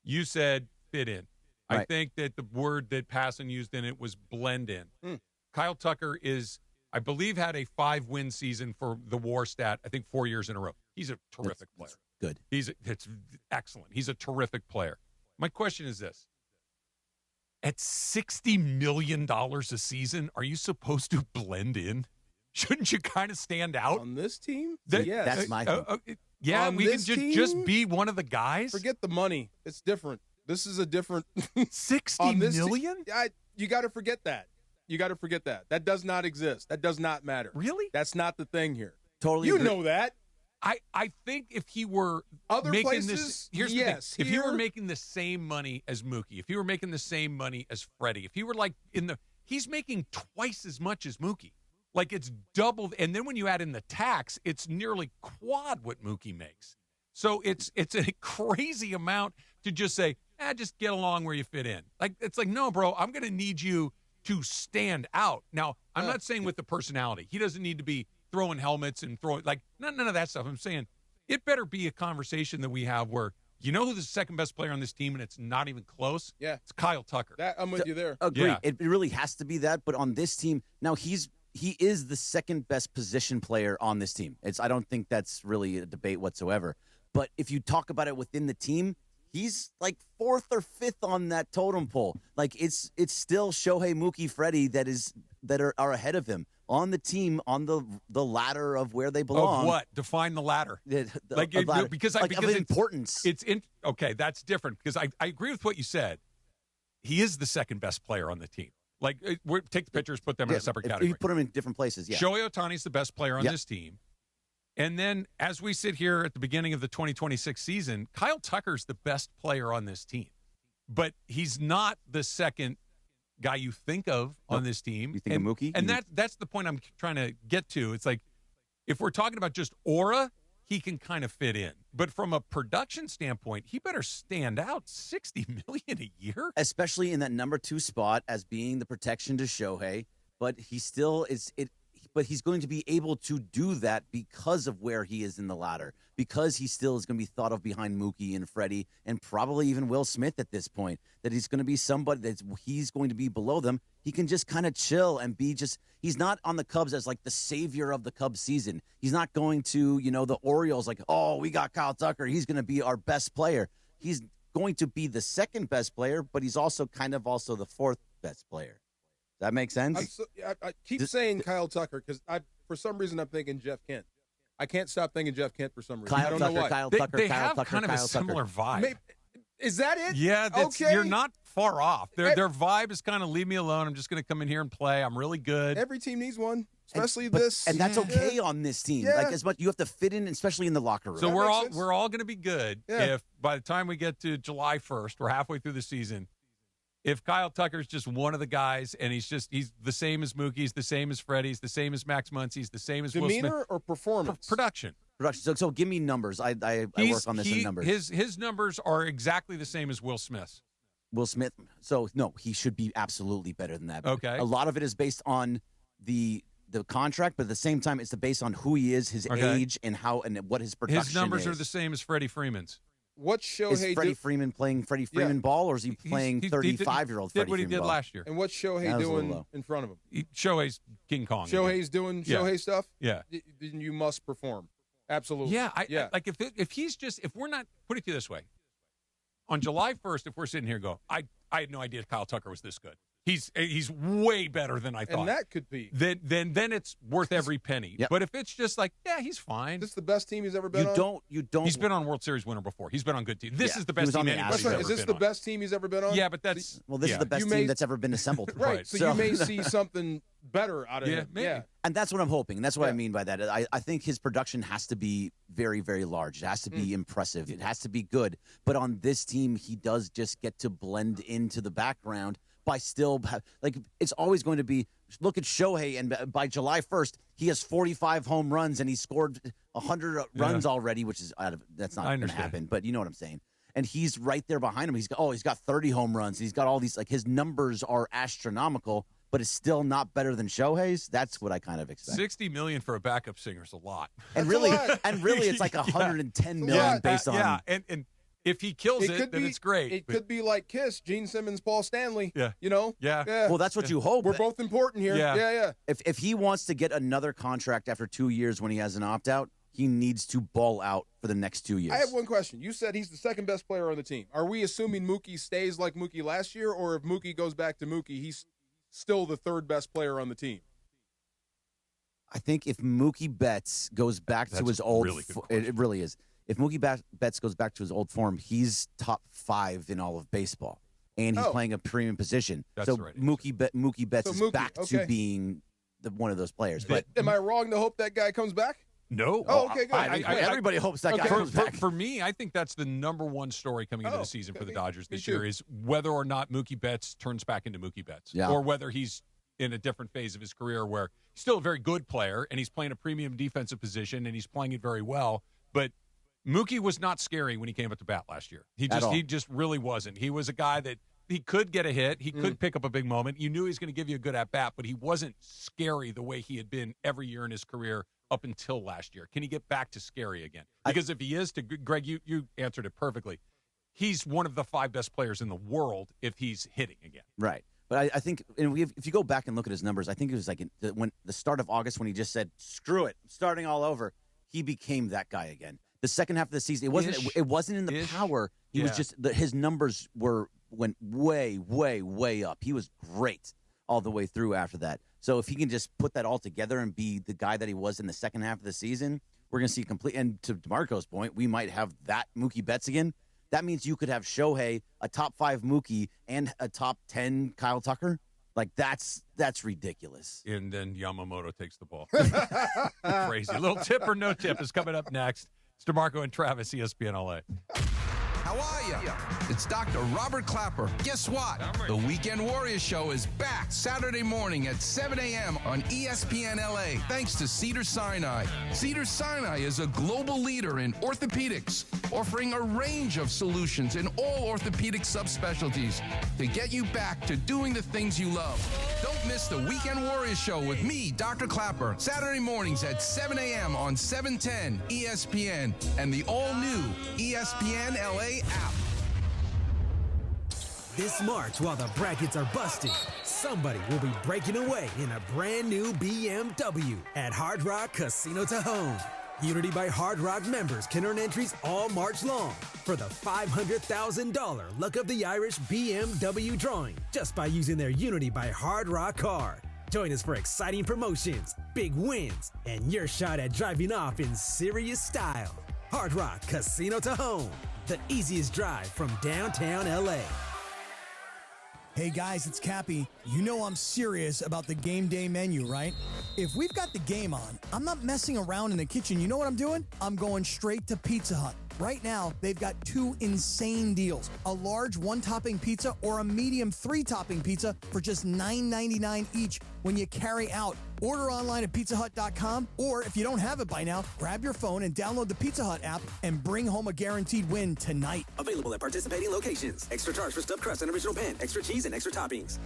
You said fit in. I Right. think that the word that Passan used in it was blend in. Kyle Tucker is, I believe, had a 5-win season for the WAR stat, I think 4 years in a row. He's a terrific player. Good. It's excellent. He's a terrific player. My question is this. At $60 million a season, are you supposed to blend in? Shouldn't you kind of stand out? On this team? Yes. That's my thing. Yeah, On we can this just team? be one of the guys. Forget the money. It's different. This is a different $60 million? You got to forget that. You got to forget that. That does not exist. That does not matter. Really? That's not the thing here. Totally. You agree. know that. I think if he were Other making places, this, here's yes. the thing. If he were Here- making the same money as Mookie, if he were making the same money as Freddie, if he were like he's making twice as much as Mookie. Like it's doubled, and then when you add in the tax, it's nearly quad what Mookie makes. So it's a crazy amount to just say, just get along where you fit in. Like it's like, no, bro, I'm going to need you to stand out. Now, I'm not saying with the personality. He doesn't need to be throwing helmets and throwing none of that stuff. I'm saying it better be a conversation that we have where you know who the second best player on this team, and it's not even close. Yeah, it's Kyle Tucker. I'm with you there. Agree. Yeah. It really has to be that. But on this team, now he is the second best position player on this team. I don't think that's really a debate whatsoever. But if you talk about it within the team, he's like 4th or 5th on that totem pole. Like it's still Shohei, Mookie, Freddie that are ahead of him on the team, on the ladder of where they belong. Of what? Define the ladder. Ladder. Because Like, of it's importance. Okay, that's different because I agree with what you said. He is the second best player on the team. Like, take the pitchers, put them in a separate category. You put them in different places, yeah. Shohei Ohtani's the best player on this team. And then as we sit here at the beginning of the 2026 season, Kyle Tucker's the best player on this team. But he's not the second guy you think of on this team. You think of Mookie? And that's the point I'm trying to get to. It's like, if we're talking about just aura, he can kind of fit in. But from a production standpoint, he better stand out. $60 million a year? Especially in that number 2 spot as being the protection to Shohei. But he still is – but he's going to be able to do that because of where he is in the ladder, because he still is going to be thought of behind Mookie and Freddie and probably even Will Smith at this point, that he's going to be somebody he's going to be below them. He can just kind of chill and be just – he's not on the Cubs as like the savior of the Cubs season. He's not going to, the Orioles like, oh, we got Kyle Tucker. He's going to be our best player. He's going to be the second best player, but he's also kind of also the 4th best player. Does that make sense? I keep saying Kyle Tucker because for some reason I'm thinking Jeff Kent. I can't stop thinking Jeff Kent for some reason. I don't know why. They have kind of a similar vibe. Maybe, is that it? Yeah, okay. You're not far off. Their vibe is kind of leave me alone. I'm just going to come in here and play. I'm really good. Every team needs one, especially this. And that's okay on this team. Yeah. Like as much you have to fit in, especially in the locker room. So we're all going to be good if by the time we get to July 1st, we're halfway through the season. If Kyle Tucker's just one of the guys and he's the same as Mookie, he's the same as Freddie, he's the same as Max Muncy, he's the same as Will Smith. Demeanor or performance? Production. So give me numbers. I work on this in numbers. His numbers are exactly the same as Will Smith's. Will Smith. So no, he should be absolutely better than that. Okay. A lot of it is based on the contract, but at the same time, it's based on who he is, his age, and what his production is. His numbers are the same as Freddie Freeman's. What's Shohei Is Freddie Freeman playing Freddie Freeman ball, or is he playing 35-year-old Freddie Freeman ball? Did what he did last year. And what's Shohei doing in front of him? Shohei's King Kong. Shohei's doing Shohei stuff? Yeah. Then you must perform. Absolutely. Yeah. Like if we're not, put it to you this way. On July 1st, if we're sitting here I had no idea Kyle Tucker was this good. He's way better than I thought. And that could be. Then it's worth every penny. Yep. But if it's just like, he's fine. This is the best team he's ever been on? You don't. He's been on World Series winner before. He's been on good teams. This is the best team anybody's ever been on. Is this the best team he's ever been on? Yeah, but that's... Well, this is the best team that's ever been assembled. Right. So you may see something better out of him. Maybe. Yeah. And that's what I'm hoping. And that's what I mean by that. I think his production has to be very, very large. It has to be impressive. It has to be good. But on this team, he does just get to blend into the background by still, it's always going to be, look at Shohei, and by July 1st, he has 45 home runs, and he scored 100 runs already, which is, that's not going to happen, but you know what I'm saying. And he's right there behind him. He's got 30 home runs. He's got all these, his numbers are astronomical, but it's still not better than Shohei's. That's what I kind of expect. $60 million for a backup singer is a lot. And really, it's like $110 million based on. Yeah, and If he kills it, then it's great. It could be like Kiss, Gene Simmons, Paul Stanley. Yeah. You know? Yeah. Well, that's what you hope. We're both important here. Yeah. If he wants to get another contract after 2 years when he has an opt-out, he needs to ball out for the next 2 years. I have one question. You said he's the second best player on the team. Are we assuming Mookie stays like Mookie last year, or if Mookie goes back to Mookie, he's still the third best player on the team? I think if Mookie Betts goes back to his old it really is. If Mookie Betts goes back to his old form, he's top 5 in all of baseball, and he's playing a premium position. That's so right. Mookie Betts is back to being one of those players. But am I wrong to hope that guy comes back? No. Oh, okay, good. Everybody hopes that guy comes back. For me, I think that's the number one story coming into the season for the Dodgers this year is whether or not Mookie Betts turns back into Mookie Betts, or whether he's in a different phase of his career where he's still a very good player and he's playing a premium defensive position and he's playing it very well, but Mookie was not scary when he came up to bat last year. He just really wasn't. He was a guy that he could get a hit. He could pick up a big moment. You knew he was going to give you a good at-bat, but he wasn't scary the way he had been every year in his career up until last year. Can he get back to scary again? Because if he is, Greg, you answered it perfectly. He's one of the 5 best players in the world if he's hitting again. Right. But I think if you go back and look at his numbers, I think it was like when the start of August when he just said, screw it, I'm starting all over, he became that guy again. The second half of the season, it wasn't in the power. He was just his numbers went way, way, way up. He was great all the way through after that. So if he can just put that all together and be the guy that he was in the second half of the season, we're going to see complete. And to DeMarco's point, we might have that Mookie Betts again. That means you could have Shohei, a top 5 Mookie, and a top 10 Kyle Tucker. Like, that's ridiculous. And then Yamamoto takes the ball. Crazy. A little tip or no tip is coming up next. It's DeMarco and Travis, ESPN LA. How are you? It's Dr. Robert Clapper. Guess what? The Weekend Warriors Show is back Saturday morning at 7 a.m. on ESPN LA, thanks to Cedars-Sinai. Cedars-Sinai is a global leader in orthopedics, offering a range of solutions in all orthopedic subspecialties to get you back to doing the things you love. Don't miss the Weekend Warriors Show with me, Dr. Clapper, Saturday mornings at 7 a.m. on 710 ESPN and the all-new ESPN LA app. This March, while the brackets are busting, somebody will be breaking away in a brand new BMW at Hard Rock Casino Tahoe. Unity by Hard Rock members can earn entries all March long for the $500,000 Luck of the Irish BMW drawing just by using their Unity by Hard Rock card. Join us for exciting promotions, big wins, and your shot at driving off in serious style. Hard Rock Casino Tahoe, the easiest drive from downtown LA. Hey guys, it's Cappy. You know I'm serious about the game day menu, right? If we've got the game on, I'm not messing around in the kitchen. You know what I'm doing? I'm going straight to Pizza Hut. Right now, they've got 2 insane deals. A large 1-topping pizza or a medium 3-topping pizza for just $9.99 each when you carry out. Order online at pizzahut.com, or if you don't have it by now, grab your phone and download the Pizza Hut app and bring home a guaranteed win tonight. Available at participating locations. Extra charge for stuffed crust and original pan, extra cheese, and extra toppings.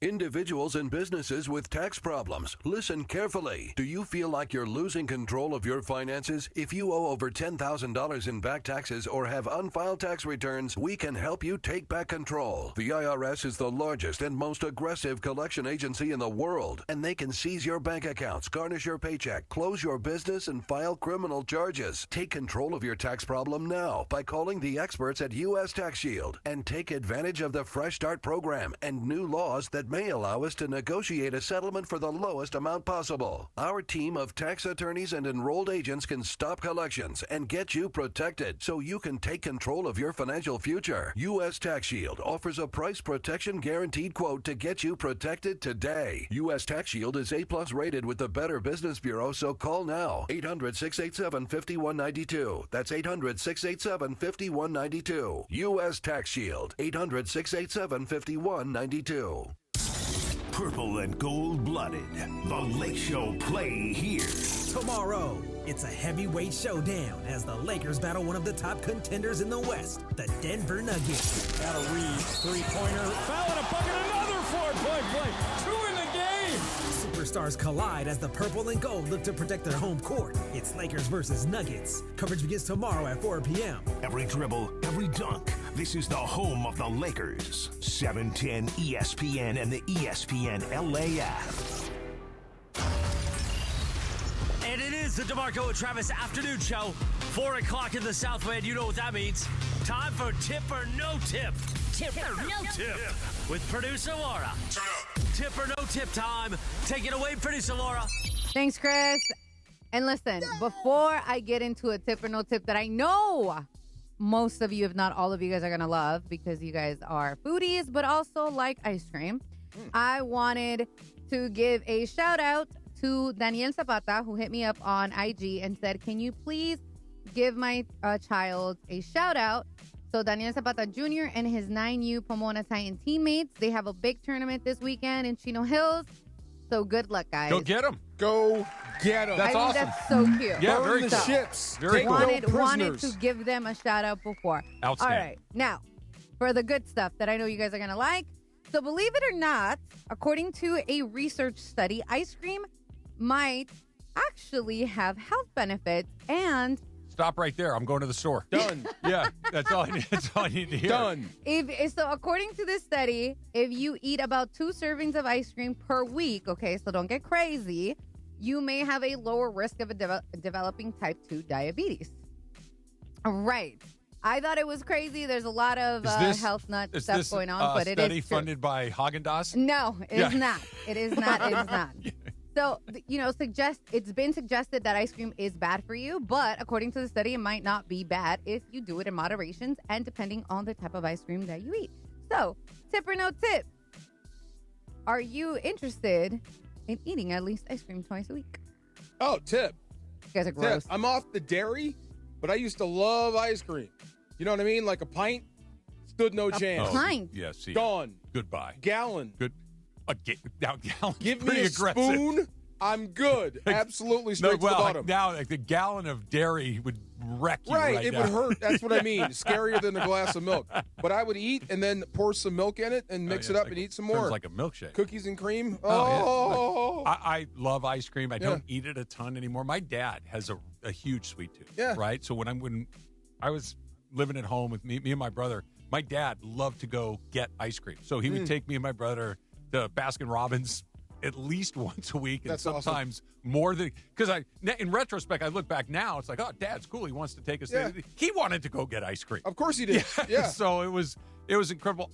Individuals and businesses with tax problems, listen carefully. Do you feel like you're losing control of your finances? If you owe over $10,000 in back taxes or have unfiled tax returns, we can help you take back control. The IRS is the largest and most aggressive collection agency in the world, and they can seize your bank accounts, garnish your paycheck, close your business, and file criminal charges. Take control of your tax problem now by calling the experts at U.S. Tax Shield and take advantage of the Fresh Start program and new laws that may allow us to negotiate a settlement for the lowest amount possible. Our team of tax attorneys and enrolled agents can stop collections and get you protected so you can take control of your financial future. U.S. Tax Shield offers a price protection guaranteed quote to get you protected today. U.S. Tax Shield is A+ rated with the Better Business Bureau, so call now. 800-687-5192. That's 800-687-5192. U.S. Tax Shield. 800-687-5192. Purple and gold-blooded. The Lake Show play here. Tomorrow, it's a heavyweight showdown as the Lakers battle one of the top contenders in the West, the Denver Nuggets. Got a read, three-pointer, foul in a bucket, another 4-point play, 2 in the game. superstars collide as the purple and gold look to protect their home court. It's Lakers versus Nuggets. Coverage begins tomorrow at 4 p.m. Every dribble, every dunk. This is the home of the Lakers. 710 ESPN and the ESPN LA app. And it is the DeMarco and Travis Afternoon Show. 4 o'clock in the Southland. You know what that means. Time for Tip or No Tip. Tip or No Tip. With producer Laura. Tip or No Tip time. Take it away, producer Laura. Thanks, Chris. And listen, before I get into a tip or no tip that I know most of you, if not all of you guys, are going to love because you guys are foodies, but also like ice cream, I wanted to give a shout out to Daniel Zapata, who hit me up on IG and said, can you please give my child a shout out? So Daniel Zapata Jr. and his 9U Pomona Titan teammates, they have a big tournament this weekend in Chino Hills. So good luck, guys. Go get them. Go get them. That's awesome. That's so cute. Yeah, Burn very the cool. ships. Very cool. Wanted to give them a shout out before. Outstanding. All right. Now, for the good stuff that I know you guys are going to like. So believe it or not, according to a research study, ice cream might actually have health benefits and Stop right there. I'm going to the store. Done. Yeah, that's all I need. That's all I need to hear. Done. So according to this study, if you eat about 2 servings of ice cream per week, okay, so don't get crazy, you may have a lower risk of developing type 2 diabetes. Right. I thought it was crazy. There's a lot of health nut stuff going on, but it is study funded by Haagen-Dazs? No, it is not. It is not. It is not. So, it's been suggested that ice cream is bad for you, but according to the study, it might not be bad if you do it in moderation and depending on the type of ice cream that you eat. So, tip or no tip? Are you interested in eating at least ice cream twice a week? Oh, tip. You guys are gross. Tip. I'm off the dairy, but I used to love ice cream. You know what I mean? Like a pint, stood no chance. Pint? Yeah, see. Gone. Goodbye. Gallon. Good. Now, gallon. Give me pretty a aggressive. spoon. I'm good. Absolutely straight to the bottom. Now, like the gallon of dairy would wreck you right it now. would hurt. That's what I mean. Scarier than a glass of milk. But I would eat and then pour some milk in it and mix it up and eat some more. Sounds like a milkshake. Cookies and cream. Oh, yeah. I love ice cream. I don't eat it a ton anymore. My dad has a huge sweet tooth. Yeah. Right? So when I was living at home with me and my brother, my dad loved to go get ice cream. So he would take me and my brother to Baskin-Robbins at least once a week, and That's sometimes more than because in retrospect, I look back now, it's like, oh, Dad's cool. He wants to take us. Yeah. He wanted to go get ice cream. Of course he did. Yeah. So it was incredible.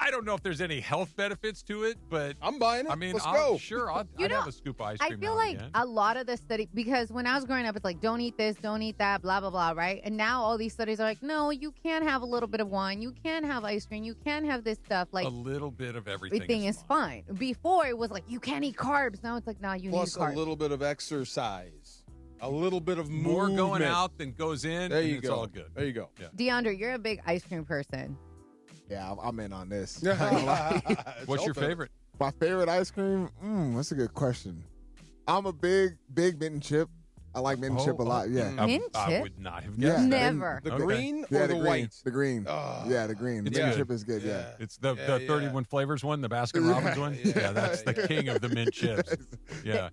I don't know if there's any health benefits to it, but I'm buying it. I mean, let's go. Sure, I'd have a scoop of ice cream. I feel like a lot of the study, because when I was growing up, it's like, don't eat this, don't eat that, blah, blah, blah, right? And now all these studies are like, no, you can have a little bit of wine, you can have ice cream, you can have this stuff. Like a little bit of everything. Everything is fine. Before it was like, you can't eat carbs. Now it's like, no, you Plus need carbs. a little bit of exercise. A little bit of more movement. going out than goes in. There you it's go. all good. There you go. Yeah. DeAndre, you're a big ice cream person. Yeah, I'm in on this. What's your favorite? My favorite ice cream? That's a good question. I'm a big mint and chip. I like mint and chip a lot. Yeah. Mint I chip? would not have guessed that. Never. The green Yeah, or the the green. white? The green. Oh, yeah, the green. The it's mint good. chip is good. Yeah. It's the 31 flavors one, the Baskin-Robbins one. Yeah, that's the king of the mint chips. Yeah.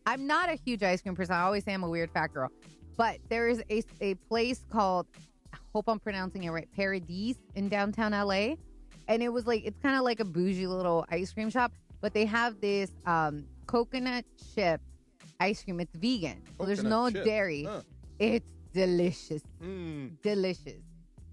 I'm not a huge ice cream person. I always say I'm a weird fat girl. But there is a place called, I hope I'm pronouncing it right, Paradis in downtown LA. And it was like, it's kind of like a bougie little ice cream shop, but they have this coconut chip ice cream. It's vegan. So there's no dairy. Huh. It's delicious. Delicious.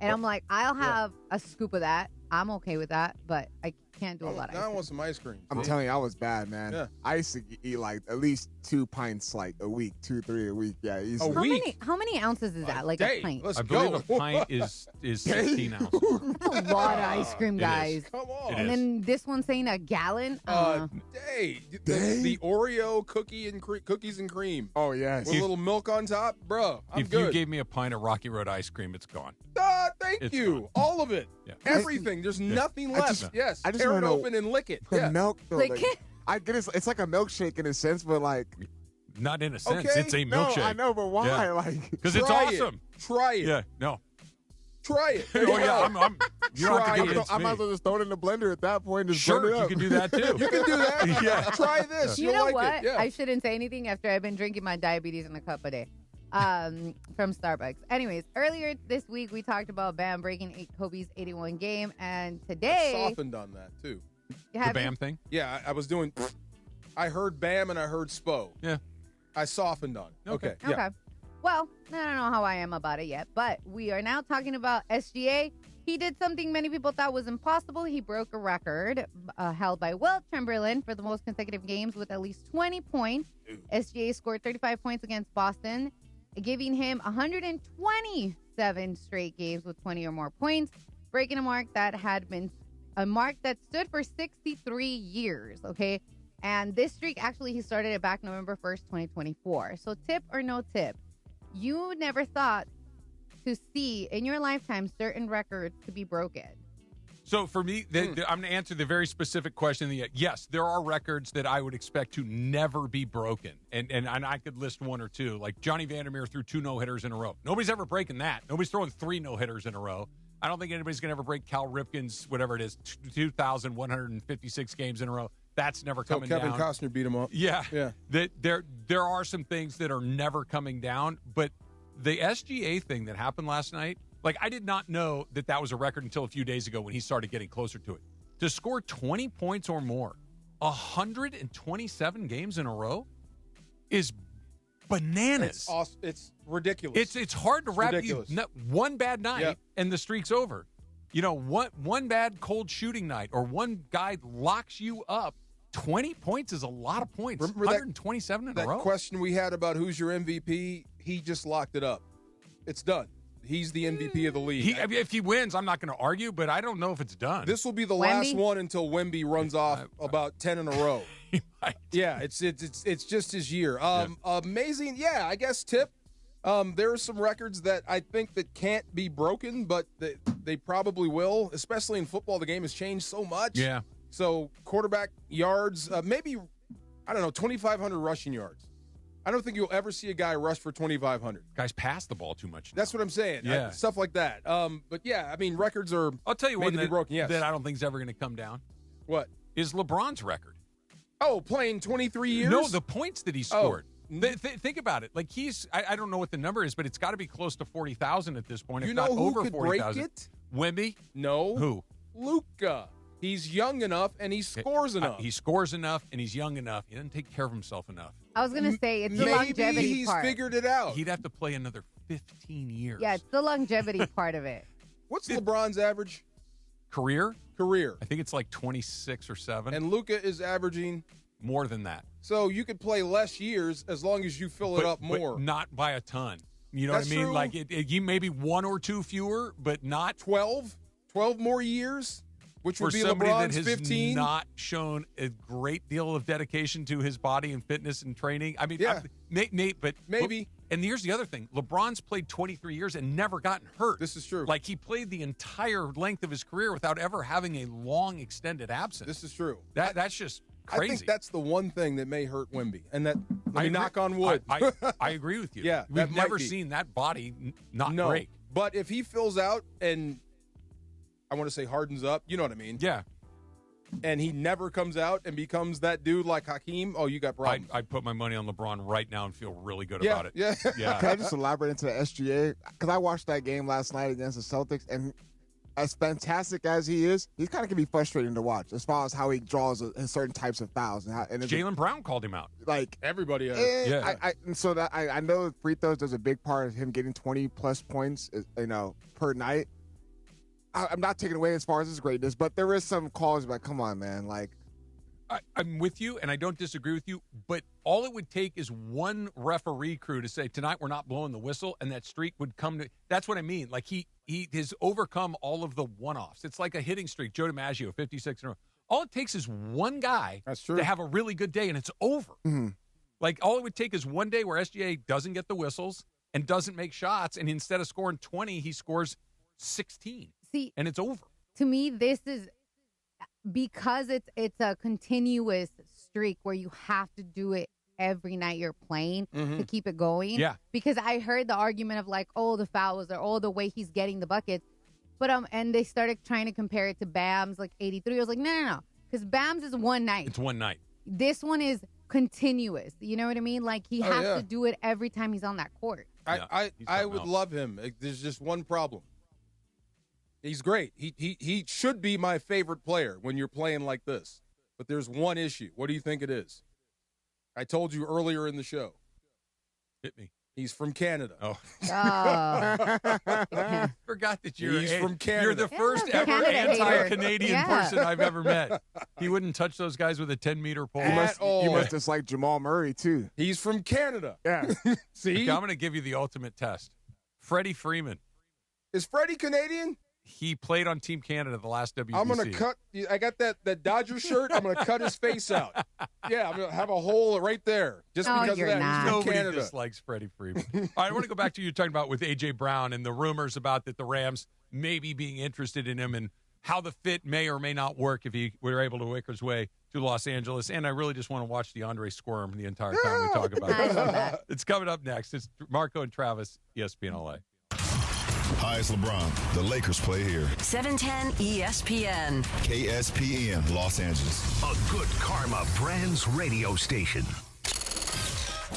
And I'm like, I'll have a scoop of that. I'm okay with that, but I can't do a lot of Now ice I cream. want some ice cream. I'm telling you, I was bad, man. Yeah. I used to eat like at least 2 pints like a week, 2-3 a week. Yeah, easily. How many ounces is that? Like Day. a pint? Let's I go. believe a pint is 16 ounces. That's a lot of ice cream, It guys. is. Come on. It And is. then this one's saying a gallon. Day. The Oreo cookies and cream. Oh, yes. With a little milk on top. Bro, I'm If good. you gave me a pint of Rocky Road ice cream, it's gone. Thank It's you. gone. All of it. Yeah. Everything. There's nothing left. Yes. I just Tear it wanna know open and lick it. The Yeah. milk, though. Like- Like, I get it's like a milkshake in a sense, but like. Not in a sense. Okay. It's a No, milkshake. I know, but why? Yeah. Like. Because it's Try awesome. Try it. Yeah, no. Try it. Oh, yeah, you don't have to I convince might me. as well just throw it in the blender at that point. And just Sure, blend it you up. can do that, too. You can do that. Yeah. Try this. You You'll know like what? it. Yeah. I shouldn't say anything after I've been drinking my diabetes in a cup a day from Starbucks. Anyways, earlier this week, we talked about Bam breaking Kobe's 81 game. And today... I softened on that, too. The Bam thing? Yeah, I was doing... I heard Bam and I heard Spo. Yeah. I softened on it. Okay. Yeah. Okay. Well, I don't know how I am about it yet, but we are now talking about SGA. He did something many people thought was impossible. He broke a record held by Wilt Chamberlain for the most consecutive games with at least 20 points. SGA scored 35 points against Boston, giving him 127 straight games with 20 or more points, breaking a mark that had been a mark that stood for 63 years, okay? And this streak, actually, he started it back November 1st, 2024. So tip or no tip, you never thought to see in your lifetime certain records to be broken. So for me, I'm going to answer the very specific question. Yes, there are records that I would expect to never be broken. And I could list one or two. Like Johnny Vandermeer threw 2 no-hitters in a row. Nobody's ever breaking that. Nobody's throwing 3 no-hitters in a row. I don't think anybody's going to ever break Cal Ripken's, whatever it is, 2,156 games in a row. That's never coming down. Kevin Costner beat him up. Yeah. Yeah. There are some things that are never coming down, but the SGA thing that happened last night, like I did not know that was a record until a few days ago when he started getting closer to it. To score 20 points or more, 127 games in a row is bananas. It's awesome. It's ridiculous. It's hard to wrap you. One bad night and the streak's over. You know, one bad cold shooting night or one guy locks you up. 20 points is a lot of points. Remember 127 in a row. That question we had about who's your MVP, he just locked it up. It's done. He's the MVP of the league. If he wins, I'm not going to argue, but I don't know if it's done. This will be the last one until Wemby runs off about 10 in a row. Yeah, it's just his year. Amazing. Yeah, I guess tip. There are some records that I think that can't be broken, but they probably will, especially in football. The game has changed so much. Yeah. So quarterback yards, maybe, I don't know, 2,500 rushing yards. I don't think you'll ever see a guy rush for 2,500. Guys pass the ball too much. That's what I'm saying. Yeah. Stuff like that. But yeah, I mean, records are I'll tell you made one to be that, broken. Yes. that I don't think is ever going to come down. What? Is LeBron's record. Oh, playing 23 years? No, the points that he scored. Think about it. Like I don't know what the number is, but it's got to be close to 40,000 at this point. You if know not who over could 40,000. break it? Wemby? No. Who? Luka. He's young enough and he scores enough. He scores enough and he's young enough. He doesn't take care of himself enough. I was going to say, it's the Maybe longevity he's part. figured it out. He'd have to play another 15 years. Yeah, it's the longevity part of it. What's LeBron's average? Career? I think it's like 26 or 7. And Luka is averaging? More than that. So you could play less years as long as you fill it up more. But not by a ton. You know That's what I mean? true. Like you maybe 1 or 2 fewer, but not 12 more years, which would for be somebody LeBron's that has 15. not shown a great deal of dedication to his body and fitness and training. I mean, Yeah. Nate, but maybe. And here's the other thing: LeBron's played 23 years and never gotten hurt. This is true. Like he played the entire length of his career without ever having a long, extended absence. This is true. That's just crazy. I think that's the one thing that may hurt Wemby, and that I knock on wood. I agree with you. Yeah, that we've might never be. seen that body not no, break. but if he fills out and I want to say hardens up, you know what I mean? Yeah. And he never comes out and becomes that dude like Hakeem. Oh, you got problems. I'd put my money on LeBron right now and feel really good Yeah, about it. yeah. Can I just elaborate into the SGA? Because I watched that game last night against the Celtics, and as fantastic as he is, he kind of can be frustrating to watch as far as how he draws certain types of fouls. And Jaylen Brown called him out. Like everybody. I know free throws is a big part of him getting 20+ points, per night. I'm not taking away as far as his greatness, but there is some calls like, come on, man. Like, I'm with you, and I don't disagree with you, but all it would take is one referee crew to say, tonight we're not blowing the whistle, and that streak would come to – that's what I mean. Like, he has overcome all of the one-offs. It's like a hitting streak. Joe DiMaggio, 56 in a row. All it takes is one guy to have a really good day, and it's over. Mm-hmm. Like, all it would take is one day where SGA doesn't get the whistles and doesn't make shots, and instead of scoring 20, he scores 16. See, and it's over. To me, this is because it's a continuous streak where you have to do it every night you're playing Mm-hmm. to keep it going. Yeah. Because I heard the argument of like, oh, the fouls or oh, the way he's getting the buckets. But and they started trying to compare it to Bam's like 83. I was like, no, because Bam's is one night. It's one night. This one is continuous. You know what I mean? Like he has to do it every time he's on that court. I would love him. There's just one problem. He's great. He should be my favorite player when you're playing like this. But there's one issue. What do you think it is? I told you earlier in the show. Hit me. He's from Canada. Oh. Forgot that He's from Canada. You're the first ever anti-Canadian person I've ever met. He wouldn't touch those guys with a 10-meter pole. You must dislike Jamal Murray, too. He's from Canada. Yeah. See? Okay, I'm going to give you the ultimate test. Freddie Freeman. Is Freddie Canadian? He played on Team Canada the last WBC. I'm going to cut. I got that Dodger shirt. I'm going to cut his face out. Yeah, I'm going to have a hole right there just because of that. He's from Nobody Canada. dislikes Freddie Freeman. All right, I want to go back to you talking about with A.J. Brown and the rumors about that the Rams maybe being interested in him and how the fit may or may not work if he were able to work his way to Los Angeles. And I really just want to watch DeAndre squirm the entire time we talk about I it. love that. It's coming up next. It's Marco and Travis, ESPN LA. Hi, it's LeBron. The Lakers play here. 710 ESPN. KSPN, Los Angeles. A Good Karma Brands radio station.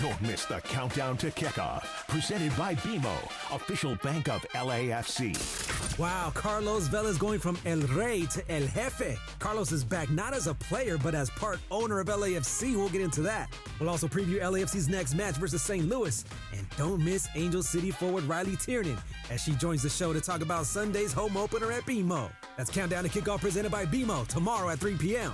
Don't miss the countdown to kickoff. Presented by BMO, official bank of LAFC. Wow, Carlos Vela's going from El Rey to El Jefe. Carlos is back not as a player, but as part owner of LAFC. We'll get into that. We'll also preview LAFC's next match versus St. Louis. And don't miss Angel City forward Riley Tiernan as she joins the show to talk about Sunday's home opener at BMO. That's Countdown to Kickoff presented by BMO tomorrow at 3 p.m.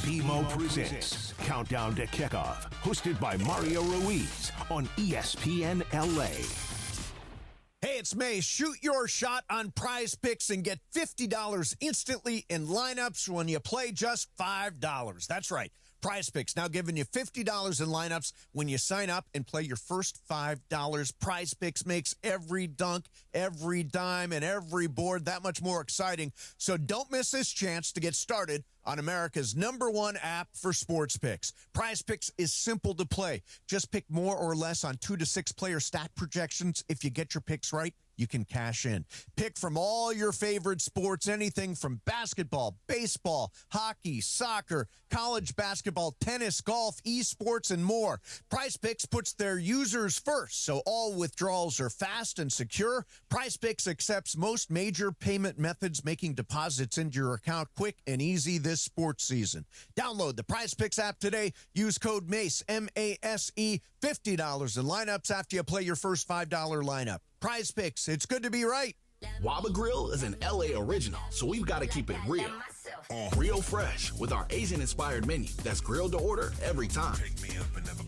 BMO presents Countdown to Kickoff, hosted by Mario Ruiz on ESPN LA. Hey, it's May. Shoot your shot on Prize Picks and get $50 instantly in lineups when you play just $5. That's right. Prize Picks now giving you $50 in lineups when you sign up and play your first $5. Prize Picks makes every dunk, every dime, and every board that much more exciting. So don't miss this chance to get started on America's #1 app for sports picks. Prize Picks is simple to play. Just pick more or less on 2 to 6 player stat projections. If you get your picks right, you can cash in. Pick from all your favorite sports, anything from basketball, baseball, hockey, soccer, college basketball, tennis, golf, esports, and more. Prize Picks puts their users first, so all withdrawals are fast and secure. Prize Picks accepts most major payment methods, making deposits into your account quick and easy this sports season. Download the Prize Picks app today. Use code MACE, M-A-S-E, $50 in lineups after you play your first $5 lineup. Prize Picks, it's good to be right. Waba Grill is an LA original, so we've got to keep it real. Real fresh with our Asian-inspired menu that's grilled to order every time.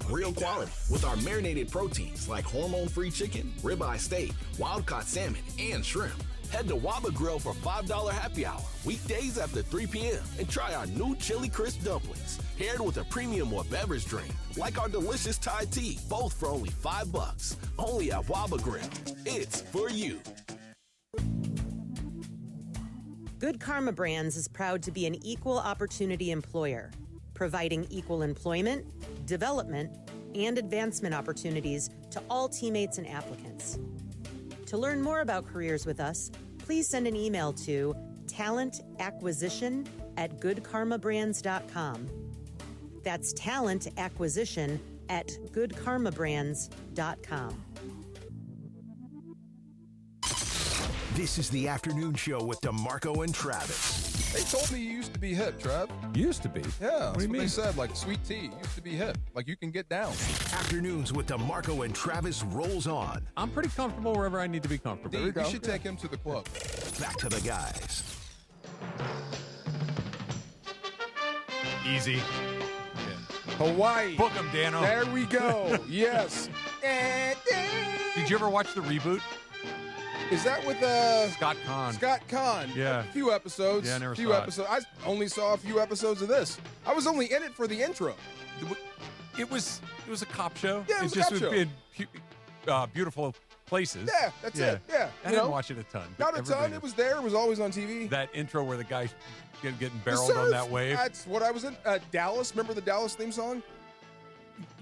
Real quality with our marinated proteins like hormone-free chicken, ribeye steak, wild-caught salmon, and shrimp. Head to Waba Grill for $5 happy hour, weekdays after 3 p.m. and try our new chili crisp dumplings, paired with a premium or beverage drink, like our delicious Thai tea, both for only $5. Only at Waba Grill. It's for you. Good Karma Brands is proud to be an equal opportunity employer, providing equal employment, development, and advancement opportunities to all teammates and applicants. To learn more about careers with us, please send an email to talentacquisition@goodkarmabrands.com. That's talentacquisition@goodkarmabrands.com. This is the afternoon show with DeMarco and Travis. They told me you used to be hip, Trav. Used to be? Yeah, What do you what mean? they said. Like sweet tea used to be hip. Like you can get down. Afternoons with DeMarco and Travis rolls on. I'm pretty comfortable wherever I need to be comfortable. You should take him to the club. Back to the guys. Easy. Hawaii. Book him, Dano. There we go. Yes. Did you ever watch the reboot? Is that with Scott Conn? Scott Conn. Yeah. A few episodes. Yeah, I never few saw it. episodes. I only saw a few episodes of this. I was only in it for the intro. It was a cop show. Yeah, it was a just cop show. in beautiful places. Yeah, that's it. Yeah. I didn't watch it a ton. but Not a ton. everybody- It was there. It was always on TV. That intro where the guy getting The barreled on surf. that wave. That's what I was in. Dallas. Remember the Dallas theme song?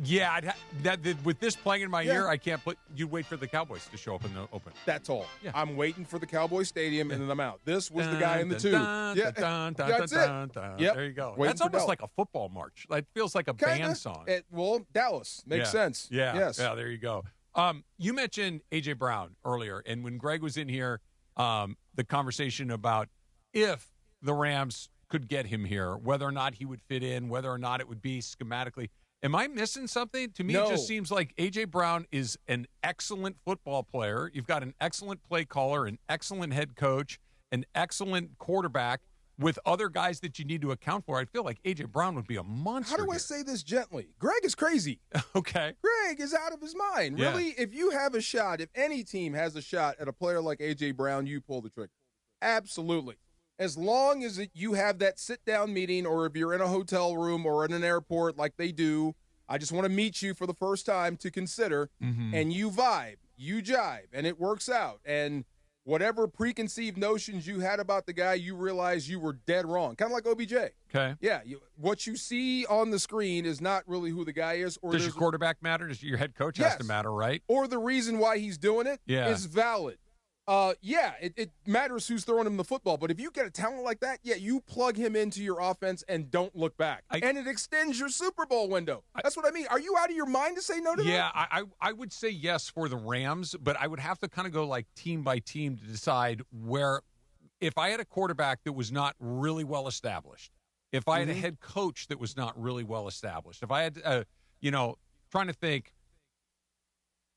Yeah, with this playing in my ear, I can't put. You wait for the Cowboys to show up in the open. That's all. Yeah. I'm waiting for the Cowboy Stadium, and then I'm out. This was the guy in the tube. That's it. Yep. There you go. Waiting That's almost like a football march. It feels like a band song. Dallas makes sense. Yeah. Yes. Yeah. There you go. You mentioned A.J. Brown earlier, and when Greg was in here, the conversation about if the Rams could get him here, whether or not he would fit in, whether or not it would be schematically. Am I missing something? To me, It just seems like A.J. Brown is an excellent football player. You've got an excellent play caller, an excellent head coach, an excellent quarterback with other guys that you need to account for. I feel like A.J. Brown would be a monster. How do I say this gently? Greg is crazy. Okay. Greg is out of his mind. Yeah. Really, if you have a shot, if any team has a shot at a player like A.J. Brown, you pull the trigger. Absolutely. As long as you have that sit-down meeting, or if you're in a hotel room or in an airport like they do, I just want to meet you for the first time to consider, and you vibe, you jive, and it works out. And whatever preconceived notions you had about the guy, you realize you were dead wrong. Kind of like OBJ. Okay. Yeah, what you see on the screen is not really who the guy is. Or does your quarterback matter? Does your head coach has to matter, right? Or the reason why he's doing it is valid. It matters who's throwing him the football, but if you get a talent like that, you plug him into your offense and don't look back. And it extends your Super Bowl window. That's what I mean. Are you out of your mind to say no to that? Yeah, I would say yes for the Rams, but I would have to kind of go like team by team to decide where, if I had a quarterback that was not really well established, if I had a head coach that was not really well established, if I had, trying to think,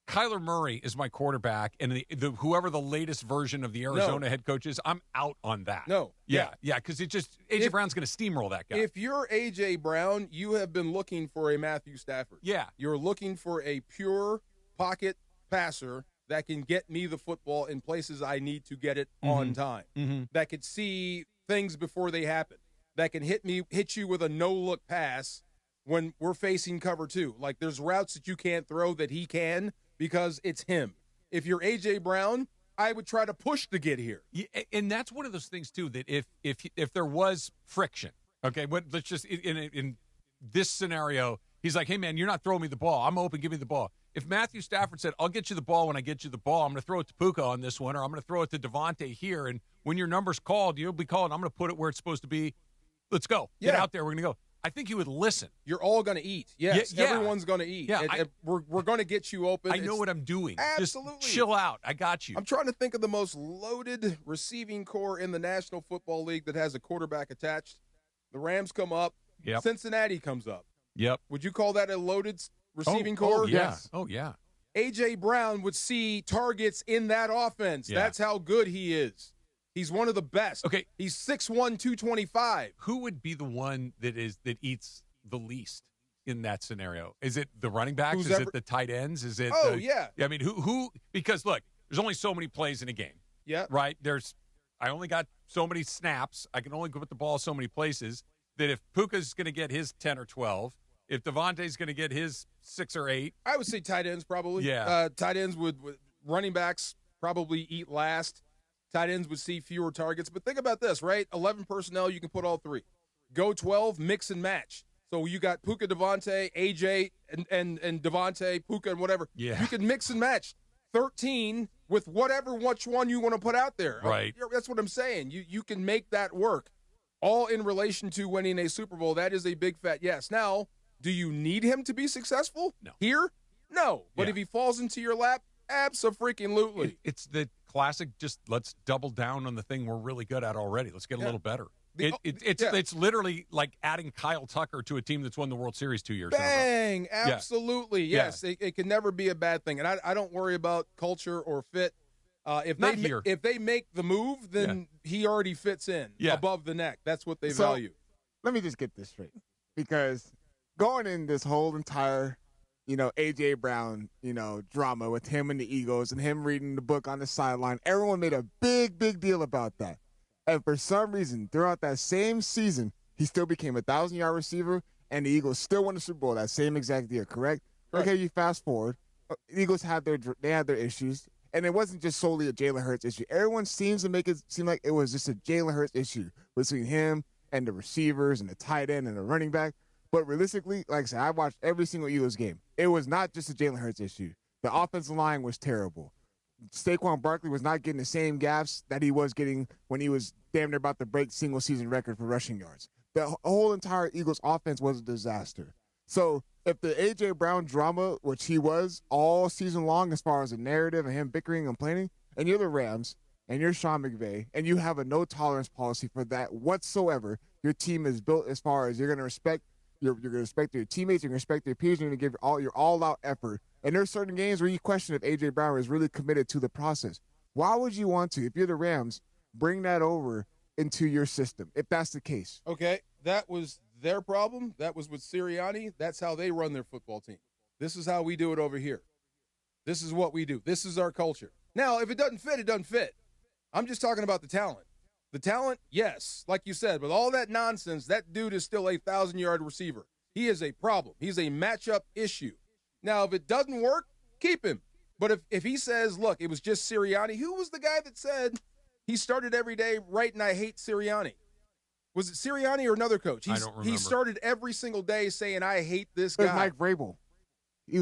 Kyler Murray is my quarterback, and whoever the latest version of the Arizona head coach is, I'm out on that. Yeah, because A.J. Brown's going to steamroll that guy. If you're A.J. Brown, you have been looking for a Matthew Stafford. Yeah. You're looking for a pure pocket passer that can get me the football in places I need to get it on time, that could see things before they happen, that can hit you with a no-look pass when we're facing cover two. Like, there's routes that you can't throw that he can, because it's him. If you're A.J. Brown, I would try to push to get here. Yeah, and that's one of those things, too, that if there was friction, okay, but let's just, in this scenario, he's like, hey, man, you're not throwing me the ball. I'm open, give me the ball. If Matthew Stafford said, I'll get you the ball when I get you the ball, I'm going to throw it to Puka on this one, or I'm going to throw it to Devontae here, and when your number's called, you'll be called, I'm going to put it where it's supposed to be. Let's go. Get out there. We're going to go. I think you would listen. You're all going to eat. Yes, everyone's going to eat. Yeah, we're going to get you open. I know what I'm doing. Absolutely. Just chill out. I got you. I'm trying to think of the most loaded receiving core in the National Football League that has a quarterback attached. The Rams come up. Yep. Cincinnati comes up. Yep. Would you call that a loaded receiving core? Oh, yeah. Yes. Oh, yeah. A.J. Brown would see targets in that offense. Yeah. That's how good he is. He's one of the best. Okay. He's 6'1", 225. Who would be the one that eats the least in that scenario? Is it the running backs? Is it the tight ends? Is it? I mean, who? Because look, there's only so many plays in a game. Yeah. Right. I only got so many snaps. I can only put the ball so many places. That if Puka's going to get his 10 or 12, if Devontae's going to get his 6 or 8, I would say tight ends probably. Yeah. Tight ends would running backs probably eat last. Tight ends would see fewer targets. But think about this, right? 11 personnel, you can put all three. Go 12, mix and match. So you got Puka, Devontae, AJ, and Devontae, Puka, and whatever. Yeah. You can mix and match 13 with which one you want to put out there. Right. That's what I'm saying. You can make that work. All in relation to winning a Super Bowl. That is a big fat yes. Now, do you need him to be successful? No. Here? No. But if he falls into your lap, abso-freaking-lutely. It's the classic, just let's double down on the thing we're really good at already. Let's get a little better. It's literally like adding Kyle Tucker to a team that's won the World Series 2 years Bang! in a row. Absolutely. Yeah. Yes. It can never be a bad thing. And I don't worry about culture or fit. If they make the move, then he already fits in above the neck. That's what they value. Let me just get this straight. Because going in this whole entire A.J. Brown, drama with him and the Eagles and him reading the book on the sideline, everyone made a big, big deal about that. And for some reason, throughout that same season, he still became a 1,000-yard receiver, and the Eagles still won the Super Bowl that same exact year, correct? Okay, you fast forward. The Eagles had their issues, and it wasn't just solely a Jalen Hurts issue. Everyone seems to make it seem like it was just a Jalen Hurts issue between him and the receivers and the tight end and the running back. But realistically, like I said, I watched every single Eagles game. It was not just a Jalen Hurts issue. The offensive line was terrible. Saquon Barkley was not getting the same gaps that he was getting when he was damn near about to break single-season record for rushing yards. The whole entire Eagles offense was a disaster. So if the A.J. Brown drama, which he was all season long as far as the narrative and him bickering and complaining, and you're the Rams, and you're Sean McVay, and you have a no-tolerance policy for that whatsoever, your team is built as far as you're going to respect you're going to respect your teammates, you're going to respect your peers, you're going to give your all-out effort. And there's certain games where you question if A.J. Brown is really committed to the process. Why would you want to, if you're the Rams, bring that over into your system, if that's the case? Okay, that was their problem. That was with Sirianni. That's how they run their football team. This is how we do it over here. This is what we do. This is our culture. Now, if it doesn't fit, it doesn't fit. I'm just talking about the talent. The talent, yes, like you said, with all that nonsense, that dude is still a 1,000-yard receiver. He is a problem. He's a matchup issue. Now, if it doesn't work, keep him. But if he says, look, it was just Sirianni, who was the guy that said he started every day writing, I hate Sirianni? Was it Sirianni or another coach? I don't remember. He started every single day saying, I hate this guy. It was Mike Vrabel.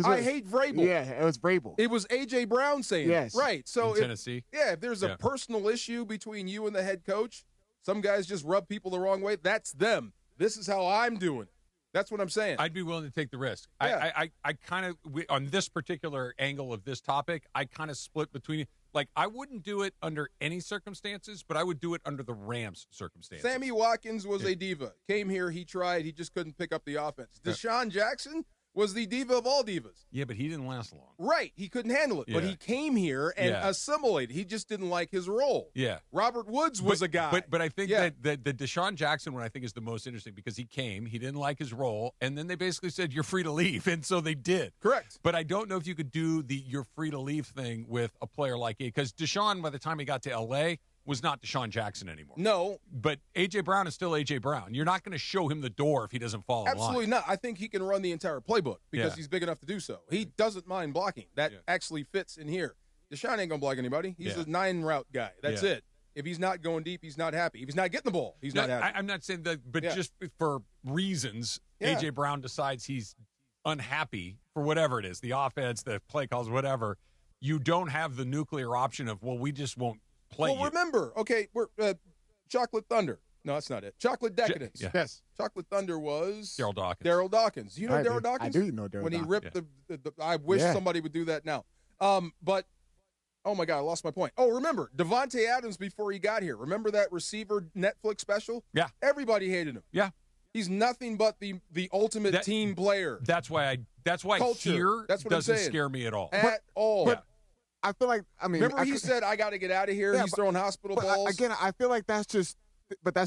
I hate Vrabel. Yeah, it was Vrabel. It was A.J. Brown saying yes. it. Right. So in Tennessee. If there's a personal issue between you and the head coach, some guys just rub people the wrong way, that's them. This is how I'm doing it. That's what I'm saying. I'd be willing to take the risk. Yeah. I kind of, on this particular angle of this topic, I kind of split between, like, I wouldn't do it under any circumstances, but I would do it under the Rams' circumstances. Sammy Watkins was a diva. Came here, he tried, he just couldn't pick up the offense. Deshaun Jackson was the diva of all divas. Yeah, but he didn't last long. Right. He couldn't handle it. Yeah. But he came here and assimilated. He just didn't like his role. Yeah. Robert Woods was a guy. But I think that the Deshaun Jackson one I think is the most interesting because he came, he didn't like his role, and then they basically said, you're free to leave. And so they did. Correct. But I don't know if you could do the you're free to leave thing with a player like it because Deshaun, by the time he got to L.A., was not Deshaun Jackson anymore. No. But A.J. Brown is still A.J. Brown. You're not going to show him the door if he doesn't fall in line. Absolutely not. I think he can run the entire playbook because he's big enough to do so. He doesn't mind blocking. That actually fits in here. Deshaun ain't going to block anybody. He's a 9-route guy. That's it. If he's not going deep, he's not happy. If he's not getting the ball, he's not happy. I'm not saying that, but just for reasons, A.J. Brown decides he's unhappy for whatever it is, the offense, the play calls, whatever. You don't have the nuclear option of, well, we just won't play you. Remember, okay, we're Chocolate Thunder. No, that's not it. Chocolate Decadence. Yes. Chocolate Thunder was Daryl Dawkins. You know Daryl Dawkins? I do know Daryl Dawkins. When he ripped the I wish somebody would do that now. But, oh, my God, I lost my point. Oh, remember, Devontae Adams before he got here. Remember that receiver Netflix special? Yeah. Everybody hated him. Yeah. He's nothing but the ultimate team player. That's why Culture. here That's what doesn't I'm saying. scare me at all. At all. But I feel like, remember he said, I got to get out of here. He's throwing hospital balls. Again, I feel like that's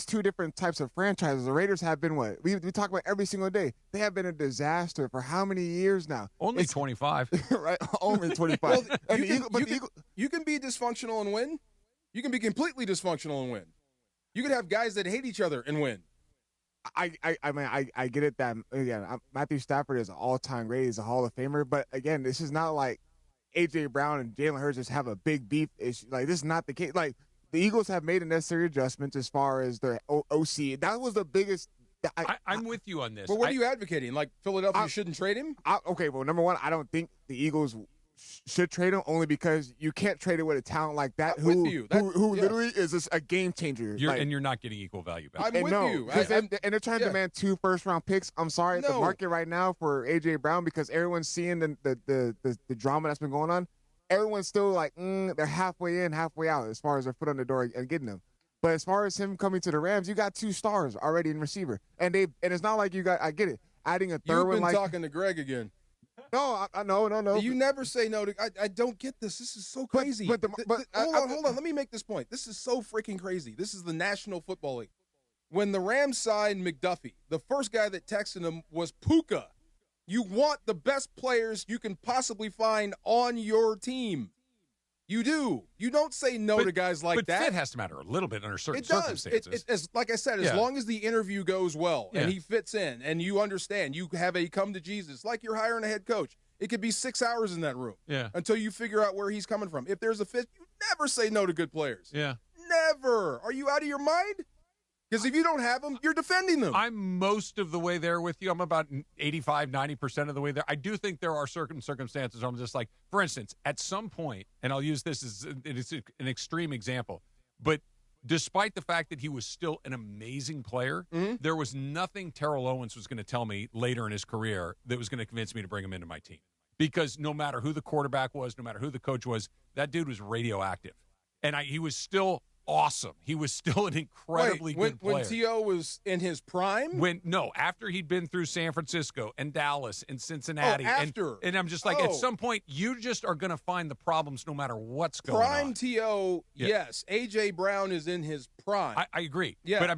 two different types of franchises. The Raiders have been what? We talk about every single day. They have been a disaster for how many years now? Only 25. Right? Only 25. You can be dysfunctional and win. You can be completely dysfunctional and win. You can have guys that hate each other and win. I mean, I get it that, again, Matthew Stafford is an all-time great. He's a Hall of Famer. But, again, this is not like A.J. Brown and Jalen Hurts just have a big beef issue. Like, this is not the case. Like, the Eagles have made the necessary adjustments as far as their OC. That was the biggest. I'm with you on this. But what are you advocating? Like, Philadelphia shouldn't trade him? Okay, well, number one, I don't think the Eagles should trade him only because you can't trade it with a talent like that who literally is just a game changer. And you're not getting equal value back. I'm with you. And they're trying to demand 2 first-round picks. I'm sorry, the market right now for A.J. Brown, because everyone's seeing the drama that's been going on, everyone's still like, they're halfway in, halfway out as far as their foot on the door and getting them. But as far as him coming to the Rams, you got 2 stars already in receiver. And it's not like you got, I get it, adding a third one. You've been talking to Greg again. No, no. You never say no to. I don't get this. This is so crazy. But hold on. Let me make this point. This is so freaking crazy. This is the National Football League. When the Rams signed McDuffie, the first guy that texted him was Puka. You want the best players you can possibly find on your team. You do. You don't say no to guys like that. But fit has to matter a little bit under certain it does. circumstances. Like I said, as long as the interview goes well and he fits in and you understand, you have a come to Jesus, like you're hiring a head coach. It could be 6 hours in that room until you figure out where he's coming from. If there's a fit, you never say no to good players. Yeah. Never. Are you out of your mind? Because if you don't have them, you're defending them. I'm most of the way there with you. I'm about 85, 90% of the way there. I do think there are certain circumstances where I'm just like, for instance, at some point, and I'll use this as it's an extreme example, but despite the fact that he was still an amazing player, there was nothing Terrell Owens was going to tell me later in his career that was going to convince me to bring him into my team. Because no matter who the quarterback was, no matter who the coach was, that dude was radioactive. And he was still awesome. He was still an incredibly good player. When T.O. was in his prime? After he'd been through San Francisco and Dallas and Cincinnati. Oh, after. And I'm just like, at some point, you just are going to find the problems no matter what's going on. Prime T.O., yes. A.J. Brown is in his prime. I agree. Yeah. But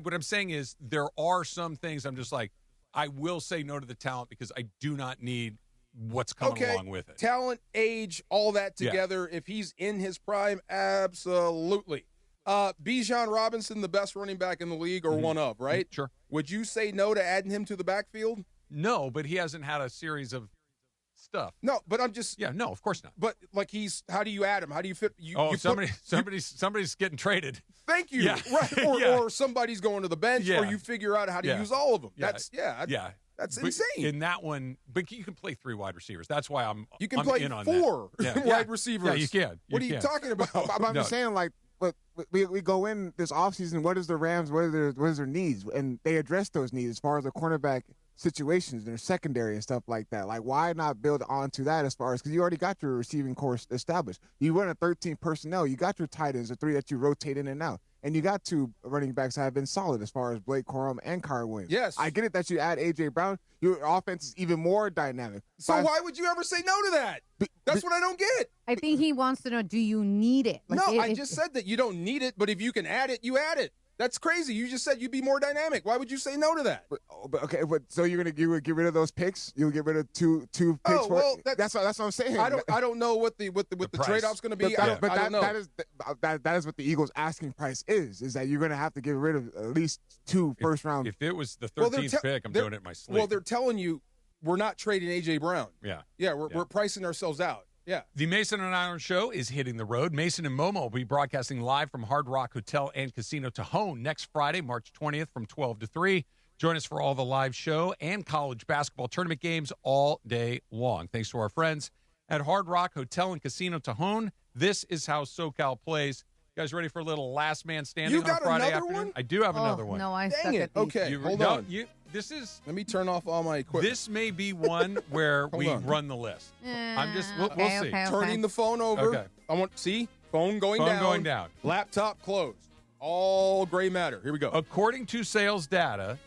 what I'm saying is there are some things I'm just like, I will say no to the talent because I do not need what's coming along with it. Talent, age, all that together. If he's in his prime, absolutely. Bijan Robinson, the best running back in the league, or one of, right? Sure. Would you say no to adding him to the backfield? No, but he hasn't had a series of stuff. No, but I'm just. Yeah, no, of course not. But how do you add him? How do you fit? Somebody's getting traded. Thank you. Yeah. Right. Or somebody's going to the bench, or you figure out how to use all of them. That's insane. In that one, but you can play 3 wide receivers. That's why I'm play in on 4 that. wide receivers. Yeah, you can. What are you talking about? I'm just saying, like, but we go in this offseason, what is the Rams, what is their needs? And they address those needs as far as the cornerback situations, their secondary and stuff like that. Like, why not build onto that as far as, because you already got your receiving core established. You run a 13 personnel. You got your tight ends, the 3 that you rotate in and out. And you got 2 running backs that have been solid as far as Blake Corum and Kyron Williams. Yes. I get it that you add A.J. Brown. Your offense is even more dynamic. So why would you ever say no to that? That's what I don't get. I think he wants to know, do you need it? Like, I just said that you don't need it, but if you can add it, you add it. That's crazy. You just said you'd be more dynamic. Why would you say no to that? So you would get rid of those picks? You'll get rid of two picks? Oh, well, that's what I'm saying. I don't know what the trade-off's going to be. I don't know. That is what the Eagles' asking price is that you're going to have to get rid of at least 2 first-round. If it was the 13th pick, I'm doing it in my sleep. Well, they're telling you we're not trading A.J. Brown. Yeah. We're pricing ourselves out. Yeah. The Mason and Iron Show is hitting the road. Mason and Momo will be broadcasting live from Hard Rock Hotel and Casino Tejon next Friday, March 20th from 12 to 3. Join us for all the live show and college basketball tournament games all day long. Thanks to our friends at Hard Rock Hotel and Casino Tejon. This is how SoCal plays. You guys ready for a little last man standing on Friday afternoon? One? I do have another one. No, I Dang suck it. at these. Okay, hold on. This is. Let me turn off all my equipment. This may be one where we run the list. I'm just. We'll see. Turning the phone over. Okay. I want phone going down. Laptop closed. All gray matter. Here we go. According to sales data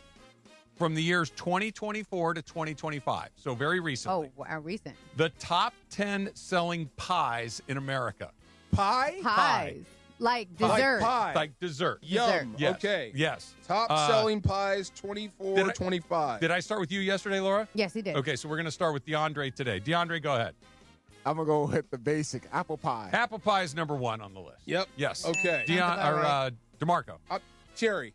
from the years 2024 to 2025, so very recently. Oh, recent. The top 10 selling pies in America. Pies. Like dessert. Pie. Like dessert. Yum. Yes. Okay. Yes. Top selling pies 24, 25. Did I start with you yesterday, Laura? Yes, he did. Okay, so we're going to start with DeAndre today. DeAndre, go ahead. I'm going to go with the basic apple pie. Apple pie is number 1 on the list. Yep. Yes. Okay. DeMarco. Cherry.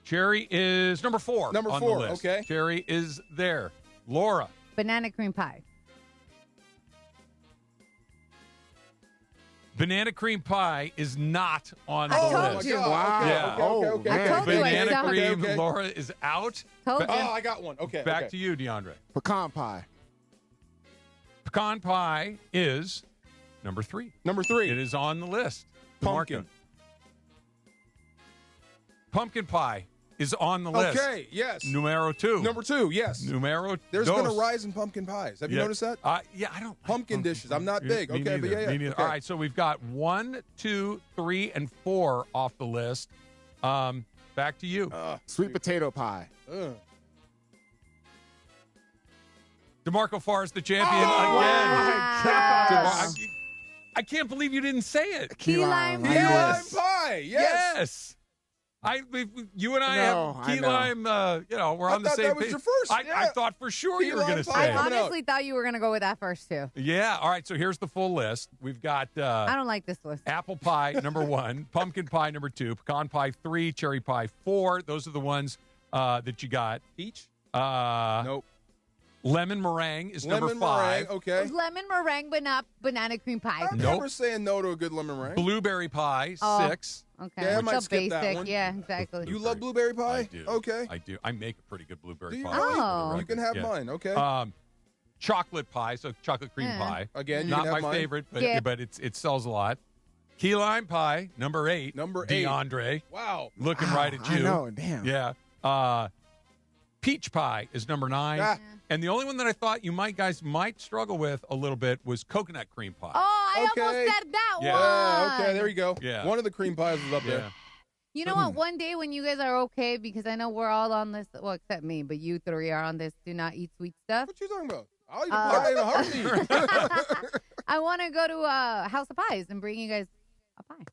Cherry is number 4 Number on 4, the list. okay. Cherry is there. Laura. Banana cream pie. Banana cream pie is not on the told list. you. Wow. Yeah. Okay. I told you. Banana cream, Okay. Laura is out. Told you. Oh, I got one. Okay. Back to you, DeAndre. Pecan pie. Pecan pie is number 3. Number 3. It is on the list. Pumpkin. DeMarco. Pumpkin pie is on the list. Okay, yes. Numero 2. Number 2, yes. Numero There's dos. been a rise in pumpkin pies. Have you noticed that? Yeah, I don't. Pumpkin dishes. I'm not big. Me Okay, neither. but yeah. Me neither. Okay. All right, so we've got 1, 2, 3, and 4 off the list. Back to you. Sweet potato pie. DeMarco Farr is the champion again. Wow. I can't believe you didn't say it. Key lime Key lime pie. Yes. You and I have key lime. We're on the same page. That was your first. I thought for sure you were going to say I it. honestly thought you were going to go with that first, too. Yeah. All right. So here's the full list. We've got. I don't like this list. Apple pie number 1, pumpkin pie number 2, pecan pie 3, cherry pie 4. Those are the ones that you got. Peach? Nope. Lemon meringue is lemon number 5. Meringue, okay. Lemon meringue, but not banana cream pie. I'm never saying no to a good lemon meringue. Blueberry pie, Oh, 6. Okay, Yeah, I might so skip that basic. one. Yeah, exactly. You love blueberry pie? I do. Okay. I do. I make a pretty good blueberry Do you pie. really? Oh. You can have Yeah. mine, okay. Chocolate pie, so chocolate cream Yeah. pie. Again, you not can have my mine. favorite, but Yeah. but it sells a lot. Key lime pie, number 8. Number 8. DeAndre. Wow. Looking right at you. I know, damn. Yeah. Peach pie is number 9. Ah. And the only one that I thought you guys might struggle with a little bit was coconut cream pie. Oh, I Okay. almost said that Yeah. one. Okay, there you go. Yeah. One of the cream pies is up Yeah. there. You know what? One day when you guys are okay, because I know we're all on this, well, except me, but you 3 are on this do not eat sweet stuff. What you talking about? I'll eat a pie in a heartbeat. I want to go to House of Pies and bring you guys a pie.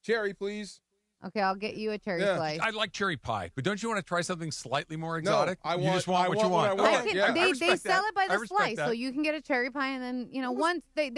Cherry, please. Okay, I'll get you a cherry Yeah. slice. I like cherry pie, but don't you want to try something slightly more exotic? I you want- just want I what want you what want. I All want. right. Yeah. They respect sell that. it by I the respect slice, that. so you can get a cherry pie, and then once they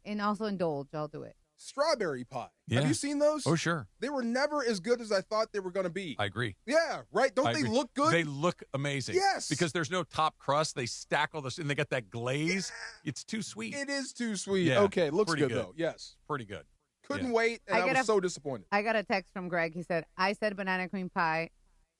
and also indulge, I'll do it. Strawberry pie. Yeah. Have you seen those? Oh, sure. They were never as good as I thought they were going to be. I agree. Yeah, right. Don't I they agree. look good? They look amazing. Yes. Because there's no top crust. They stack all this, and they got that glaze. It's too sweet. It is too sweet. Yeah, Okay, looks pretty good, though. Yes. Pretty good. Couldn't Yeah. wait, and I got was so disappointed. I got a text from Greg. He said, I said banana cream pie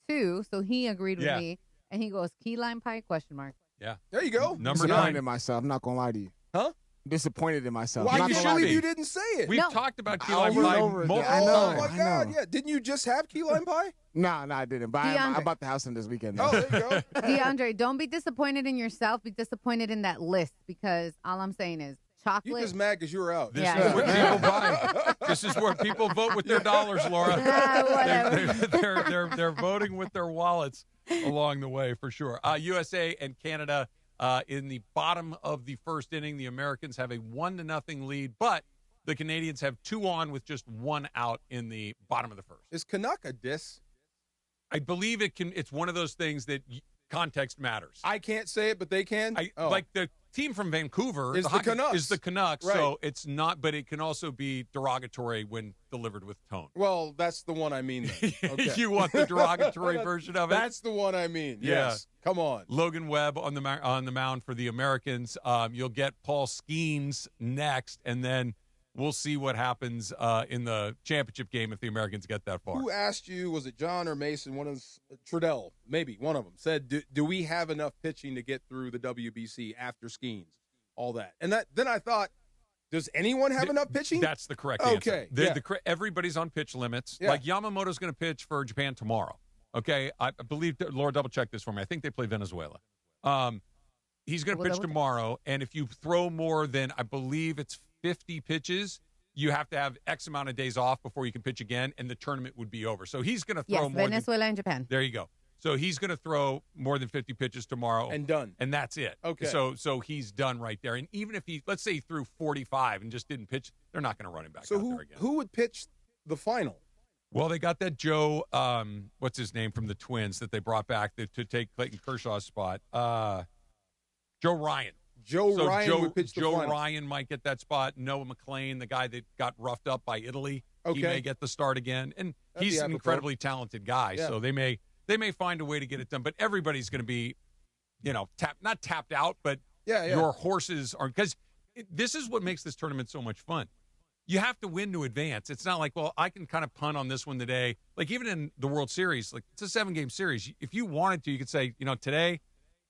too, so he agreed with Yeah. me. And he goes, key lime pie, question mark. Yeah. There you go. Number Disappointed 9. in myself. I'm not gonna lie to you. Huh? Disappointed in myself. Why I'm not you gonna should lie to believe you. you didn't say it? We've No. talked about key Over lime and pie over again. multiple I know. Oh, times. my God. Yeah. Didn't you just have key lime pie? No, I didn't. But I DeAndre. bought the house in this weekend. Oh, though. there you go. DeAndre, don't be disappointed in yourself. Be disappointed in that list, because all I'm saying is You chocolate. just mad because you were out. This Yeah. is what people buy. This is where people vote with their dollars, Laura. Whatever. They're voting with their wallets along the way, for sure. USA and Canada in the bottom of the first inning. The Americans have a 1-0 lead, but the Canadians have 2 on with just 1 out in the bottom of the first. Is Canuck a diss? I believe it's one of those things that context matters. I can't say it, but they can. Like the team from Vancouver Is the hockey- Canucks. is the Canucks, Right. so it's not, but it can also be derogatory when delivered with tone. Well, that's the one I mean. Then. Okay. You want the derogatory version of it? That's the one I mean. Yeah. Yes. Come on. Logan Webb on the mound for the Americans. You'll get Paul Skeens next, and then we'll see what happens in the championship game if the Americans get that far. Who asked you? Was it John or Mason? One of Trudell, maybe one of them said, "Do we have enough pitching to get through the WBC after Skeens?" All that, and then I thought, does anyone have enough pitching? That's the correct Okay, answer. yeah. Everybody's on pitch limits. Yeah. Like Yamamoto's going to pitch for Japan tomorrow. Okay, I believe Laura double check this for me. I think they play Venezuela. He's going to pitch tomorrow, and if you throw more than, I believe it's 50 pitches, you have to have X amount of days off before you can pitch again, and the tournament would be over. So he's going to throw Yes, more Venezuela and Japan. There you go. So he's going to throw more than 50 pitches tomorrow. And done. And that's it. Okay. So he's done right there. And even if let's say he threw 45 and just didn't pitch, they're not going to run him back So out there again. who would pitch the final? Well, they got that Joe, what's his name from the Twins that they brought back to take Clayton Kershaw's spot. Joe Ryan. Joe Ryan would pitch the Joe final. Ryan might get that spot. Noah McLean, the guy that got roughed up by Italy, he Okay. may get the start again. And That'd he's be an apropos. incredibly talented guy, Yeah. so they may find a way to get it done. But everybody's going to be, not tapped out, but your horses are, because this is what makes this tournament so much fun. You have to win to advance. It's not like, well, I can kind of punt on this one today. Like even in the World Series, like it's a 7-game series. If you wanted to, you could say, today,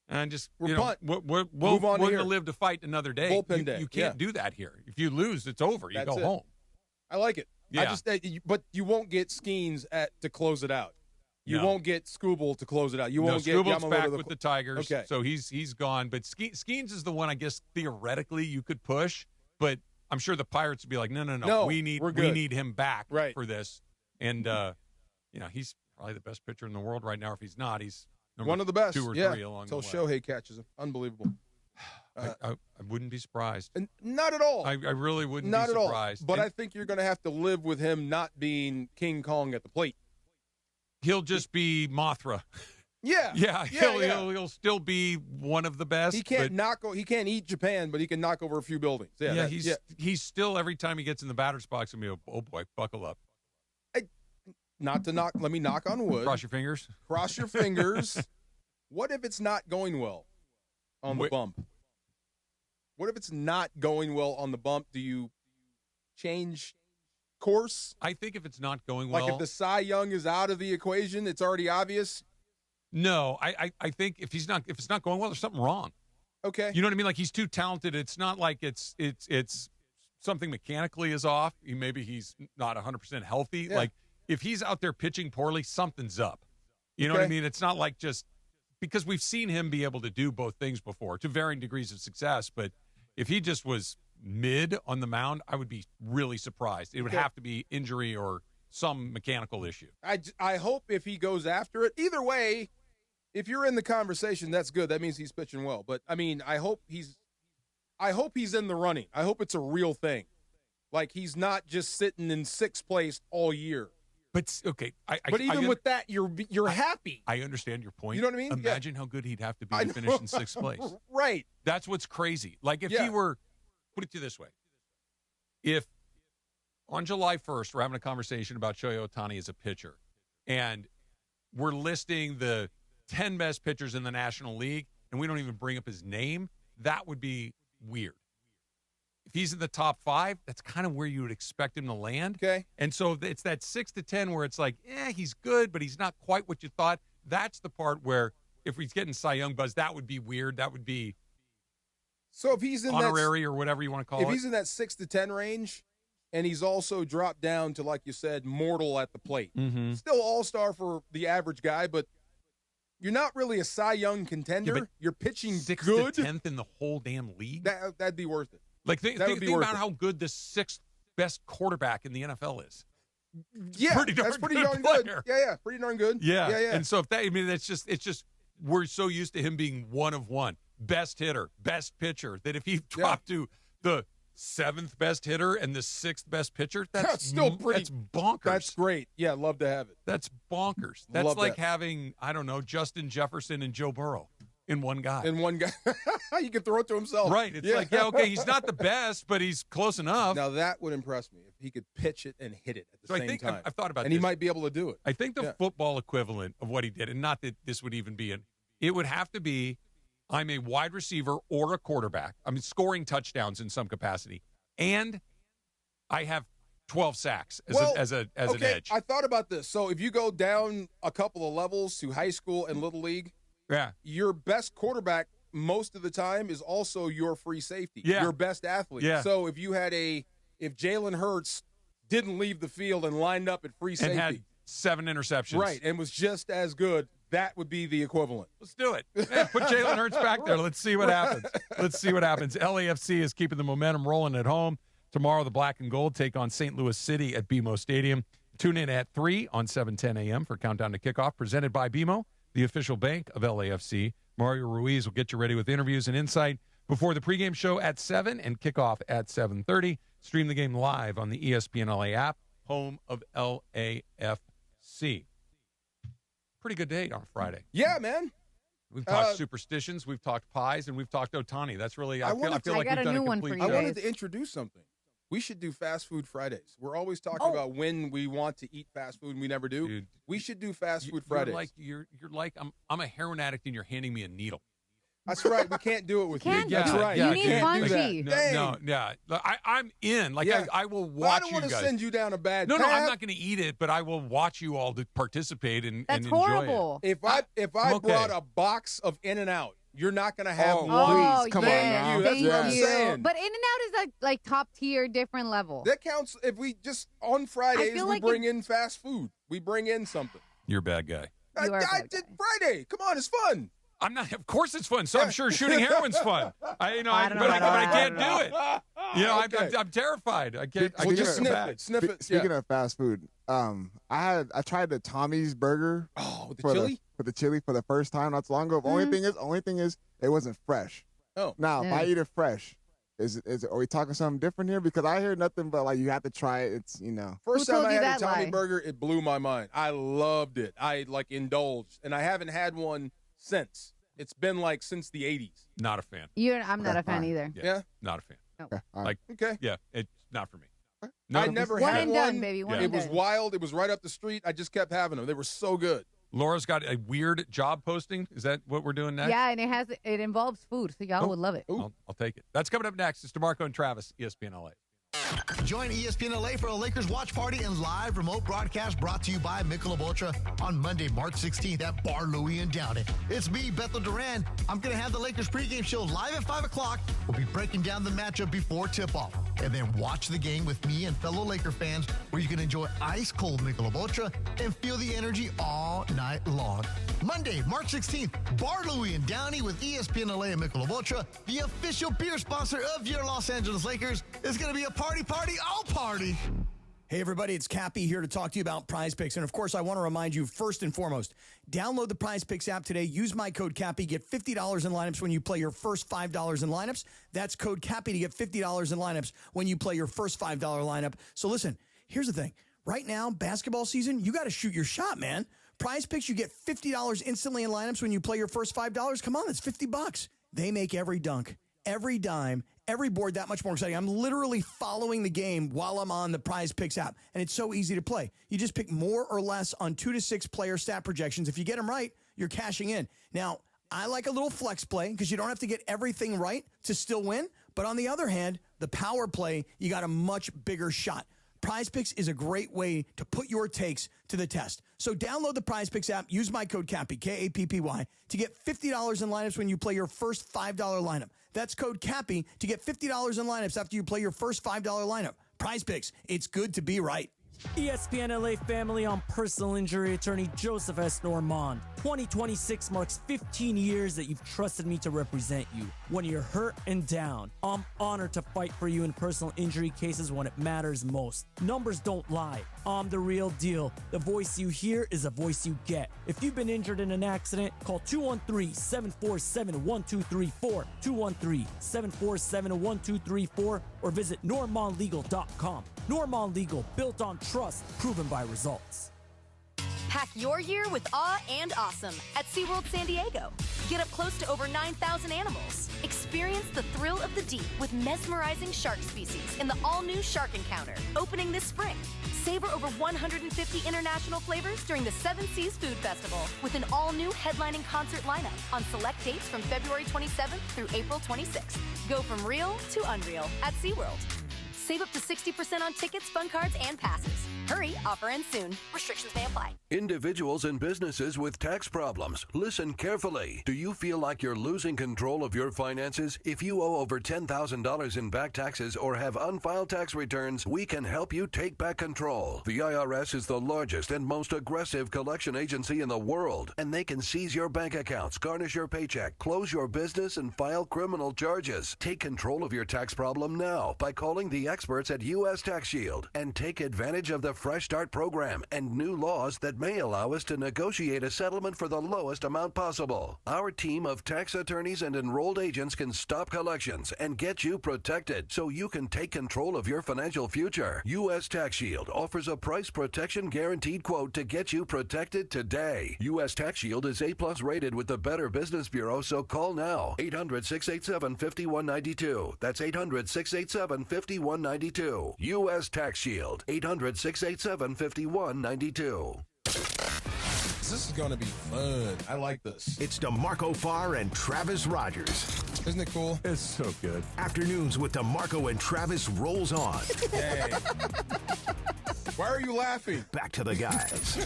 and just We're we're Move on going to to here. live to fight another day. Bullpen day, You can't do that here. If you lose, it's over. You That's go it. home. I like it. Yeah. But you won't get Skeens to close it out. You No. won't get Skubal to close it out. You No, won't get Skubal's Yamamoto back to with the Tigers, Okay. so he's gone. But Skeens is the one, I guess, theoretically you could push, but I'm sure the Pirates would be like, no, we need him back for this. And he's probably the best pitcher in the world right now. If he's not, he's one of the best. 2 or 3 along the Until way. Shohei catches him. Unbelievable. I wouldn't be surprised. And not at all. I really wouldn't Not be at all. surprised. But And I think you're going to have to live with him not being King Kong at the plate. he'll just be Mothra. Yeah. He'll still be one of the best. He can't He can't eat Japan, but he can knock over a few buildings. Yeah, he's still, every time he gets in the batter's box, gonna be, oh boy, buckle up. Not to knock. Let me knock on wood. Cross your fingers. Cross your fingers. What if it's not going well? on the bump? What if it's not going well on the bump? Do you change course? I think if it's not going well, like if the Cy Young is out of the equation, it's already obvious. No, I think if it's not going well, there's something wrong. Okay, you know what I mean? Like he's too talented. It's not like it's something mechanically is off. Maybe he's not 100% healthy. Yeah. Like if he's out there pitching poorly, something's up. You know what I mean? It's not like just because we've seen him be able to do both things before to varying degrees of success. But if he just was mid on the mound, I would be really surprised. It would have to be injury or some mechanical issue. I hope if he goes after it, either way, if you're in the conversation, that's good. That means he's pitching well. But I mean, I hope he's in the running. I hope it's a real thing. Like he's not just sitting in 6th place all year. But okay, but even with that, you're happy. I understand your point. You know what I mean? Imagine how good he'd have to be to finish in 6th place. Right. That's what's crazy. Like if he were, put it to you this way, if on July 1st we're having a conversation about Shohei Ohtani as a pitcher, and we're listing the 10 best pitchers in the National League, and we don't even bring up his name, that would be weird. If he's in the top 5, that's kind of where you would expect him to land. Okay. And so it's that 6 to 10 where it's like, he's good, but he's not quite what you thought. That's the part where if he's getting Cy Young buzz, that would be weird. That would be so if he's in honorary or whatever you want to call it. If he's in that 6 to 10 range, and he's also dropped down to, like you said, mortal at the plate. Mm-hmm. Still all-star for the average guy, but you're not really a Cy Young contender. Yeah, you're pitching 6th good. to 10th in the whole damn league. That'd be worth it. Like think about how good the 6th best quarterback in the NFL is. Yeah, that's pretty darn good. Yeah, pretty darn good. Yeah. Yeah. And so it's just we're so used to him being one of one, best hitter, best pitcher, that if he dropped to the 7th best hitter and the 6th best pitcher, that's still pretty. That's bonkers. That's great. Yeah, love to have it. That's bonkers. That's love like that. having, I don't know, Justin Jefferson and Joe Burrow in one guy. You can throw it to himself. Right. It's like, okay, he's not the best, but he's close enough. Now that would impress me if he could pitch it and hit it at the same time. I've thought about and this. he might be able to do it. I think the football equivalent of what he did, and not that this would even be it would have to be, I'm a wide receiver or a quarterback. I'm scoring touchdowns in some capacity, and I have 12 sacks as an edge. I thought about this. So if you go down a couple of levels to high school and little league, your best quarterback most of the time is also your free safety, your best athlete. Yeah. So if you had if Jalen Hurts didn't leave the field and lined up at free safety and had 7 interceptions, right, and was just as good, that would be the equivalent. Let's do it. Put Jalen Hurts back there. Let's see what happens. LAFC is keeping the momentum rolling at home. Tomorrow, the Black and Gold take on St. Louis City at BMO Stadium. Tune in at 3 on 7:10 a.m. for Countdown to Kickoff, presented by BMO, the official bank of LAFC. Mario Ruiz will get you ready with interviews and insight before the pregame show at 7 and kickoff at 7:30. Stream the game live on the ESPN LA app, home of LAFC. Pretty good day on Friday. Yeah, man. We've talked superstitions, we've talked pies, and we've talked Ohtani. That's really, I feel like we've done a complete show. I wanted to introduce something. We should do fast food Fridays. We're always talking about when we want to eat fast food and we never do. Dude, we should do fast food Fridays. You're like I'm a heroin addict and you're handing me a needle. That's right. We can't do it with you. That's right. You need Funky. No. I'm in. I will watch you guys. I don't want to send you down a bad path. No, I'm not going to eat it, but I will watch you all to participate and enjoy horrible. it. If I brought a box of In-N-Out, you're not going to have one. Oh, come on now. That's what I'm saying. But In-N-Out is like top tier, different level. That counts if we just, on Fridays, we bring in fast food. We bring in something. You're a bad guy. You are a I bad did guy. Friday. Come on, it's fun. I'm not. Of course, it's fun. So I'm sure shooting heroin's fun. But I can't do it. I'm terrified. I can't. I just sniff it. Speaking of fast food, I tried the Tommy's burger. Oh, with the chili? With the chili for the first time not so long ago. Only thing is, it wasn't fresh. Oh, now if I eat it fresh, are we talking something different here? Because I hear nothing but like you have to try it. It's First time I had a Tommy burger, it blew my mind. I loved it. I indulged, and I haven't had one since. It's been since the 80s. Not a fan. I'm not a fan either. Yeah? Not a fan. No. Okay. Yeah, it's not for me. I never one had and one. done, baby. One it and was done. wild. It was right up the street. I just kept having them. They were so good. Laura's got a weird job posting. Is that what we're doing next? Yeah, and it involves food, so y'all would love it. I'll take it. That's coming up next. It's DeMarco and Travis, ESPN LA. Join ESPN LA for a Lakers watch party and live remote broadcast brought to you by Michelob Ultra on Monday, March 16th at Bar Louie in Downey. It's me, Bethel Duran. I'm going to have the Lakers pregame show live at 5 o'clock. We'll be breaking down the matchup before tip-off. And then watch the game with me and fellow Laker fans where you can enjoy ice-cold Michelob Ultra and feel the energy all night long. Monday, March 16th, Bar Louie in Downey with ESPN LA and Michelob Ultra, the official beer sponsor of your Los Angeles Lakers. It's going to be a party, all party. Hey, everybody, it's Cappy here to talk to you about Prize Picks. And, of course, I want to remind you, first and foremost, download the Prize Picks app today. Use my code Cappy. Get $50 in lineups when you play your first $5 in lineups. That's code Cappy to get $50 in lineups when you play your first $5 lineup. So, listen, here's the thing. Right now, basketball season, you got to shoot your shot, man. Prize Picks, you get $50 instantly in lineups when you play your first $5. Come on, that's $50. They make every dunk, every dime, every board that much more exciting. I'm literally following the game while I'm on the Prize Picks app, and it's so easy to play. You just pick more or less on 2 to 6 player stat projections. If you get them right, you're cashing in. Now, I like a little flex play because you don't have to get everything right to still win. But on the other hand, the power play, you got a much bigger shot. Prize Picks is a great way to put your takes to the test. So download the Prize Picks app, use my code Cappy, K-A-P-P-Y, to get $50 in lineups when you play your first $5 lineup. That's code Cappy to get $50 in lineups after you play your first $5 lineup. Prize Picks, it's good to be right. ESPN LA family, on personal injury attorney Joseph S. Normand. 2026 marks 15 years that you've trusted me to represent you. When you're hurt and down, I'm honored to fight for you in personal injury cases when it matters most. Numbers don't lie. I'm the real deal. The voice you hear is a voice you get. If you've been injured in an accident, call 213-747-1234, 213-747-1234, or visit normandlegal.com. Normand Legal, built on trust, proven by results. Pack your year with awe and awesome at SeaWorld San Diego. Get up close to over 9,000 animals. Experience the thrill of the deep with mesmerizing shark species in the all-new Shark Encounter, opening this spring. Savor over 150 international flavors during the Seven Seas Food Festival with an all-new headlining concert lineup on select dates from February 27th through April 26th. Go from real to unreal at SeaWorld. Save up to 60% on tickets, fun cards, and passes. Hurry, offer ends soon. Restrictions may apply. Individuals and businesses with tax problems, listen carefully. Do you feel like you're losing control of your finances? If you owe over $10,000 in back taxes or have unfiled tax returns, we can help you take back control. The IRS is the largest and most aggressive collection agency in the world, and they can seize your bank accounts, garnish your paycheck, close your business, and file criminal charges. Take control of your tax problem now by calling the experts at U.S. Tax Shield and take advantage of the Fresh Start program and new laws that may allow us to negotiate a settlement for the lowest amount possible. Our team of tax attorneys and enrolled agents can stop collections and get you protected so you can take control of your financial future. U.S. Tax Shield offers a price protection guaranteed quote to get you protected today. U.S. Tax Shield is A+ rated with the Better Business Bureau, so call now. 800-687-5192. That's 800-687-5192. U.S. Tax Shield. 800-687-5192. This is going to be fun. I like this. It's DeMarco Farr and Travis Rogers. Isn't it cool? It's so good. Afternoons with DeMarco and Travis rolls on. Hey. Why are you laughing? Back to the guys.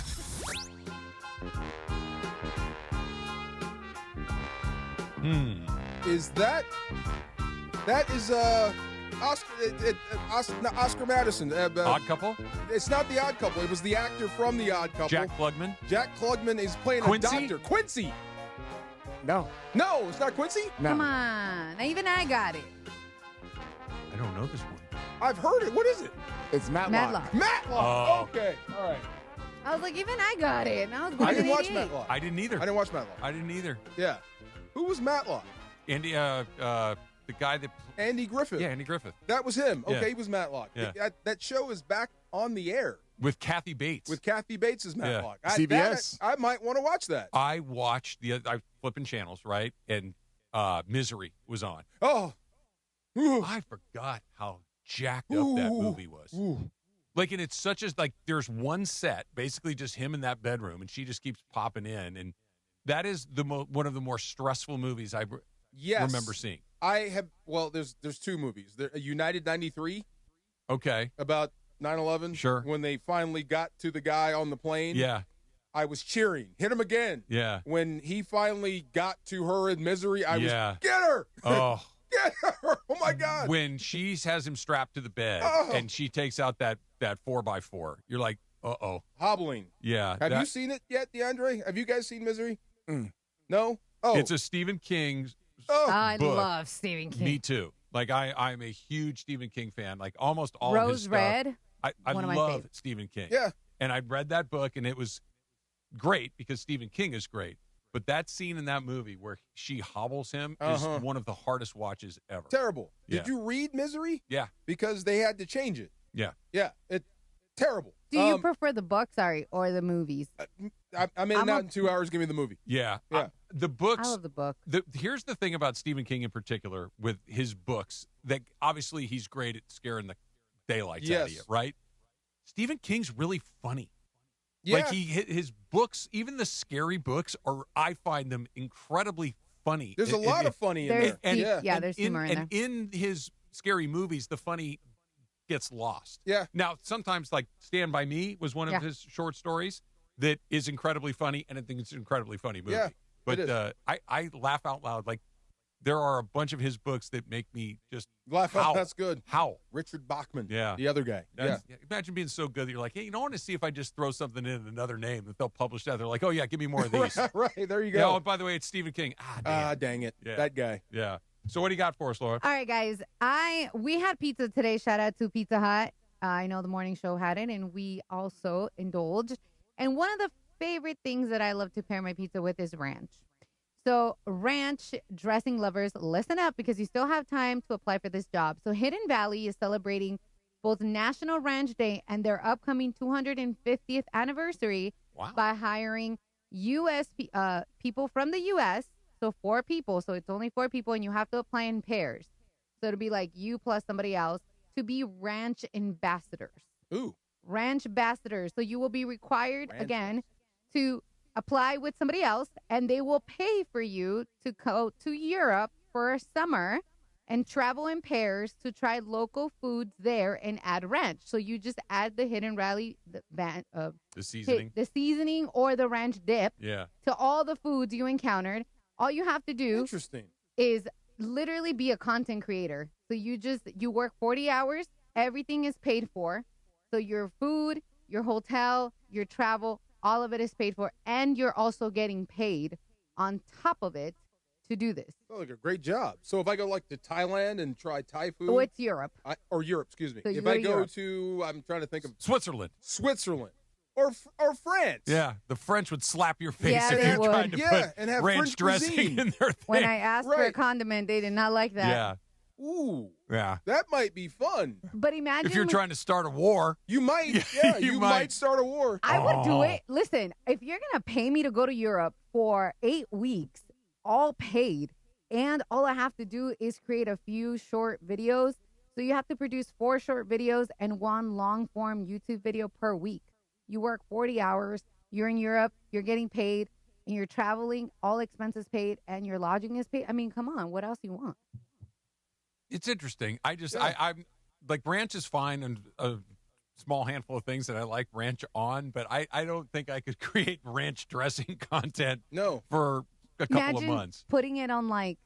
Is that is Oscar Madison. Odd Couple? It's not the Odd Couple. It was the actor from the Odd Couple. Jack Klugman? Jack Klugman is playing Quincy? a doctor. Quincy. No. No, it's not Quincy? No. Come on. Now, even I got it. I don't know this one. I've heard it. What is it? It's Matlock. Matlock. Okay. All right. I was like, even I got it. And I was I didn't watch Matlock. I didn't either. I didn't watch Matlock. I didn't either. Yeah. Who was Matlock? Andy, the guy that... Andy Griffith. Yeah, Andy Griffith. That was him. Okay, Yeah. he was Matlock. Yeah. That show is back on the air. With Kathy Bates. With Kathy Bates as Matlock. Yeah. CBS. I might want to watch that. I watched I flipping channels, right? And Misery was on. Oh. I forgot how jacked up that movie was. Like, and it's such as like there's one set, basically just him in that bedroom, and she just keeps popping in, and that is one of the more stressful movies I remember seeing. I have. Well, there's two movies. United 93. Okay. About 9/11. Sure. When they finally got to the guy on the plane. Yeah. I was cheering. Hit him again. Yeah. When he finally got to her in misery, I was, get her. Oh. Get her. Oh, my God. When she has him strapped to the bed and she takes out that 4x4, you're like, uh-oh. Hobbling. Yeah. Have you seen it yet, DeAndre? Have you guys seen Misery? No? Oh. It's a Stephen King I book. love Stephen King. Me too. Like, I'm a huge Stephen King fan. Like, almost all Rose of his stuff. Red. I one of my love favorites. Stephen King. Yeah. And I read that book, and it was great because Stephen King is great. But that scene in that movie where she hobbles him is one of the hardest watches ever. Terrible. Yeah. Did you read Misery? Yeah. Because they had to change it. Yeah. Yeah. It's terrible. Do you prefer the book, or the movies? I'm in and out in 2 hours. Give me the movie. Yeah. Yeah. The books. I love the book. Here's the thing about Stephen King in particular with his books, that obviously he's great at scaring the daylights out of you, right? Stephen King's really funny. Yeah. Like his books, even the scary books, I find them incredibly funny. There's a lot of funny in there. There's humor in there. And in his scary movies, the funny gets lost. Yeah. Now, sometimes, like Stand By Me was one of his short stories that is incredibly funny, and I think it's an incredibly funny movie. Yeah, but it is. I laugh out loud. Like, there are a bunch of his books that make me just laugh howl. out. That's good. Howl. Richard Bachman. Yeah. The other guy. Imagine being so good that you're like, hey, I want to see if I just throw something in another name that they'll publish that. They're like, oh, yeah, give me more of these. Right. There you go. Yeah, oh, by the way, it's Stephen King. Dang it. Yeah. That guy. Yeah. So what do you got for us, Laura? All right, guys. We had pizza today. Shout out to Pizza Hut. I know the morning show had it, and we also indulged. And one of the favorite things that I love to pair my pizza with is ranch. So ranch dressing lovers, listen up because you still have time to apply for this job. So Hidden Valley is celebrating both National Ranch Day and their upcoming 250th anniversary by hiring U.S. People from the U.S., so 4 people. So it's only 4 people, and you have to apply in pairs. So it'll be like you plus somebody else to be ranch ambassadors. Ooh. Ranch ambassadors. So you will be required, again, to apply with somebody else, and they will pay for you to go to Europe for a summer and travel in pairs to try local foods there and add ranch. So you just add the Hidden Valley, the seasoning. The seasoning or the ranch dip to all the foods you encountered. All you have to do is literally be a content creator. So you work 40 hours. Everything is paid for. So your food, your hotel, your travel, all of it is paid for. And you're also getting paid on top of it to do this. Oh, like a great job. So if I go like to Thailand and try Thai food. Oh, it's Europe. Or Europe, excuse me. So if I go to, I'm trying to think of. Switzerland. Or France. Yeah, the French would slap your face Yeah, if they you would. tried to put and have ranch French dressing cuisine. in their thing. When I asked for a condiment, they did not like that. Yeah. Ooh. Yeah. That might be fun. But imagine if you're trying to start a war. You might. Yeah, you might start a war. I would do it. Listen, if you're going to pay me to go to Europe for 8 weeks, all paid, and all I have to do is create a few short videos. So you have to produce 4 short videos and 1 long-form YouTube video per week. You work 40 hours. You're in Europe. You're getting paid. And you're traveling. All expenses paid. And your lodging is paid. I mean, come on. What else do you want? It's interesting. I'm like, ranch is fine and a small handful of things that I like ranch on, but I don't think I could create ranch dressing content for a couple of months. Putting it on like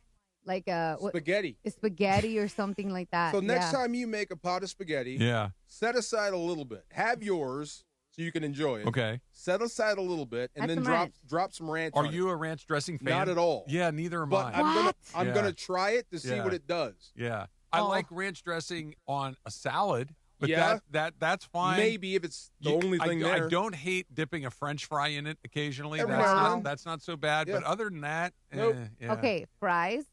spaghetti. Spaghetti or something like that. So next time you make a pot of spaghetti, set aside a little bit. Have yours so you can enjoy it. Okay. Set aside a little bit and then drop some ranch Are on you a ranch dressing fan? Not at all. Yeah, neither am But I. I'm gonna try it to see what it does. Yeah. I like ranch dressing on a salad, but Yeah. that's fine. Maybe if it's the only thing there. I don't hate dipping a French fry in it occasionally. Every That's now and not, then. that's not so bad. Yeah. But other than that, Nope. yeah. Okay, fries,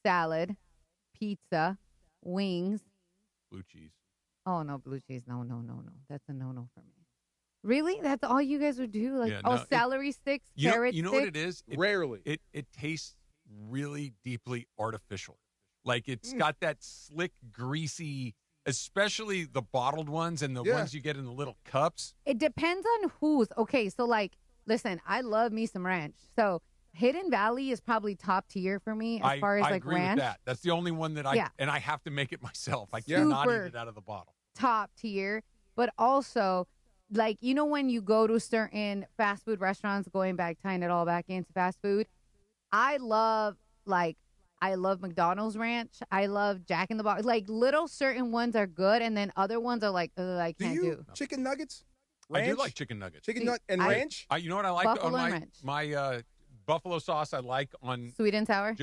salad, pizza, wings. Blue cheese. Oh, no, blue cheese. No. That's a no for me. Really? That's all you guys would do? Like, celery sticks, carrot You know sticks? what it is? Rarely. It tastes really deeply artificial. Like, it's got that slick, greasy especially the bottled ones and the ones you get in the little cups. It depends on whose. Okay, so like, listen, I love me some ranch. So Hidden Valley is probably top tier for me as far as I like agree ranch. with that. That's the only one that and I have to make it myself. I Super cannot eat it out of the bottle. Top tier, but also like, you know, when you go to certain fast food restaurants, tying it all back into fast food, I love McDonald's ranch. I love Jack in the Box. Like little certain ones are good, and then other ones are like, I can't do. Chicken nuggets? Ranch? I do like chicken nuggets. Ranch? You know what I like Buffalo on ranch. my buffalo sauce? I like on Sweet and sour.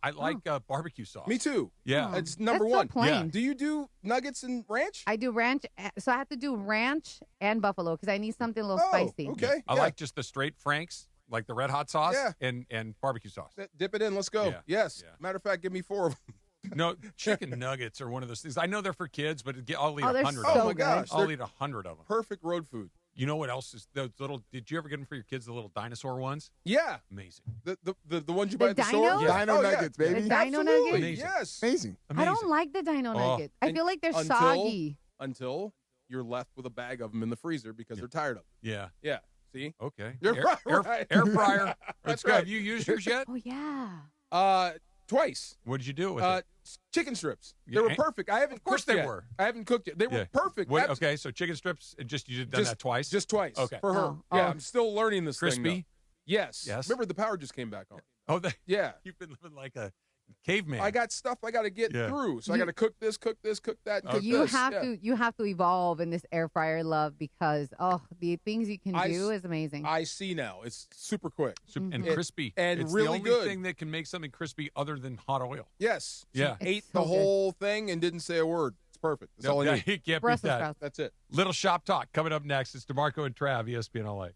I like barbecue sauce. Me too. Yeah, it's number That's so one. plain. Yeah. Do you do nuggets and ranch? I do ranch, so I have to do ranch and buffalo because I need something a little spicy. Okay. I like just the straight Frank's, like the red hot sauce and barbecue sauce. Dip it in. Let's go. Yeah. Yes. Yeah. Matter of fact, give me 4 of them. No, chicken nuggets are one of those things. I know they're for kids, but I'll eat they're 100 so of them. Oh, my gosh. I'll eat 100 of them. Perfect road food. You know what else is those little? Did you ever get them for your kids? The little dinosaur ones? Yeah. Amazing. The ones you buy at the dinos? store? Yeah. Dino nuggets, baby. The dino Absolutely. nuggets? Amazing. Yes. Amazing. I don't like the dino nuggets. I feel like they're soggy. Until you're left with a bag of them in the freezer because they're tired of them. Yeah. Yeah. See? Okay. You're right. Air fryer. That's Good. right. Have you used yours yet? Oh yeah. Twice. What did you do with it? Chicken strips. They Yeah, were perfect. I haven't. Of course cooked they yet. were. I haven't cooked yet. They were perfect. Okay, so chicken strips. You've done that twice. Just twice. Okay. For her. Oh. Yeah. I'm still learning this thing. Crispy. Though. Yes. Yes. Remember, the power just came back on. Oh, Yeah. You've been living like a caveman. I got stuff I got to get through, so I got to cook this, cook that, and cook You this. have to evolve in this air fryer love because the things you can do is amazing. I see now. It's super quick and crispy, and it's really the only good. thing that can make something crispy other than hot oil. Yes. Yeah. She ate so the whole thing and didn't say a word. It's perfect. That's all I need. You can't beat Brussels that. sprouts. That's it. Little shop talk coming up next. It's DeMarco and Trav, ESPN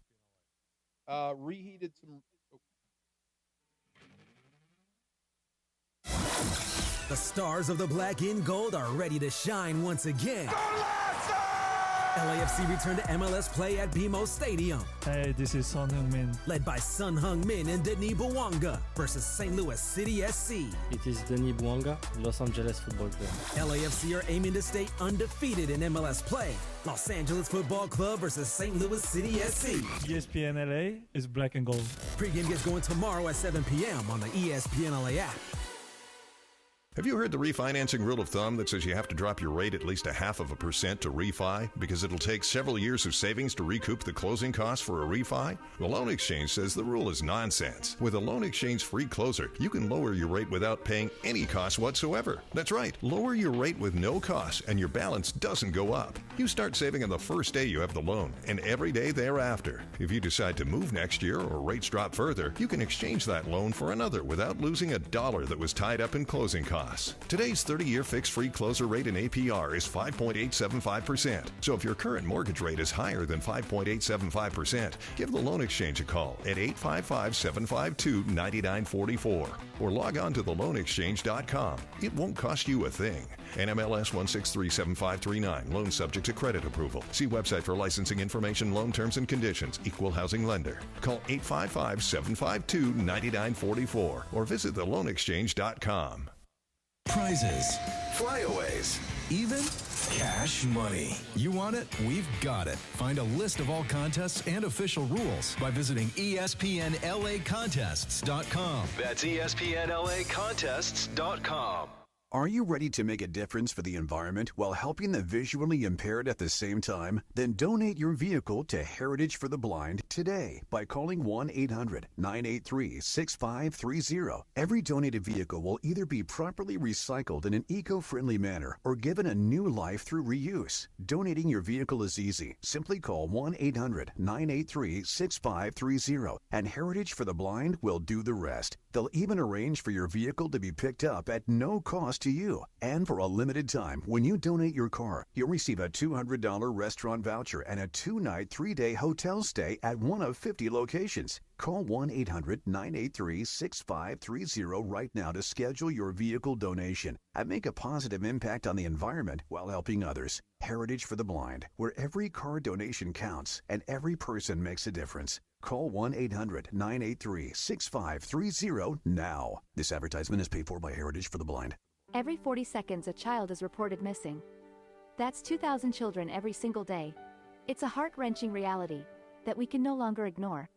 LA. Reheated some. The stars of the black and gold are ready to shine once again. LAFC returned to MLS play at BMO Stadium. Hey, this is Son Heung-min. Led by Sun Heung-min and Denis Bouanga versus St. Louis City SC. It is Denis Bouanga, Los Angeles Football Club. LAFC are aiming to stay undefeated in MLS play. Los Angeles Football Club versus St. Louis City SC. ESPN LA is black and gold. Pregame gets going tomorrow at 7 p.m. on the ESPN LA app. Have you heard the refinancing rule of thumb that says you have to drop your rate at least 0.5% to refi because it'll take several years of savings to recoup the closing costs for a refi? The Loan Exchange says the rule is nonsense. With a Loan Exchange free closer, you can lower your rate without paying any cost whatsoever. That's right, lower your rate with no cost and your balance doesn't go up. You start saving on the first day you have the loan and every day thereafter. If you decide to move next year or rates drop further, you can exchange that loan for another without losing $1 that was tied up in closing costs. Today's 30-year fixed-free closer rate in APR is 5.875%. So if your current mortgage rate is higher than 5.875%, give the Loan Exchange a call at 855-752-9944 or log on to theloanexchange.com. It won't cost you a thing. NMLS 1637539. Loan subject to credit approval. See website for licensing information, loan terms and conditions. Equal housing lender. Call 855-752-9944 or visit theloanexchange.com. Prizes, flyaways, even cash money. You want it? We've got it. Find a list of all contests and official rules by visiting ESPNLAcontests.com. That's ESPNLAcontests.com. Are you ready to make a difference for the environment while helping the visually impaired at the same time? Then donate your vehicle to Heritage for the Blind today by calling 1-800-983-6530. Every donated vehicle will either be properly recycled in an eco-friendly manner or given a new life through reuse. Donating your vehicle is easy. Simply call 1-800-983-6530 and Heritage for the Blind will do the rest. They'll even arrange for your vehicle to be picked up at no cost to you. And for a limited time, when you donate your car, you'll receive a $200 restaurant voucher and a 2-night, 3-day hotel stay at one of 50 locations. Call 1-800-983-6530 right now to schedule your vehicle donation and make a positive impact on the environment while helping others. Heritage for the Blind, where every car donation counts and every person makes a difference. Call 1-800-983-6530 now. This advertisement is paid for by Heritage for the Blind. Every 40 seconds, a child is reported missing. That's 2,000 children every single day. It's a heart-wrenching reality that we can no longer ignore.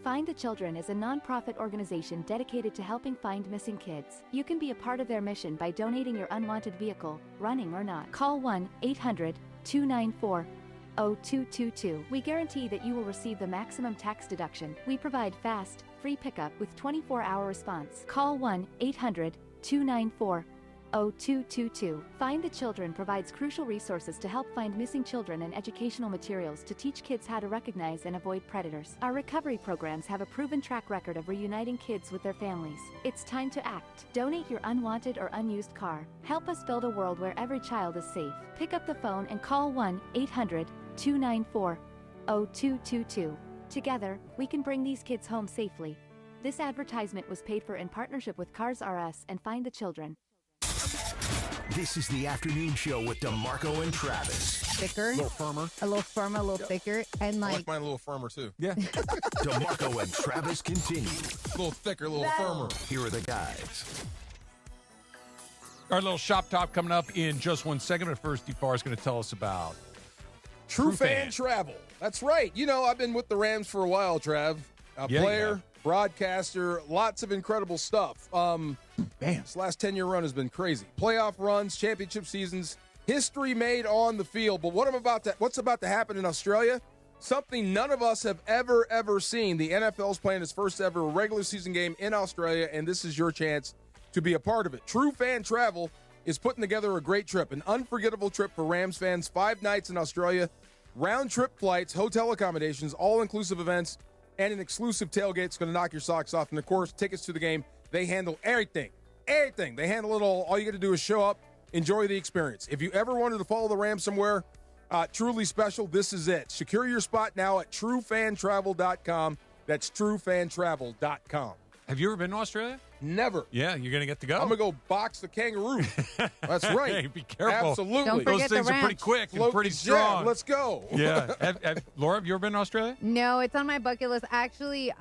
Find the Children is a non-profit organization dedicated to helping find missing kids. You can be a part of their mission by donating your unwanted vehicle, running or not. Call 1-800-294-0222. We guarantee that you will receive the maximum tax deduction. We provide fast, free pickup with 24-hour response. Call 1-800-294-0222. Find the Children provides crucial resources to help find missing children and educational materials to teach kids how to recognize and avoid predators. Our recovery programs have a proven track record of reuniting kids with their families. It's time to act. Donate your unwanted or unused car. Help us build a world where every child is safe. Pick up the phone and call 1-800-294-0222. Together, we can bring these kids home safely. This advertisement was paid for in partnership with Cars R Us and Find the Children. This is the afternoon show with DeMarco and Travis. Thicker. A little firmer. A little firmer, a little thicker. And I like like mine a little firmer, too. Yeah. DeMarco and Travis continue. A little thicker, a little firmer. Here are the guys. Our little shop talk coming up in just 1 second. But first, DeFar is going to tell us about True Fan Travel. That's right. You know, I've been with the Rams for a while, Trav. Player, broadcaster, lots of incredible stuff. This last 10-year run has been crazy. Playoff runs, championship seasons, history made on the field. But what's about to happen in Australia? Something none of us have ever seen. The NFL's playing its first ever regular season game in Australia, and this is your chance to be a part of it. True Fan Travel is putting together a great trip, an unforgettable trip for Rams fans. 5 nights in Australia, round-trip flights, hotel accommodations, all-inclusive events, and an exclusive tailgate. It's going to knock your socks off. And, of course, tickets to the game. They handle everything. Everything. They handle it all. All you got to do is show up, enjoy the experience. If you ever wanted to follow the Rams somewhere truly special, this is it. Secure your spot now at truefantravel.com. That's truefantravel.com. Have you ever been to Australia? Never. Yeah, you're going to get to go. I'm going to go box the kangaroo. That's right. Hey, be careful. Absolutely. Don't forget Those things the are pretty ranch. quick and Float pretty the jet. strong. Let's go. Yeah. Laura, have you ever been to Australia? No, it's on my bucket list. Actually,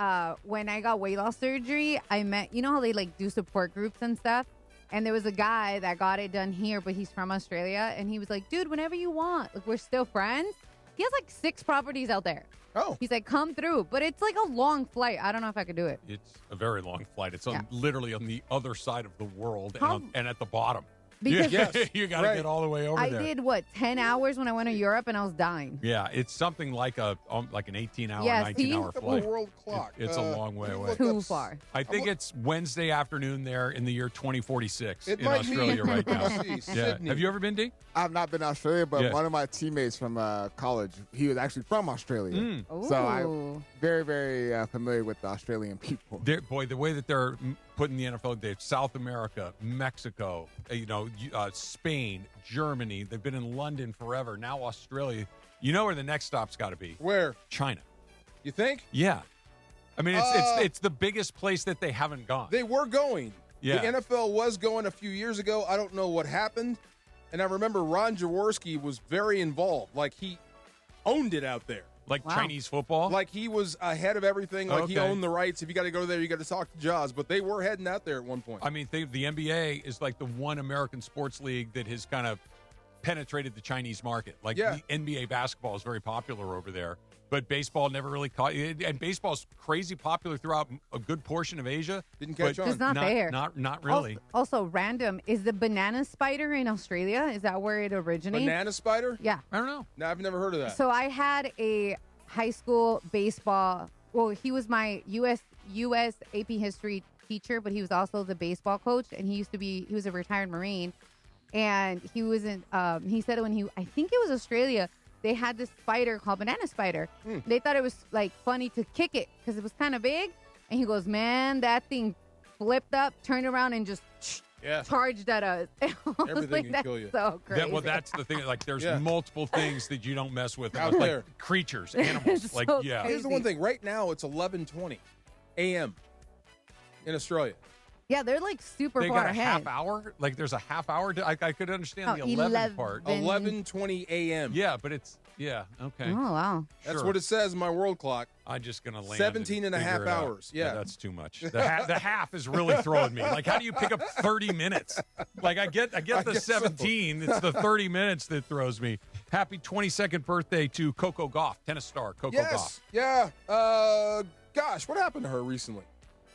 when I got weight loss surgery, I met, you know how they like do support groups and stuff? And there was a guy that got it done here, but he's from Australia. And he was like, dude, whenever you want, like, we're still friends. He has like 6 properties out there. Oh. He's like, come through. But it's like a long flight. I don't know if I could do it. It's a very long flight. It's Yeah. literally on the other side of the world How- and at the bottom. Because you got to get all the way over I there. did, 10 hours when I went to Europe and I was dying. Yeah, it's something like an 18-hour, Yeah, 19-hour see? flight. World clock. It's a long way away. Too far. I think it's Wednesday afternoon there in the year 2046 It in might Australia be. right now. See, Yeah. Sydney. Have you ever been, D? I've not been to Australia, but Yeah. one of my teammates from college, he was actually from Australia. So I'm Ooh. very, very familiar with the Australian people. Boy, the way that they're putting the NFL, they've South America, Mexico, Spain, Germany. They've been in London forever. Now Australia. You know where the next stop's got to be? Where? China. You think? Yeah. I mean, it's the biggest place that they haven't gone. They were going. Yeah. The NFL was going a few years ago. I don't know what happened. And I remember Ron Jaworski was very involved. Like, he owned it out there. Like Chinese football? Like, he was ahead of everything. Like, he Okay. owned the rights. If you got to go there, you got to talk to Jaws. But they were heading out there at one point. I mean, the NBA is like the one American sports league that has kind of penetrated the Chinese market. Like, the NBA basketball is very popular over there, but baseball never really caught. And baseball's crazy popular throughout a good portion of Asia. Didn't catch on. It's not there. Not really. Also, random, is the banana spider in Australia? Is that where it originates? Banana spider? Yeah. I don't know. No, I've never heard of that. So I had a high school baseball. Well, he was my U.S. AP history teacher, but he was also the baseball coach, and he was a retired Marine, and he was in. He said I think it was Australia. They had this spider called banana spider. They thought it was like funny to kick it because it was kind of big, and he goes, "Man, that thing flipped up, turned around, and just." Charged at us. Everything can kill you. So crazy. That's the thing. Like, there's Yeah. multiple things that you don't mess with. Out like there. creatures, animals. It's like, so yeah. crazy. Here's the one thing. Right now, it's 11:20 a.m. in Australia. Yeah, they're like super They far got a ahead. half hour. Like there's a half hour. I could understand the 11 part. 11:20 a.m. Yeah, but it's okay. Oh wow. That's what it says in my world clock. I'm just gonna land 17 and a half figure it out. hours. Yeah, that's too much. The half is really throwing me. Like, how do you pick up 30 minutes? Like, I get the 17. So. It's the 30 minutes that throws me. Happy 22nd birthday to Coco Gauff, tennis star Coco Gauff. Yeah. Gosh, what happened to her recently?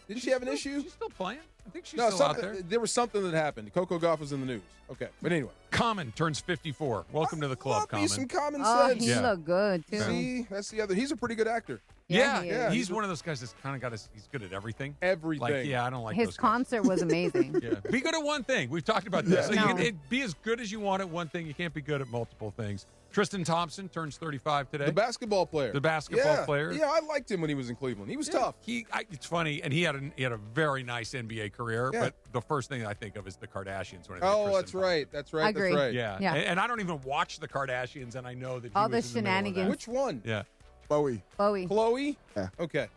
Did she have an issue? She's still playing. I think she's still out there. There was something that happened. Coco Gauff was in the news. Okay, but anyway. Common turns 54. Welcome to the club, Common. Some common Oh, sense. he looked good too. See, that's the other. He's a pretty good actor. Yeah, he's one of those guys that's kind of got he's good at everything. Everything. Like, I don't like His those guys. concert was amazing. Yeah. Be good at one thing. We've talked about this. Yeah. So No. you can be as good as you want at one thing. You can't be good at multiple things. Tristan Thompson turns 35 today. The basketball player. The basketball player. Yeah, I liked him when he was in Cleveland. He was tough. It's funny, and he had a very nice NBA career. Yeah. But the first thing I think of is the Kardashians. When I think Oh, Tristan that's right. That's right. Agree. That's right. Yeah. Yeah. And I don't even watch the Kardashians, and I know that he All was the in the middle of shenanigans. that. Which one? Yeah. Bowie. Chloe? Yeah. Okay.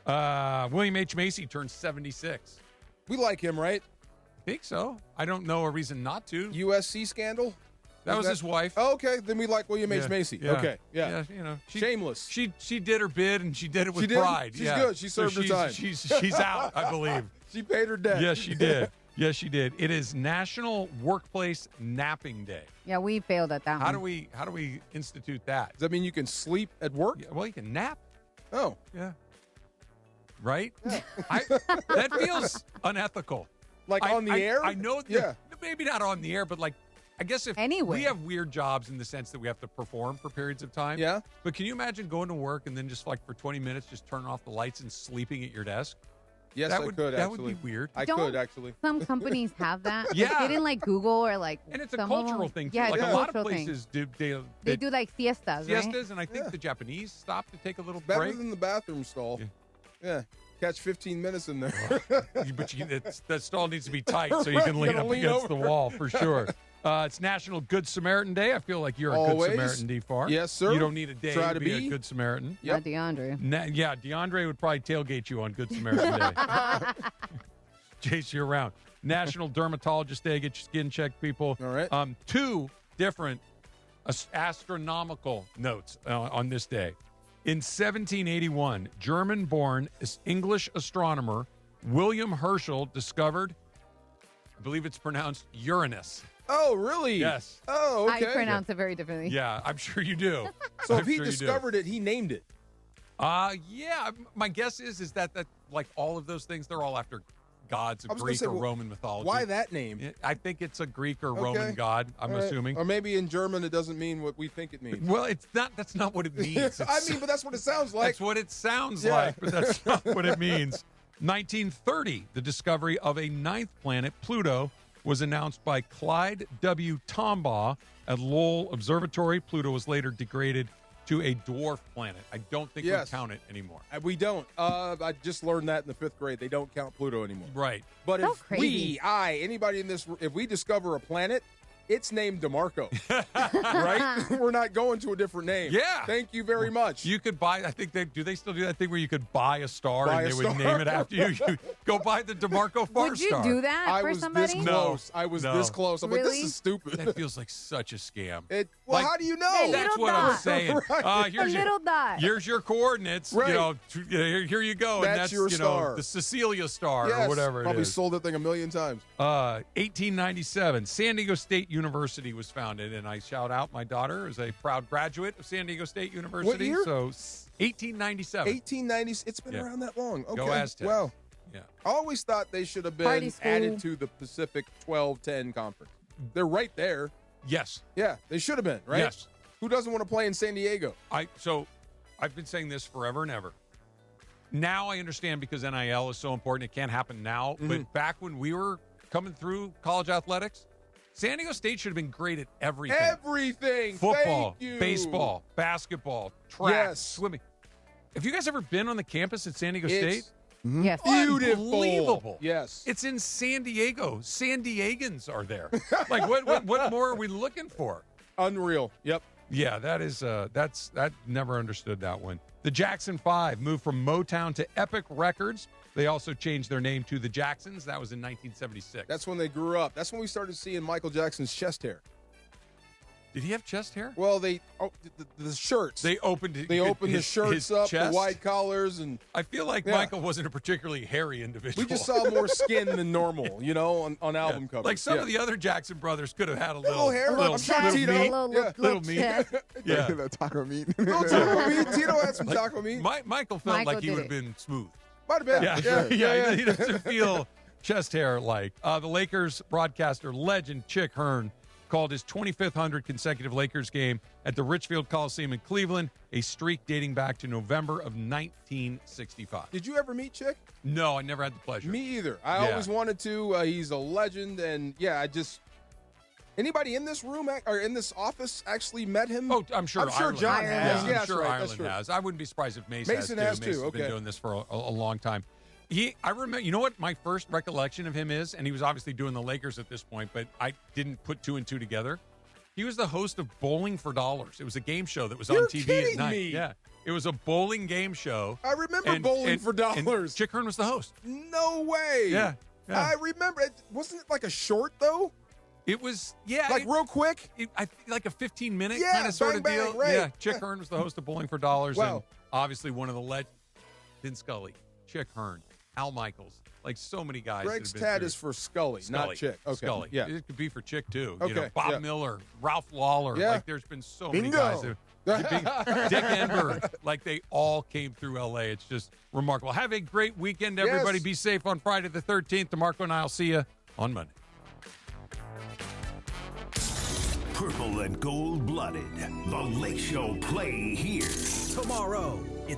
William H. Macy turns 76. We like him, right? I think so. I don't know a reason not to. USC scandal? That was his wife. Oh, okay, then we like William H. Yeah. Macy. Yeah. Okay, yeah. You know, Shameless. She did her bid, and she did it with She did? pride. She's yeah. good. She served her time. She's out, I believe. She paid her debt. Yes, she did. Yes, she did. It is National Workplace Napping Day. Yeah, we failed at that How one. do we institute that? Does that mean you can sleep at work? Yeah, well, you can nap. Oh. Yeah. Right? That feels unethical. Like on the air? I know. Yeah. Maybe not on the air, but like, I guess if Anyway. we have weird jobs in the sense that we have to perform for periods of time. Yeah. But can you imagine going to work and then just like for 20 minutes, just turning off the lights and sleeping at your desk? Yes, that I would, could, That actually. would be weird. I Don't could, actually. Some companies have that. Yeah. Like, didn't like Google or like. And it's a some of them- cultural thing, too. Yeah, Like it's a a lot of cultural thing. places They do like siestas, right? siestas, and I think the Japanese stop to take a little Better break. than the bathroom stall. Yeah. Catch 15 minutes in there. But that stall needs to be tight so you can lean Gotta up lean against over. the wall for sure. It's National Good Samaritan Day. I feel like you're a Always. Good Samaritan, D-Far. Yes, sir. You don't need a day Try to to be a be. Good Samaritan. Not DeAndre. Yeah, DeAndre would probably tailgate you on Good Samaritan Day. Chase you around. National Dermatologist Day. Get your skin checked, people. All right. Two different astronomical notes on this day. In 1781, German-born English astronomer William Herschel discovered, I believe it's pronounced Uranus. Oh, really? Yes. Oh, okay. I pronounce it very differently. Yeah, I'm sure you do. So I'm if he sure you do. discovered it, he named it. Yeah. My guess is that like all of those things, they're all after gods I of was gonna Greek say, or well, Roman mythology. Why that name? I think it's a Greek or Okay. Roman god, I'm All right. assuming. Or maybe in German it doesn't mean what we think it means. Well, it's not. That's not what it means. I mean, but that's what it sounds like. That's what it sounds Yeah. like, but that's not what it means. 1930, the discovery of a ninth planet, Pluto, was announced by Clyde W. Tombaugh at Lowell Observatory. Pluto was later degraded to a dwarf planet. I don't think we Yes. count it anymore. We don't. I just learned that in the 5th grade. They don't count Pluto anymore. Right. But So if crazy. anybody in this, if we discover a planet, it's named DeMarco, right? We're not going to a different name. Yeah. Thank you very much. You could buy, I think they still do that thing where you could buy a star Buy and a they would star. name it after you. You go buy the DeMarco Far Would you Star. do that I for was somebody? this close. I was this close. I'm like, Really? this is stupid. That feels like such a scam. Well, Like, how do you know? Hey, That's little what I'm dot. saying. Right. Here's a little dot. Here's your coordinates. Right. You know, here you go. That's and that's your star. the Cecilia Star Yes, or whatever it probably is. sold that thing a million times. 1897, San Diego State University was founded, and I shout out my daughter as a proud graduate of San Diego State University. year? So 1897. 1890s. It's been Yeah. around that long. Okay. Go Aztecs. Well, Yeah. I always thought they should have Party been school. added to the Pacific 12-10 conference. They're right there. Yes. Yeah, they should have been, right? Yes. Who doesn't want to play in San Diego? So I've been saying this forever and ever. Now I understand because NIL is so important. It can't happen now. Mm-hmm. But back when we were coming through college athletics, San Diego State should have been great at everything. Everything. Football, Thank you. baseball, basketball, track, Yes. swimming. Have you guys ever been on the campus at San Diego It's State? Yes. beautiful. Unbelievable. Yes. It's in San Diego. San Diegans are there. Like what more are we looking for? Unreal. Yep. Yeah, that is that never understood that one. The Jackson 5 moved from Motown to Epic Records. They also changed their name to the Jacksons. That was in 1976. That's when they grew up. That's when we started seeing Michael Jackson's chest hair. Did he have chest hair? Well, the shirts. They opened the shirts up, chest. the white collars, and I feel like Michael wasn't a particularly hairy individual. We just saw more skin than normal, on album covers. Like some of the other Jackson brothers could have had a little hair. I'm sure Tito. Little meat. Yeah. Taco meat. Little taco meat. Tito had some taco meat. Michael felt like he would have been smooth. Might have been. Yeah. He doesn't feel chest hair like. The Lakers broadcaster legend Chick Hearn called his 2500 consecutive Lakers game at the Richfield Coliseum in Cleveland a streak dating back to November of 1965. Did you ever meet Chick? No, I never had the pleasure. Me either. I always wanted to. He's a legend, and anybody in this room or in this office actually met him? Oh, I'm sure John has. has. I'm sure Ireland has. I wouldn't be surprised if Mace has too. has Mace too. has been doing this for a long time. I remember, you know what my first recollection of him is, and he was obviously doing the Lakers at this point, but I didn't put two and two together. He was the host of Bowling for Dollars. It was a game show that was on TV at night. Me. Yeah, it was a bowling game show. I remember Bowling for Dollars. And Chick Hearn was the host. No way. Yeah. I remember it. Wasn't it like a short though? It was, real quick. I think like a 15-minute Yeah, kind of sort bang, of bang, deal. right. Yeah, Chick Hearn was the host of Bowling for Dollars, Wow. and obviously one of the Vin Scully, Chick Hearn, Al Michaels, like so many guys. Greg's that have been tat through. is for Scully, not Chick. Okay. Scully. Yeah. It could be for Chick too. Okay, Bob yeah. Miller, Ralph Lawler. Yeah. Like there's been so many Bingo. guys. Dick Enberg. Like they all came through LA. It's just remarkable. Have a great weekend, everybody. Yes. Be safe on Friday the 13th. DeMarco and I'll see you on Monday. Purple and gold-blooded. The Lake Show play here. Tomorrow.